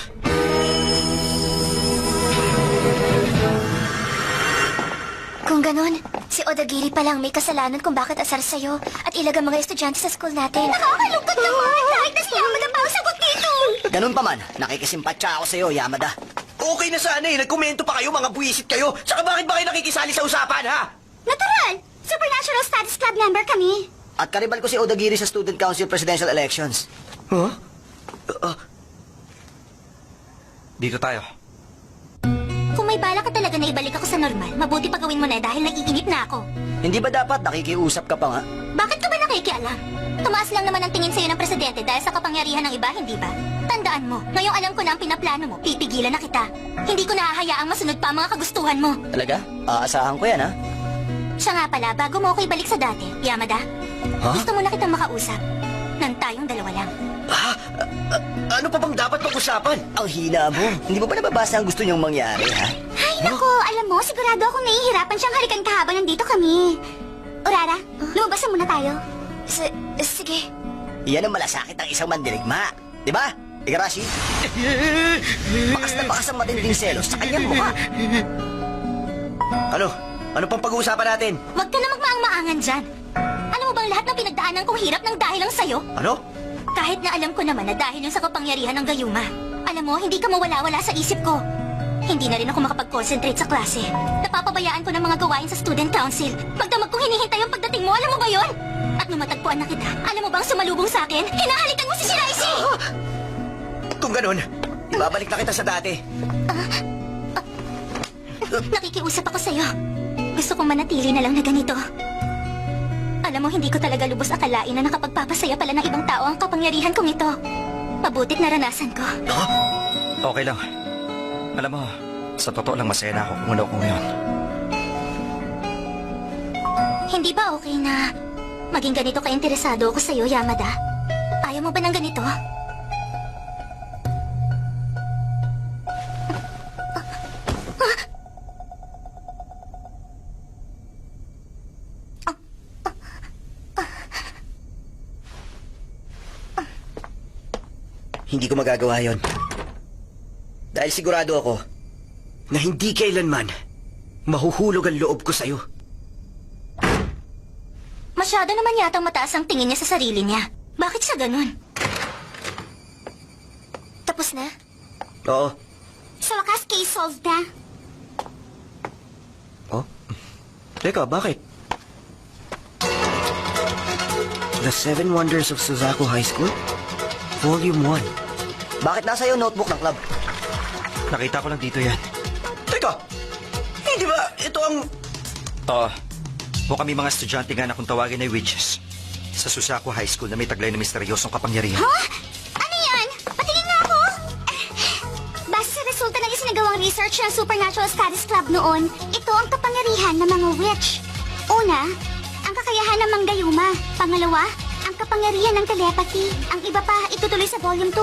Speaker 3: Kung ganon, si Odagiri pa lang may kasalanan kung bakit asar sa'yo at ilag ang mga estudyante sa school natin.
Speaker 5: Nakakalungkot naman! Kahit na si Yamada pa ang sagot dito!
Speaker 1: Ganun pa man, nakikisimpatsa ako sa'yo, Yamada.
Speaker 7: Okay na sana eh. Nagkomento pa kayo, mga buwisit kayo. Tsaka bakit ba kayo nakikisali sa usapan, ha?
Speaker 5: Natural! Supernatural Studies Club member kami.
Speaker 1: At karibal ko si Odagiri sa Student Council Presidential Elections.
Speaker 7: Huh?
Speaker 8: Dito tayo.
Speaker 5: Kung may bala ka talaga na ibalik ako sa normal, mabuti pa gawin mo na dahil naiinip na ako.
Speaker 1: Hindi ba dapat nakikiusap ka pa nga?
Speaker 5: Bakit ka ba nakikialam? Tumaas lang naman ang tingin sa'yo ng presidente dahil sa kapangyarihan ng iba, hindi ba? Tandaan mo, ngayong alam ko na ang pinaplano mo, pipigilan na kita. Hindi ko nahahayaang masunod pa ang mga kagustuhan mo.
Speaker 1: Talaga? Aasahan ko yan, ha?
Speaker 5: Siya nga pala, bago mo ako ibalik sa dati, Yamada, gusto mo na kitang makausap. Nang tayong dalawa lang.
Speaker 7: Ano pa bang dapat pag-usapan?
Speaker 1: Ang hina mo. Hindi mo ba nababasa ang gusto niyong mangyari, ha?
Speaker 5: Ay, naku, alam mo, sigurado akong nahihirapan siyang halikan ka habang nandito kami. Urara, lumabas na muna tayo.
Speaker 3: Sige.
Speaker 1: Yan ang malasakit ng isang mandirigma. Di ba? Igarashi? Bakas na bakas ang matinding selos sa kanyang mukha.
Speaker 7: Ano? Ano pang pag-uusapan natin?
Speaker 5: Huwag ka na magmaang-maangan dyan. Alam mo bang lahat ng pinagdaanan kong hirap ng dahil lang sa'yo?
Speaker 7: Ano?
Speaker 5: Kahit na alam ko naman na dahil yun sa kapangyarihan ng Gayuma. Alam mo, hindi ka mawala-wala sa isip ko. Hindi na rin ako makapag-concentrate sa klase. Napapabayaan ko ng mga gawain sa student council. Magdamag kong hinihintay ang pagdating mo, alam mo ba yun? At nung matagpuan na kita, alam mo bang sumalubong sa akin? Hinahalikan mo si Shiraishi!
Speaker 7: Kung ganun, ibabalik na kita sa dati.
Speaker 5: Nakikiusap ako sa'yo. Gusto kong manatili na lang na ganito. Alam mo, hindi ko talaga lubos akalain na nakapagpapasaya pala ng ibang tao ang kapangyarihan kong ito. Mabuti't naranasan ko.
Speaker 8: Okay lang. Alam mo, sa totoo lang masaya na ako kung ano ko ngayon.
Speaker 5: Hindi ba okay na maging ganito ka-interesado ako sa'yo, Yamada? Ayaw mo ba ng ganito?
Speaker 7: Hindi ko magagawa yon. Dahil sigurado ako na hindi kailanman mahuhulog ang loob ko sa'yo.
Speaker 5: Masyado naman yatang mataas ang tingin niya sa sarili niya. Bakit siya ganun? Tapos na?
Speaker 7: Oo.
Speaker 5: Sa wakas, case solved na.
Speaker 7: Oh? Teka, bakit? The Seven Wonders of Suzaku High School? Volume 1.
Speaker 2: Bakit nasa iyo notebook ng club?
Speaker 8: Nakita ko lang dito yan.
Speaker 7: Teka! Hindi ba ito ang...
Speaker 8: Oo. O kami mga estudyante nga na kung tawagin ay witches. Sa Suzaku High School na may taglay na misteryosong kapangyarihan.
Speaker 5: Ha? Ano yan? Patingin nga ako! Base sa resulta ng isinagawang research ng Supernatural Studies Club noon, ito ang kapangyarihan ng mga witch. Una, ang kakayahan ng manggayuma. Pangalawa, ang kapangyarihan ng telepathy. Ang iba pa, itutuloy sa Volume 2.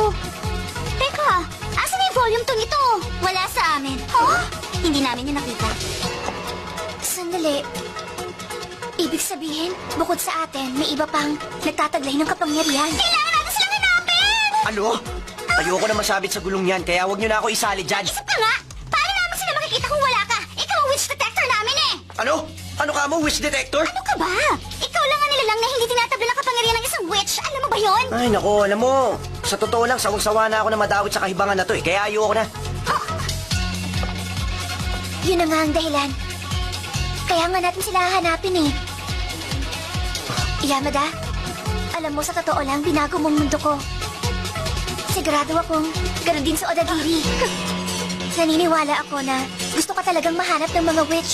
Speaker 5: Teka, asan na yung Volume 2 nito? Wala sa amin. Huh? Hindi namin yung nakita. Sandali. Ibig sabihin, bukod sa atin, may iba pang nagtataglay ng kapangyarihan. Kailangan natin silang hanapin!
Speaker 7: Ano? Ayoko na masabit sa gulong yan, kaya huwag niyo na ako isali dyan.
Speaker 5: Isip ka nga! Paano namin sila makikita kung wala ka? Ikaw ang witch detector namin eh!
Speaker 7: Ano? Ano ka mo, witch detector?
Speaker 5: Ano ka ba? Ikaw lang ang nilalang na hindi tinatabla ng kapangyarihan ng isang witch. Alam mo ba yon?
Speaker 7: Ay, nako, alam mo. Sa totoo lang, sawang-sawa na ako na madawit sa kahibangan na to eh, kaya ayoko na.
Speaker 5: Yun na nga ang dahilan. Kaya nga natin sila hahanapin eh. Yamada, alam mo sa totoo lang, binago mong mundo ko. Sigurado akong gano'n din sa Odagiri. Naniniwala ako na gusto ka talagang mahanap ng mga witch.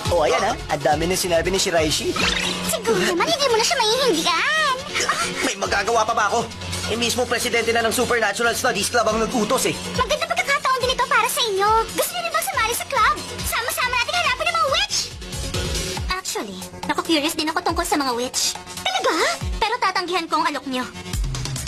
Speaker 2: O ayan ha, ang dami na sinabi ni Shiraishi.
Speaker 5: Siguro naman hindi mo na siya maiintindihan.
Speaker 7: May magagawa pa ba ako? Eh mismo presidente na ng Supernatural Studies Club ang nag-utos eh.
Speaker 5: Maganda pagkakataon din ito para sa inyo. Gusto niyo rin bang sumali sa club? Sama-sama natin hanapin ang mga witch. Actually, naku-curious din ako tungkol sa mga witch. Talaga? Pero tatanggihan ko ang alok niyo.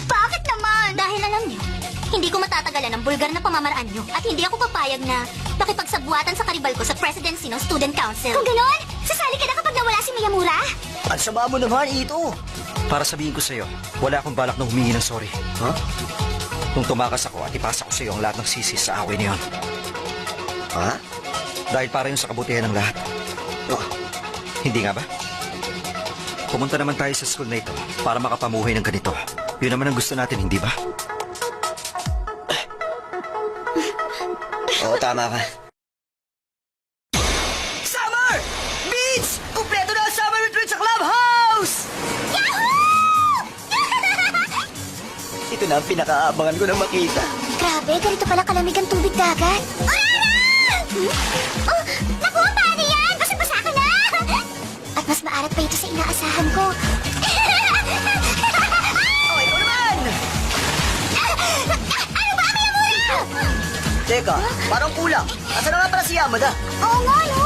Speaker 5: Bakit naman? Dahil alam niyo, hindi ko matatagalan ang bulgar na pamamaraan niyo at hindi ako papayag na makipagsabuatan sa karibal ko sa presidency ng Student Council. Kung ganon, sasali ka na kapag nawala si Miyamura?
Speaker 2: Ang sama mo naman, Ito.
Speaker 8: Para sabihin ko sa'yo, wala akong balak na humingi ng sorry.
Speaker 7: Huh?
Speaker 8: Nung tumakas ako at ipasa ko sa'yo ang lahat ng sisi sa away niyon.
Speaker 7: Ha?
Speaker 8: Dahil para yun sa kabutihan ng lahat.
Speaker 7: Oh,
Speaker 8: Hindi nga ba? Pumunta naman tayo sa school na ito para makapamuhay ng ganito. Yun naman ang gusto natin, hindi ba?
Speaker 7: oo, tama ka.
Speaker 2: Summer! Beats! Kumpleto na ang summer retreat sa clubhouse! Ito na ang pinakaabangan ko na makita.
Speaker 5: Grabe, ganito pala kalamig ang tubig dagat. Oh, naku, paano yan? Basa-basa ka na! At mas maarat pa ito sa inaasahan ko.
Speaker 2: Oh, ikaw naman!
Speaker 5: Ano ba, Miyamura?
Speaker 2: Teka, parang kulang. Asa na nga pala si Yamada?
Speaker 5: Oo nga, no?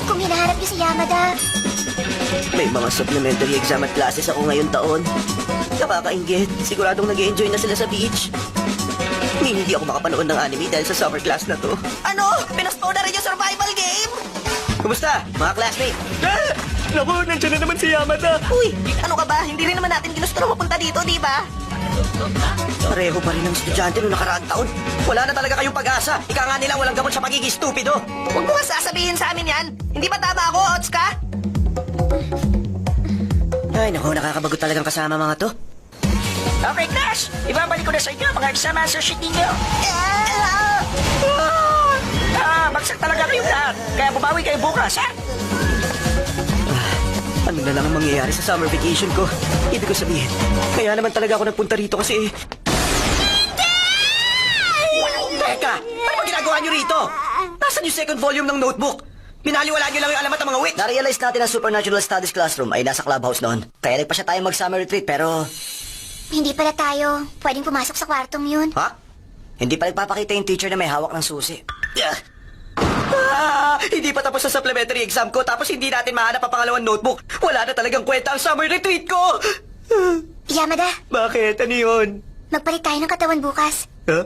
Speaker 5: Kung hinahanap niyo si Yamada,
Speaker 2: May mga supplementary exam at classes ako ngayong taon. Nakakaingit. Siguradong nag-enjoy na sila sa beach. Hindi ako makapanood ng anime dahil sa summer class na to. Ano? Pinaspo na rin yung survival game?
Speaker 7: Kumusta, mga classmate?
Speaker 2: Naku, nandiyan na naman si Yamada. Uy, ano ka ba? Hindi rin naman natin ginusto na mapunta dito, di ba?
Speaker 7: Pareho pa rin ang estudyante noong nakaraang taon. Wala na talaga kayong pag-asa. Ika nga nila walang gamot sa pagiging stupido.
Speaker 2: Huwag mo nga sasabihin sa amin yan. Hindi ba tama ako, Ots ka?
Speaker 7: Ay, naku, nakakabagot talagang kasama mga to.
Speaker 2: Okay, Crash! Ibabalik ko na sa inyo ang mga exam answer sheet ninyo. Bagsak talaga kayong lahat. Kaya bumawi kayo bukas, ha? Ano na lang ang mangyayari sa summer vacation ko? Ibig ko sabihin, kaya naman talaga ako nagpunta rito kasi... Teka! Ano ba ginagawa niyo rito? Nasaan yung second volume ng notebook? Binaliwala niyo lang yung alamat ng mga wit.
Speaker 4: Na-realize natin ang Supernatural Studies classroom ay nasa clubhouse noon. Kaya nagpa siya tayo mag-summer retreat pero...
Speaker 5: Hindi pala tayo pwedeng pumasok sa kwartong yun.
Speaker 4: Ha? Hindi pa nagpapakita yung teacher na may hawak ng susi.
Speaker 2: Hindi pa tapos sa supplementary exam ko tapos hindi natin mahanap ang pangalawang notebook. Wala na talagang kwenta ang summer retreat ko!
Speaker 5: Yamada,
Speaker 2: Bakit? Ano yun?
Speaker 5: magpalit tayo ng katawan bukas.
Speaker 2: Huh?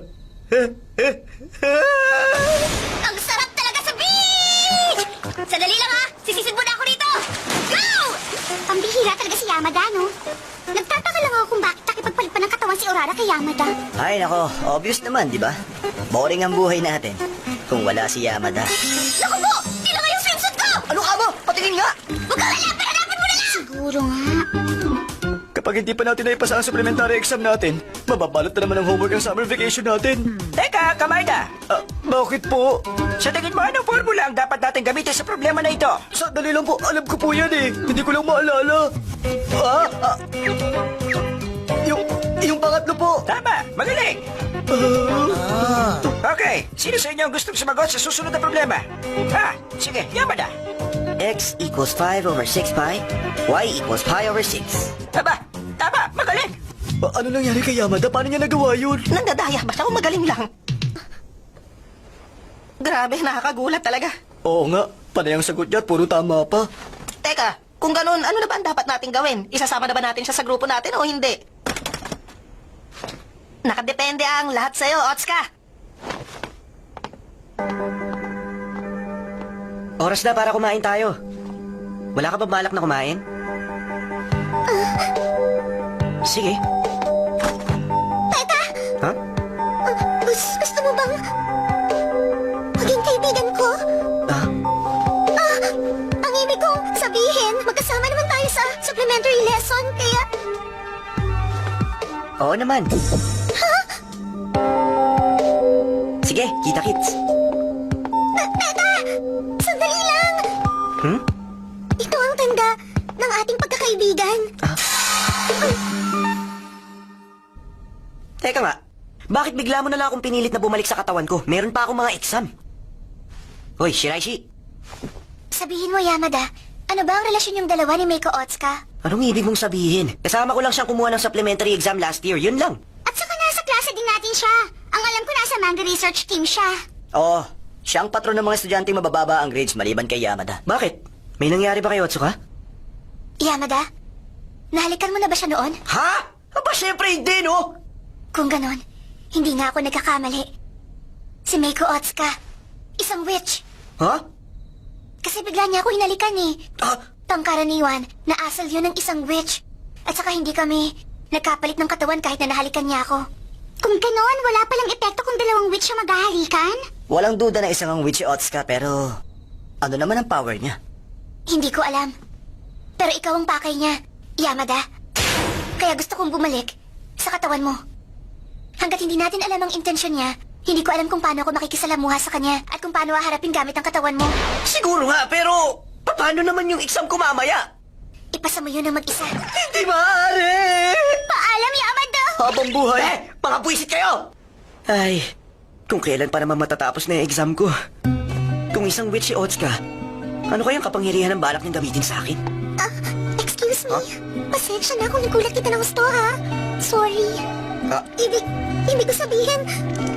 Speaker 3: Ang sarap talaga sa beach! Sandali lang ha! Sisisid mo na ako dito! Go!
Speaker 5: Pambihira talaga si Yamada, no? Nagtataka lang ako kung bakit nakipagpalit pa ng katawan si Urara kay Yamada.
Speaker 4: Ay nako, obvious naman, di ba? Boring ang buhay natin kung wala si Yamada.
Speaker 3: Naku po! Tila nga yung swimsuit ko!
Speaker 4: Ano ka mo? Patingin nga!
Speaker 3: Huwag kang alapin! Hanapin mo na lang!
Speaker 5: Siguro nga.
Speaker 2: Kapag hindi pa natin naipasa ang supplementary exam natin, mababalot na naman ang homework ng summer vacation natin.
Speaker 7: Teka, Kamarda!
Speaker 2: Bakit po?
Speaker 7: Sa tingin mo, anong formula ang dapat natin gamitin sa problema na ito?
Speaker 2: Sandali lang po, alam ko po yan eh. Hindi ko lang maalala. Yung pangatlo po.
Speaker 7: Tama, magaling! Okay, sino sa inyo ang gustong sumagot sa susunod na problema? Sige, Yamada.
Speaker 4: X equals 5 over 6 pi. Y equals pi over 6.
Speaker 7: Tama, magaling!
Speaker 2: Ano nangyari kay Yamada? Paano niya nagawa yun?
Speaker 1: Nandadaya, basta ako magaling lang. Grabe, nakakagulat talaga.
Speaker 2: Oo nga, panay ang sagot niya at puro tama pa.
Speaker 1: Teka, kung ganun, ano na ba ang dapat natin gawin? Isasama na ba natin siya sa grupo natin o hindi? Nakadepende ang lahat sa'yo, Otska.
Speaker 2: Oras na para kumain tayo. Wala ka ba balak na kumain? Sige.
Speaker 5: Teka!
Speaker 2: Ha?
Speaker 5: Gusto mo bang maging kaibigan ko? Ang ibig kong sabihin, magkasama naman tayo sa supplementary lesson, kaya...
Speaker 2: Oo naman. Sige, kita-kits.
Speaker 5: Teka! Sandali lang! Ito ang tanda ng ating pagkakaibigan.
Speaker 2: Teka nga, bakit bigla mo na lang akong pinilit na bumalik sa katawan ko? Meron pa akong mga exam. Hoy, Shiraishi,
Speaker 5: Sabihin mo, Yamada, ano ba ang relasyon yung dalawa ni Meiko Otsuka?
Speaker 2: anong ibig mong sabihin? Kasama ko lang siyang kumuha ng supplementary exam last year, yun lang.
Speaker 5: At saka nasa klase din natin siya. Ang alam ko nasa manga research team siya.
Speaker 2: Oo, siya ang patron ng mga estudyanteng mabababa ang grades maliban kay Yamada. Bakit? May nangyari ba kay Otsuka?
Speaker 5: Yamada, nahalikan mo na ba siya noon?
Speaker 2: Ha? Aba, syempre hindi, no?
Speaker 5: Kung ganon, hindi nga ako nagkakamali. Si Meiko Otsuka, isang witch.
Speaker 2: Ha?
Speaker 5: Kasi bigla niya ako hinalikan eh.
Speaker 2: Ah,
Speaker 5: Pangkaraniwan, naasal yun ng isang witch. At saka hindi kami nagkapalit ng katawan kahit na nahalikan niya ako. Kung ganon, wala palang epekto kung dalawang witch siya maghahalikan?
Speaker 4: Walang duda na isang ang witch si Otsuka pero... Ano naman ang power niya?
Speaker 5: Hindi ko alam. Pero ikaw ang pakay niya, Yamada. Kaya gusto kong bumalik sa katawan mo. Hanggat hindi natin alam ang intensyon niya, hindi ko alam kung paano ako makikisalamuha sa kanya at kung paano haharapin gamit ang katawan mo.
Speaker 2: siguro nga, pero... Paano naman yung exam ko mamaya?
Speaker 5: Ipasa mo yun ng mag-isa.
Speaker 2: Hindi maaari!
Speaker 5: Paalam, Yamada!
Speaker 2: Habang buhay!
Speaker 1: Mga buwisit kayo!
Speaker 2: Ay, kung kailan pa naman matatapos na yung exam ko. Kung isang witch si Otsuka, ano kayang kapangyarihan ng balak niyang gamitin sa akin?
Speaker 5: Excuse me. Pasensya na kung nagulat kita ng gusto, ha? Sorry. Ibig ko sabihin,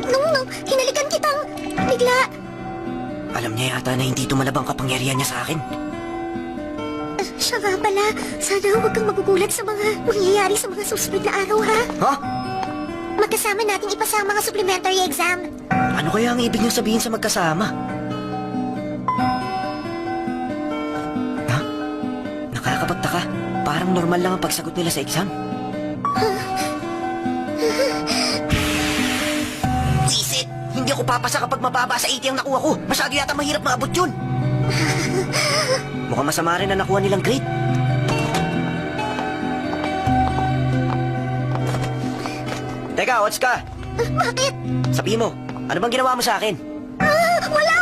Speaker 5: nung hinalikan kitang bigla.
Speaker 2: Alam niya yata na hindi tumalab ang kapangyarihan niya sa akin.
Speaker 5: Siya nga pala, sana huwag kang magugulat sa mga mangyayari sa mga susunod na araw, ha?
Speaker 2: Ha?
Speaker 5: Magkasama nating ipasa ang mga supplementary exam.
Speaker 2: Ano kaya ang ibig niyong sabihin sa magkasama? Ha? Nakakapagtaka. Parang normal lang ang pagsagot nila sa exam.
Speaker 1: Visit! Hindi ako papasa kapag mababa sa 80 ang nakuha ko. Masyado yata mahirap maabot yun.
Speaker 2: Mukhang masama rin na nakuha nilang grade. Teka, Otsuka!
Speaker 5: Bakit?
Speaker 2: Sabihin mo, ano bang ginawa mo sa akin?
Speaker 5: Wala!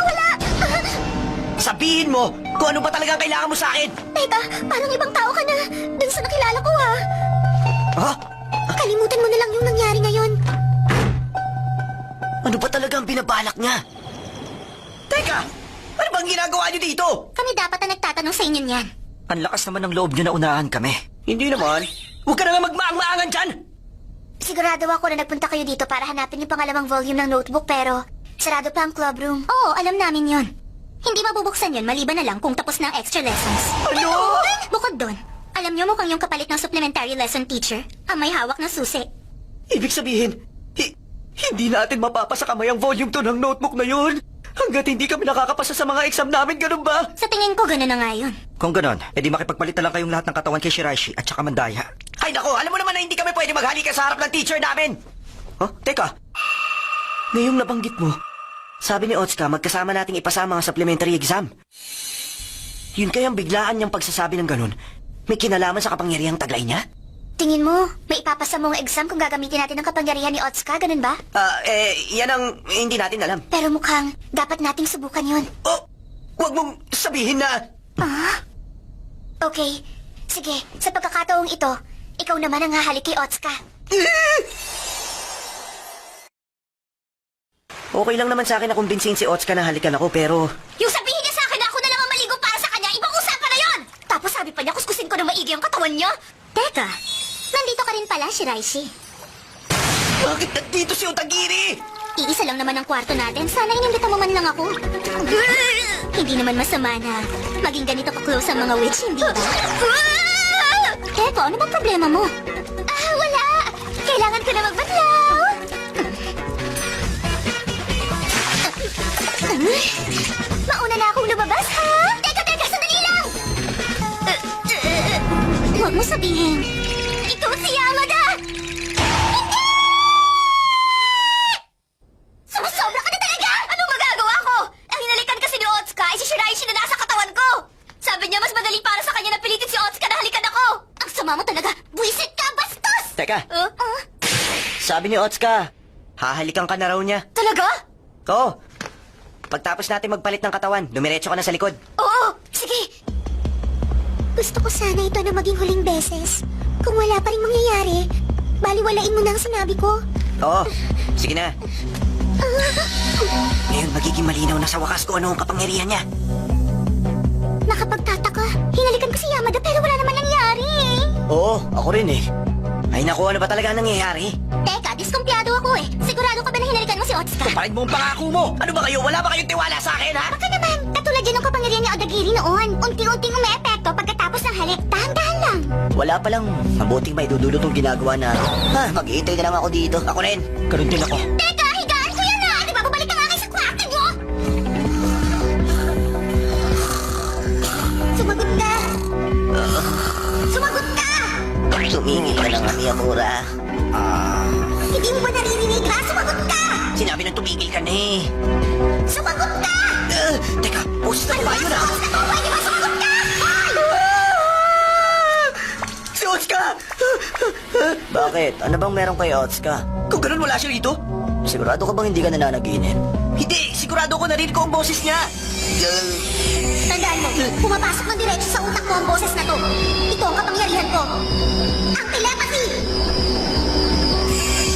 Speaker 1: Sa
Speaker 2: sabihin mo kung ano ba talagang kailangan mo sa akin.
Speaker 5: Teka, parang ibang tao ka na. Dun sa nakilala ko, ha?
Speaker 2: Ha?
Speaker 5: Kalimutan mo na lang yung nangyari ngayon.
Speaker 2: Ano ba talagang binabalak niya? Teka! Ano bang ginagawa niyo dito?
Speaker 5: Kami dapat na nagtatanong sa inyo niyan.
Speaker 7: Ang lakas naman ng loob niyo na unahan kami.
Speaker 2: Hindi naman. Huwag ka na nga magmaang-maangan dyan!
Speaker 5: Sigurado ako na nagpunta kayo dito para hanapin yung pangalawang volume ng notebook pero sarado pa ang club room. Oo, alam namin yon. Hindi mabubuksan yon maliban na lang kung tapos na ang extra lessons.
Speaker 2: Ano?
Speaker 5: Bukod doon, alam niyo mukhang yung kapalit ng supplementary lesson teacher ang may hawak ng susi.
Speaker 2: Ibig sabihin, hindi natin mapapasa kamay ang volume 2 ng notebook na yun. Hanggat hindi kami nakakapasa sa mga exam namin, ganun ba?
Speaker 5: Sa tingin ko, gano'n na nga yun.
Speaker 7: Kung ganon, edi makipagpalit na lang kayong lahat ng katawan kay Shiraishi at saka Mandaya.
Speaker 2: Ay nako, alam mo naman na hindi kami pwede maghalikan sa harap ng teacher namin. Huh? Teka, ngayong nabanggit mo, sabi ni Otsuka magkasama nating ipasa ang mga supplementary exam. Yun kayang biglaan niyang pagsasabi ng ganun, may kinalaman sa kapangyarihang taglay niya?
Speaker 5: Tingin mo, may ipapasa mong exam kung gagamitin natin ang kapangyarihan ni Otsuka, ganun ba?
Speaker 2: Yan ang hindi natin alam.
Speaker 5: Pero mukhang dapat nating subukan yun.
Speaker 2: Oh, wag mong sabihin na...
Speaker 5: Ah? Okay. Sige, sa pagkakataong ito, ikaw naman ang hahalik kay Otsuka.
Speaker 2: Okay lang naman sa akin na kumbinsihin si Otsuka na halikan ako, pero...
Speaker 5: Yung sabihin niya sa akin na ako na lang ang maligo para sa kanya, ibang usapan na yon! Tapos sabi pa niya, kuskusin ko na maigi ang katawan niya. Teka, nandito ka rin pala, Shiraishi.
Speaker 2: Bakit nandito si Otagiri?
Speaker 5: Iisa lang naman ang kwarto natin. Sana inimbita mo man lang ako. Hindi naman masama na maging ganito ka-close ang mga witch, hindi ba? Teko, ano bang problema mo? Ah, wala. Kailangan ko na magbatlaw. Mauna na akong lumabas, ha? Teka, sandali lang! Huwag mo sabihin. Ikaw si Yamada! Hindi! Sumusobra ka na talaga! Anong magagawa ko? Ang hinalikan kasi ni Otsuka ay si Shiraishi na nasa katawan ko! Sabi niya mas madali para sa kanya na pilitin si Otsuka na halikan ako! Ang sama mo talaga! Buisit ka, bastos!
Speaker 2: Teka, sabi ni Otsuka, hahalikan ka na raw niya.
Speaker 5: Talaga?
Speaker 2: Oo. Pagtapos natin magpalit ng katawan, dumiretso ka na sa likod.
Speaker 5: Oo, sige! Gusto ko sana ito na maging huling beses. Kung wala pa rin mangyayari, baliwalain mo na ang sinabi ko.
Speaker 2: Oo, sige na. Ngayon magiging malinaw na sa wakas kung ano ang kapangyarihan niya.
Speaker 5: Nakapagtataka, hinalikan ko si Yamada pero wala naman nangyari.
Speaker 2: Oo, ako rin eh. Ay naku, ano ba talaga ang nangyayari?
Speaker 5: Teka, diskumpiyado ako eh. Sigurado ka ba na hinalikan mo si Otsuka?
Speaker 2: Tuparin mo ang pangako mo! Ano ba kayo? Wala ba kayong tiwala sa akin, ha?
Speaker 5: Baka naman, katulad yan ng kapangyarihan ni Odagiri noon. Unti-unting ume-epekto pagkatapos ng halik. Dahan-dahan lang.
Speaker 1: Wala palang mabuting may dudulot ang ginagawa na... mag-iintay na lang ako dito.
Speaker 2: Ako rin. Ganun din ako.
Speaker 5: Teka, higaan ko yan ah! Di ba babalik ka nga kayo sa kwarto nyo? Sumagot ka! Sumagot ka!
Speaker 1: Tumingil ka na nga, Miyamura.
Speaker 5: Hindi mo ba naririnig ha? Sumagot ka!
Speaker 2: Sinabi na tumigil ka na eh.
Speaker 5: Sumagot ka!
Speaker 2: Teka, post na ba yun ah?
Speaker 5: Tapos na to, pwede ba sumagot ka?
Speaker 2: Si Otsuka!
Speaker 1: Bakit? Ano bang meron kay Otsuka?
Speaker 2: Kung ganun wala siya rito?
Speaker 1: Sigurado ka bang hindi ka nananaginip?
Speaker 2: Hindi, sigurado ko narinig ko ang boses niya.
Speaker 5: Tandaan mo, pumapasok ng diretso sa utak mo ang boses na to. Ito ang kapangyarihan ko. Ang telepathy!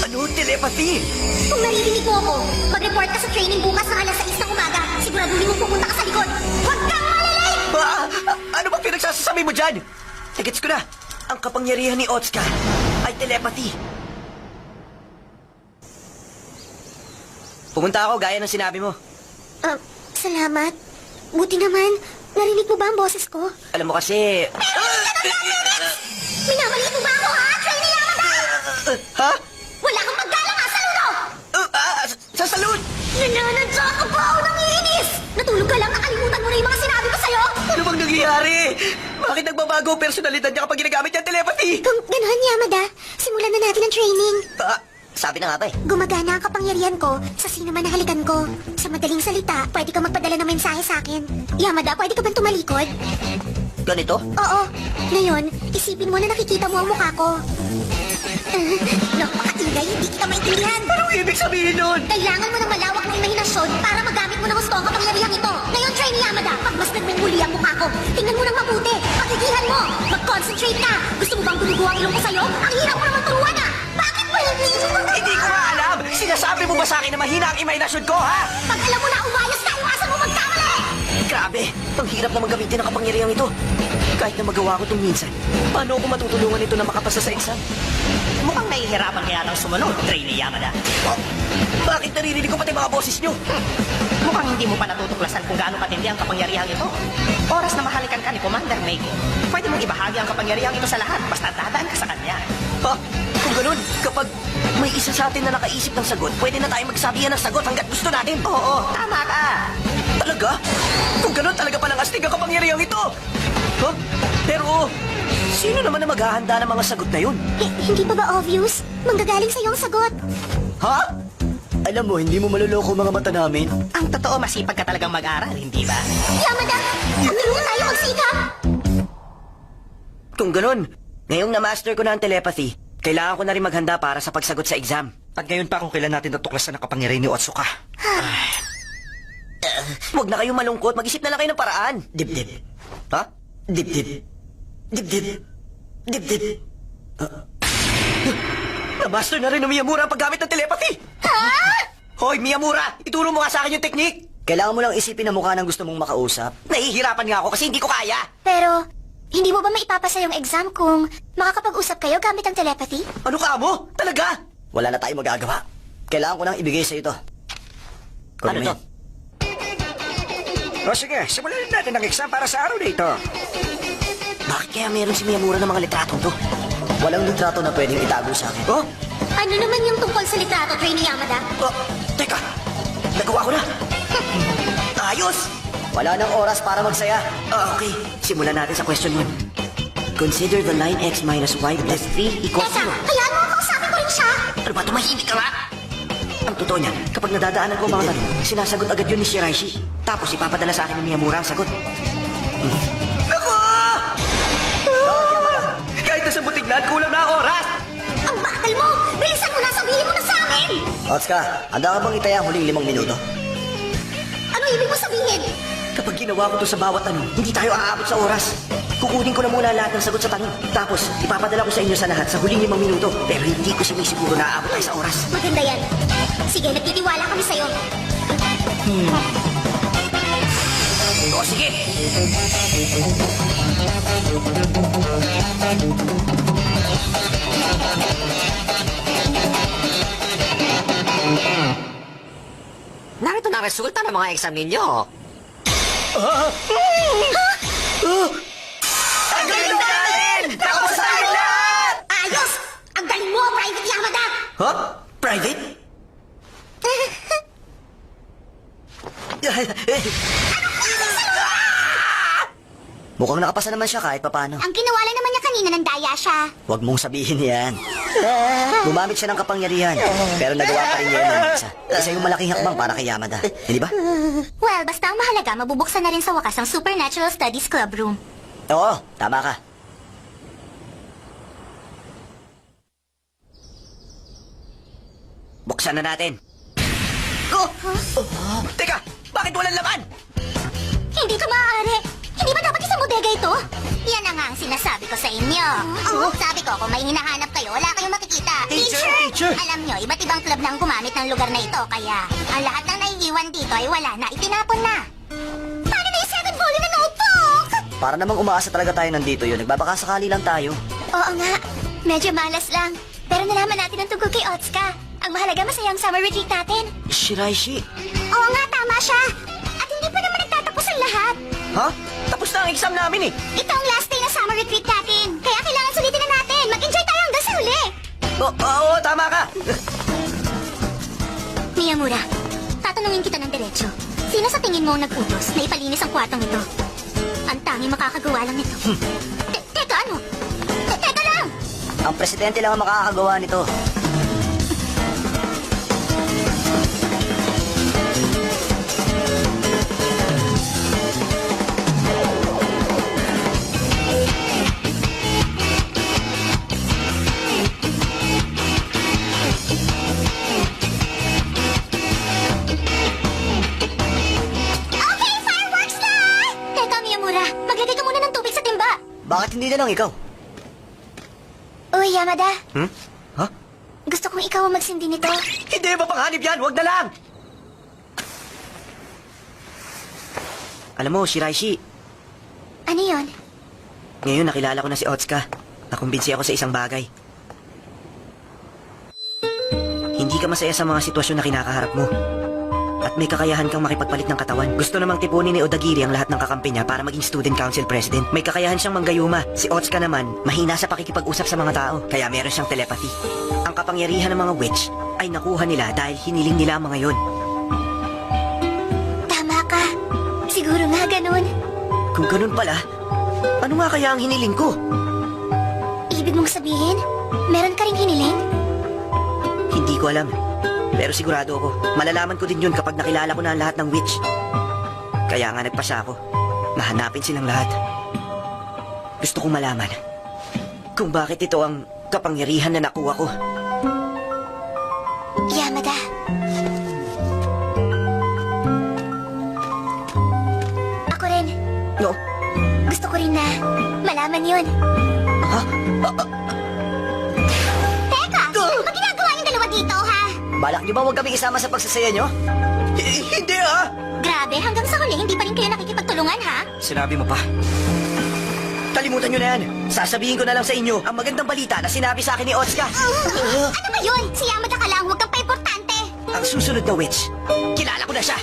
Speaker 2: Ano, telepathy?
Speaker 5: Kung naririnig mo ako, mag-report ka sa training bukas ng alas 6 ng umaga. Siguraduhin mo pupunta ka sa likod. Huwag kang malalay!
Speaker 2: Ano ba pinagsasasabi mo dyan? Gets ko na. Ang kapangyarihan ni Otsuka ay telepathy. Pumunta ako gaya ng sinabi mo.
Speaker 5: Salamat. Buti naman, narinig mo ba ang boses ko?
Speaker 2: Alam mo kasi...
Speaker 5: Minamaliit mo ba ako, ha? Trainee Yamada!
Speaker 2: Ha?
Speaker 5: Wala kang paggalang, ha? Saludo!
Speaker 2: Sa salon!
Speaker 5: Nananadya ka ba ako ng iinis? Natulog ka lang, nakalimutan mo na yung mga sinabi ko sa'yo?
Speaker 2: Ano bang nangyayari? Bakit nagbabago ang personalidad niya kapag ginagamit niya ang telepathy?
Speaker 5: Kung gano'n, Yamada, simulan na natin ang training.
Speaker 1: Sabi na nga ba eh.
Speaker 5: Gumagana ang kapangyarihan ko sa sino man nahalikan ko. Sa madaling salita, pwede ka magpadala ng mensahe sa akin. Yamada, pwede ka bang tumalikod?
Speaker 1: Ganito?
Speaker 5: Oo. Ngayon, isipin mo na nakikita mo ang mukha ko. Napakaingay, hindi kita maintindihan.
Speaker 2: Anong ibig sabihin nun?
Speaker 5: Kailangan mo ng malawak na imahinasyon para magamit mo ng gusto ang kapangyarihang ito. Ngayon, Trainee Yamada, pag mas nagmumuli ang mukha ko, tingnan mo ng mabuti. Pagigihan mo. Mag-concentrate ka. Gusto mo bang dumugo ang ilong ko sa'yo? Ang hirap mo naman turuan ah. Bakit mo hindi?
Speaker 2: Hindi ko nga alam! Sinasabi mo ba sa akin na mahina ang imahinasyon ko, ha?
Speaker 5: Pag alam mo na umayos ka, iwasan mo magkamali.
Speaker 2: Grabe! Ang hirap na gamitin ang kapangyarihang ito. Kahit na magawa ko itong minsan, paano ako matutulungan ito na makapasa sa exam?
Speaker 1: Mukhang nahihirapan kaya ng sumunod, Trainee Yamada.
Speaker 2: Oh, bakit naririnig ko pati mga boses nyo?
Speaker 1: Mukhang hindi mo pa natutuklasan kung gaano katindi ang kapangyarihang ito. Oras na mahalikan ka ni Commander Meiko. Pwede mong ibahagi ang kapangyarihang ito sa lahat basta dadaan ka sa kanya.
Speaker 2: Ha? Kung ganun, kapag may isa sa atin na nakaisip ng sagot, pwede na tayo magsabihan ng sagot hanggat gusto natin.
Speaker 1: Oo, tama ka.
Speaker 2: Talaga? Kung ganun, talaga palang astig ang kapangyarihang ito. Huh? Pero, sino naman na maghahanda ng mga sagot na yun?
Speaker 5: Hindi pa ba obvious? Manggagaling sa'yo ang sagot.
Speaker 2: Ha? Alam mo, hindi mo maluloko mga mata namin.
Speaker 1: Ang totoo, masipag ka talagang mag-aral, hindi ba?
Speaker 5: Yamada, tulungan tayo magsikap.
Speaker 7: Kung ganun, ngayong na-master ko na ang telepathy, kailangan ko na rin maghanda para sa pagsagot sa exam.
Speaker 8: At ngayon pa kung kailan natin natuklasan ang kapangyarihan ni Otsuka.
Speaker 2: Huwag na kayong malungkot, mag-isip na lang kayo ng paraan.
Speaker 7: Dibdib.
Speaker 2: Ha?
Speaker 7: Dibdib. Dibdib. Dibdib.
Speaker 2: Na-master na rin ng Miyamura ang paggamit ng telepathy! Hoy, Miyamura! Ituro mo nga sa akin yung technique!
Speaker 7: Kailangan mo lang isipin ang mukha ng gusto mong makausap.
Speaker 2: Nahihirapan nga ako kasi hindi ko kaya!
Speaker 5: Pero, hindi mo ba maipapasa yung exam kung makakapag-usap kayo gamit ang telepathy?
Speaker 2: Ano ka mo? Talaga?
Speaker 7: Wala na tayong magagawa. Kailangan ko nang ibigay sa ito.
Speaker 2: Ano to?
Speaker 8: O sige, simulan natin ang exam para sa araw na ito.
Speaker 2: Bakit kaya meron si Miyamura ng mga litratong to?
Speaker 7: Walang litrato na pwedeng itago sa akin.
Speaker 2: Oh?
Speaker 5: Ano naman yung tungkol sa litrato, Trainee Yamada?
Speaker 2: Oh, teka! Nagawa ko na! Ayos!
Speaker 7: Wala nang oras para magsaya.
Speaker 2: Okay, simulan natin sa question 1.
Speaker 7: Consider the line x minus y plus 3 equals
Speaker 5: Teka,
Speaker 7: 0.
Speaker 5: hayaan mo ako sabi ko rin siya.
Speaker 2: Ano ba, tumahimik ka nga?
Speaker 7: Ang totoo niyan, kapag nadadaanan ko ang mga tanong, sinasagot agad yun ni Shiraishi. Tapos ipapadala sa akin ni Miyamura ang sagot.
Speaker 2: Naku! Kahit na sa butignan, kulang na ang oras!
Speaker 5: Ang bakal mo! Bilisan mo na, sabihin mo na sa amin!
Speaker 7: Otska, handa ka bang itaya ang huling 5 minuto?
Speaker 5: Ano ibig mo sabihin?
Speaker 2: Kapag ginawa ko to sa bawat tanong, hindi tayo aabot sa oras. Kukunin ko na muna lahat ng sagot sa tanong. Tapos, ipapadala ko sa inyo sa lahat sa huling 5 minuto. Pero hindi ko sinisiguro na aabot tayo sa oras.
Speaker 5: Maganda yan. Sige, nagtitiwala kami sa'yo.
Speaker 2: O, sige!
Speaker 1: Narito na ang resulta ng mga exam ninyo.
Speaker 2: Ang galing natin! Tapos tayo lahat!
Speaker 5: Ayos! Ang galing mo, Private Yamada!
Speaker 2: Huh? Private?
Speaker 7: Mukhang nakapasa naman siya kahit papano.
Speaker 5: Ang ginawa lang naman niya kanina ng daya siya.
Speaker 7: Huwag mong sabihin yan. Gumamit siya ng kapangyarihan, pero nagawa pa rin niya yun ng isa. Isa yung malaking hakbang para kay Yamada. Hindi ba?
Speaker 5: Well, basta ang mahalaga, mabubuksan na rin sa wakas ang Supernatural Studies Club Room.
Speaker 7: Oo, tama ka.
Speaker 2: Buksan na natin. Oh! Teka! Bakit walang laman?
Speaker 5: Hindi ka maaari. Hindi ba dapat isang bodega ito? Yan na nga ang sinasabi ko sa inyo. Sabi ko, kung may hinahanap kayo, wala kayong makikita.
Speaker 2: Teacher!
Speaker 5: Alam nyo, iba't ibang club na ang gumamit ng lugar na ito, kaya ang lahat ng naiiwan dito ay wala na, itinapon na. Paano na yung second volume na notebook?
Speaker 7: Para namang umaasa talaga tayo nandito yun. Nagbabakasakali lang tayo.
Speaker 5: Oo nga, medyo malas lang. Pero nalaman natin ang tungkol kay Otska. Ang mahalaga, masaya ang summer retreat natin.
Speaker 7: Shiraishi.
Speaker 5: Oo nga, tama siya. At hindi pa naman nagtatapos ang lahat.
Speaker 2: Ha? Tapos na ang exam namin eh.
Speaker 5: Ito ang last day na summer retreat natin. Kaya kailangan sulitin na natin. Mag-enjoy tayo hanggang sa huli.
Speaker 2: Oo, tama ka.
Speaker 5: Miyamura, tatanungin kita ng diretso. Sino sa tingin mo ang nag-utos na ipalinis ang kwartong ito? Ang tanging makakagawa lang nito. Teka, ano? Teka lang!
Speaker 7: Ang presidente lang ang makakagawa nito.
Speaker 4: Kanina lang ikaw.
Speaker 5: Uy, Yamada.
Speaker 4: Ha?
Speaker 5: Gusto kong ikaw ang magsindi nito.
Speaker 4: Hindi, mapanghanib yan! Huwag na lang!
Speaker 7: Alam mo, Shiraishi,
Speaker 5: Ano yon?
Speaker 7: ngayon nakilala ko na si Otsuka. Nakumbinsi ako sa isang bagay. Hindi ka masaya sa mga sitwasyon na kinakaharap mo. At may kakayahan kang makipagpalit ng katawan. Gusto namang tipunin ni Odagiri ang lahat ng kakampi niya para maging student council president. May kakayahan siyang manggayuma. Si Otsuka naman, mahina sa pakikipag-usap sa mga tao. Kaya meron siyang telepathy. Ang kapangyarihan ng mga witch ay nakuha nila dahil hiniling nila ang mga yon.
Speaker 5: Tama ka. Siguro nga ganun.
Speaker 7: Kung ganun pala, ano nga kaya ang hiniling ko?
Speaker 5: Ibig mong sabihin, meron ka ring hiniling?
Speaker 7: Hindi ko alam. Pero sigurado ako, malalaman ko din yun kapag nakilala ko na ang lahat ng witch. Kaya nga nagpasya ako. Mahanapin silang lahat. Gusto kong malaman kung bakit ito ang kapangyarihan na nakuha ko.
Speaker 5: Yamada. Ako rin.
Speaker 7: No?
Speaker 5: Gusto ko rin na malaman yun. Teka! Ano ginagawa yung dalawa dito, ha?
Speaker 4: Balak niyo ba huwag kami isama sa pagsasaya niyo?
Speaker 2: Hindi ah!
Speaker 5: Grabe, hanggang sa huli, hindi pa rin kayo nakikipagtulungan, ha?
Speaker 7: Sinabi mo pa. Kalimutan nyo na yan. Sasabihin ko na lang sa inyo ang magandang balita na sinabi sa akin ni Otsuka.
Speaker 5: Ano ba yun? Si Yamada ka lang, huwag kang pa-importante.
Speaker 7: Ang susunod na witch, kilala ko na siya.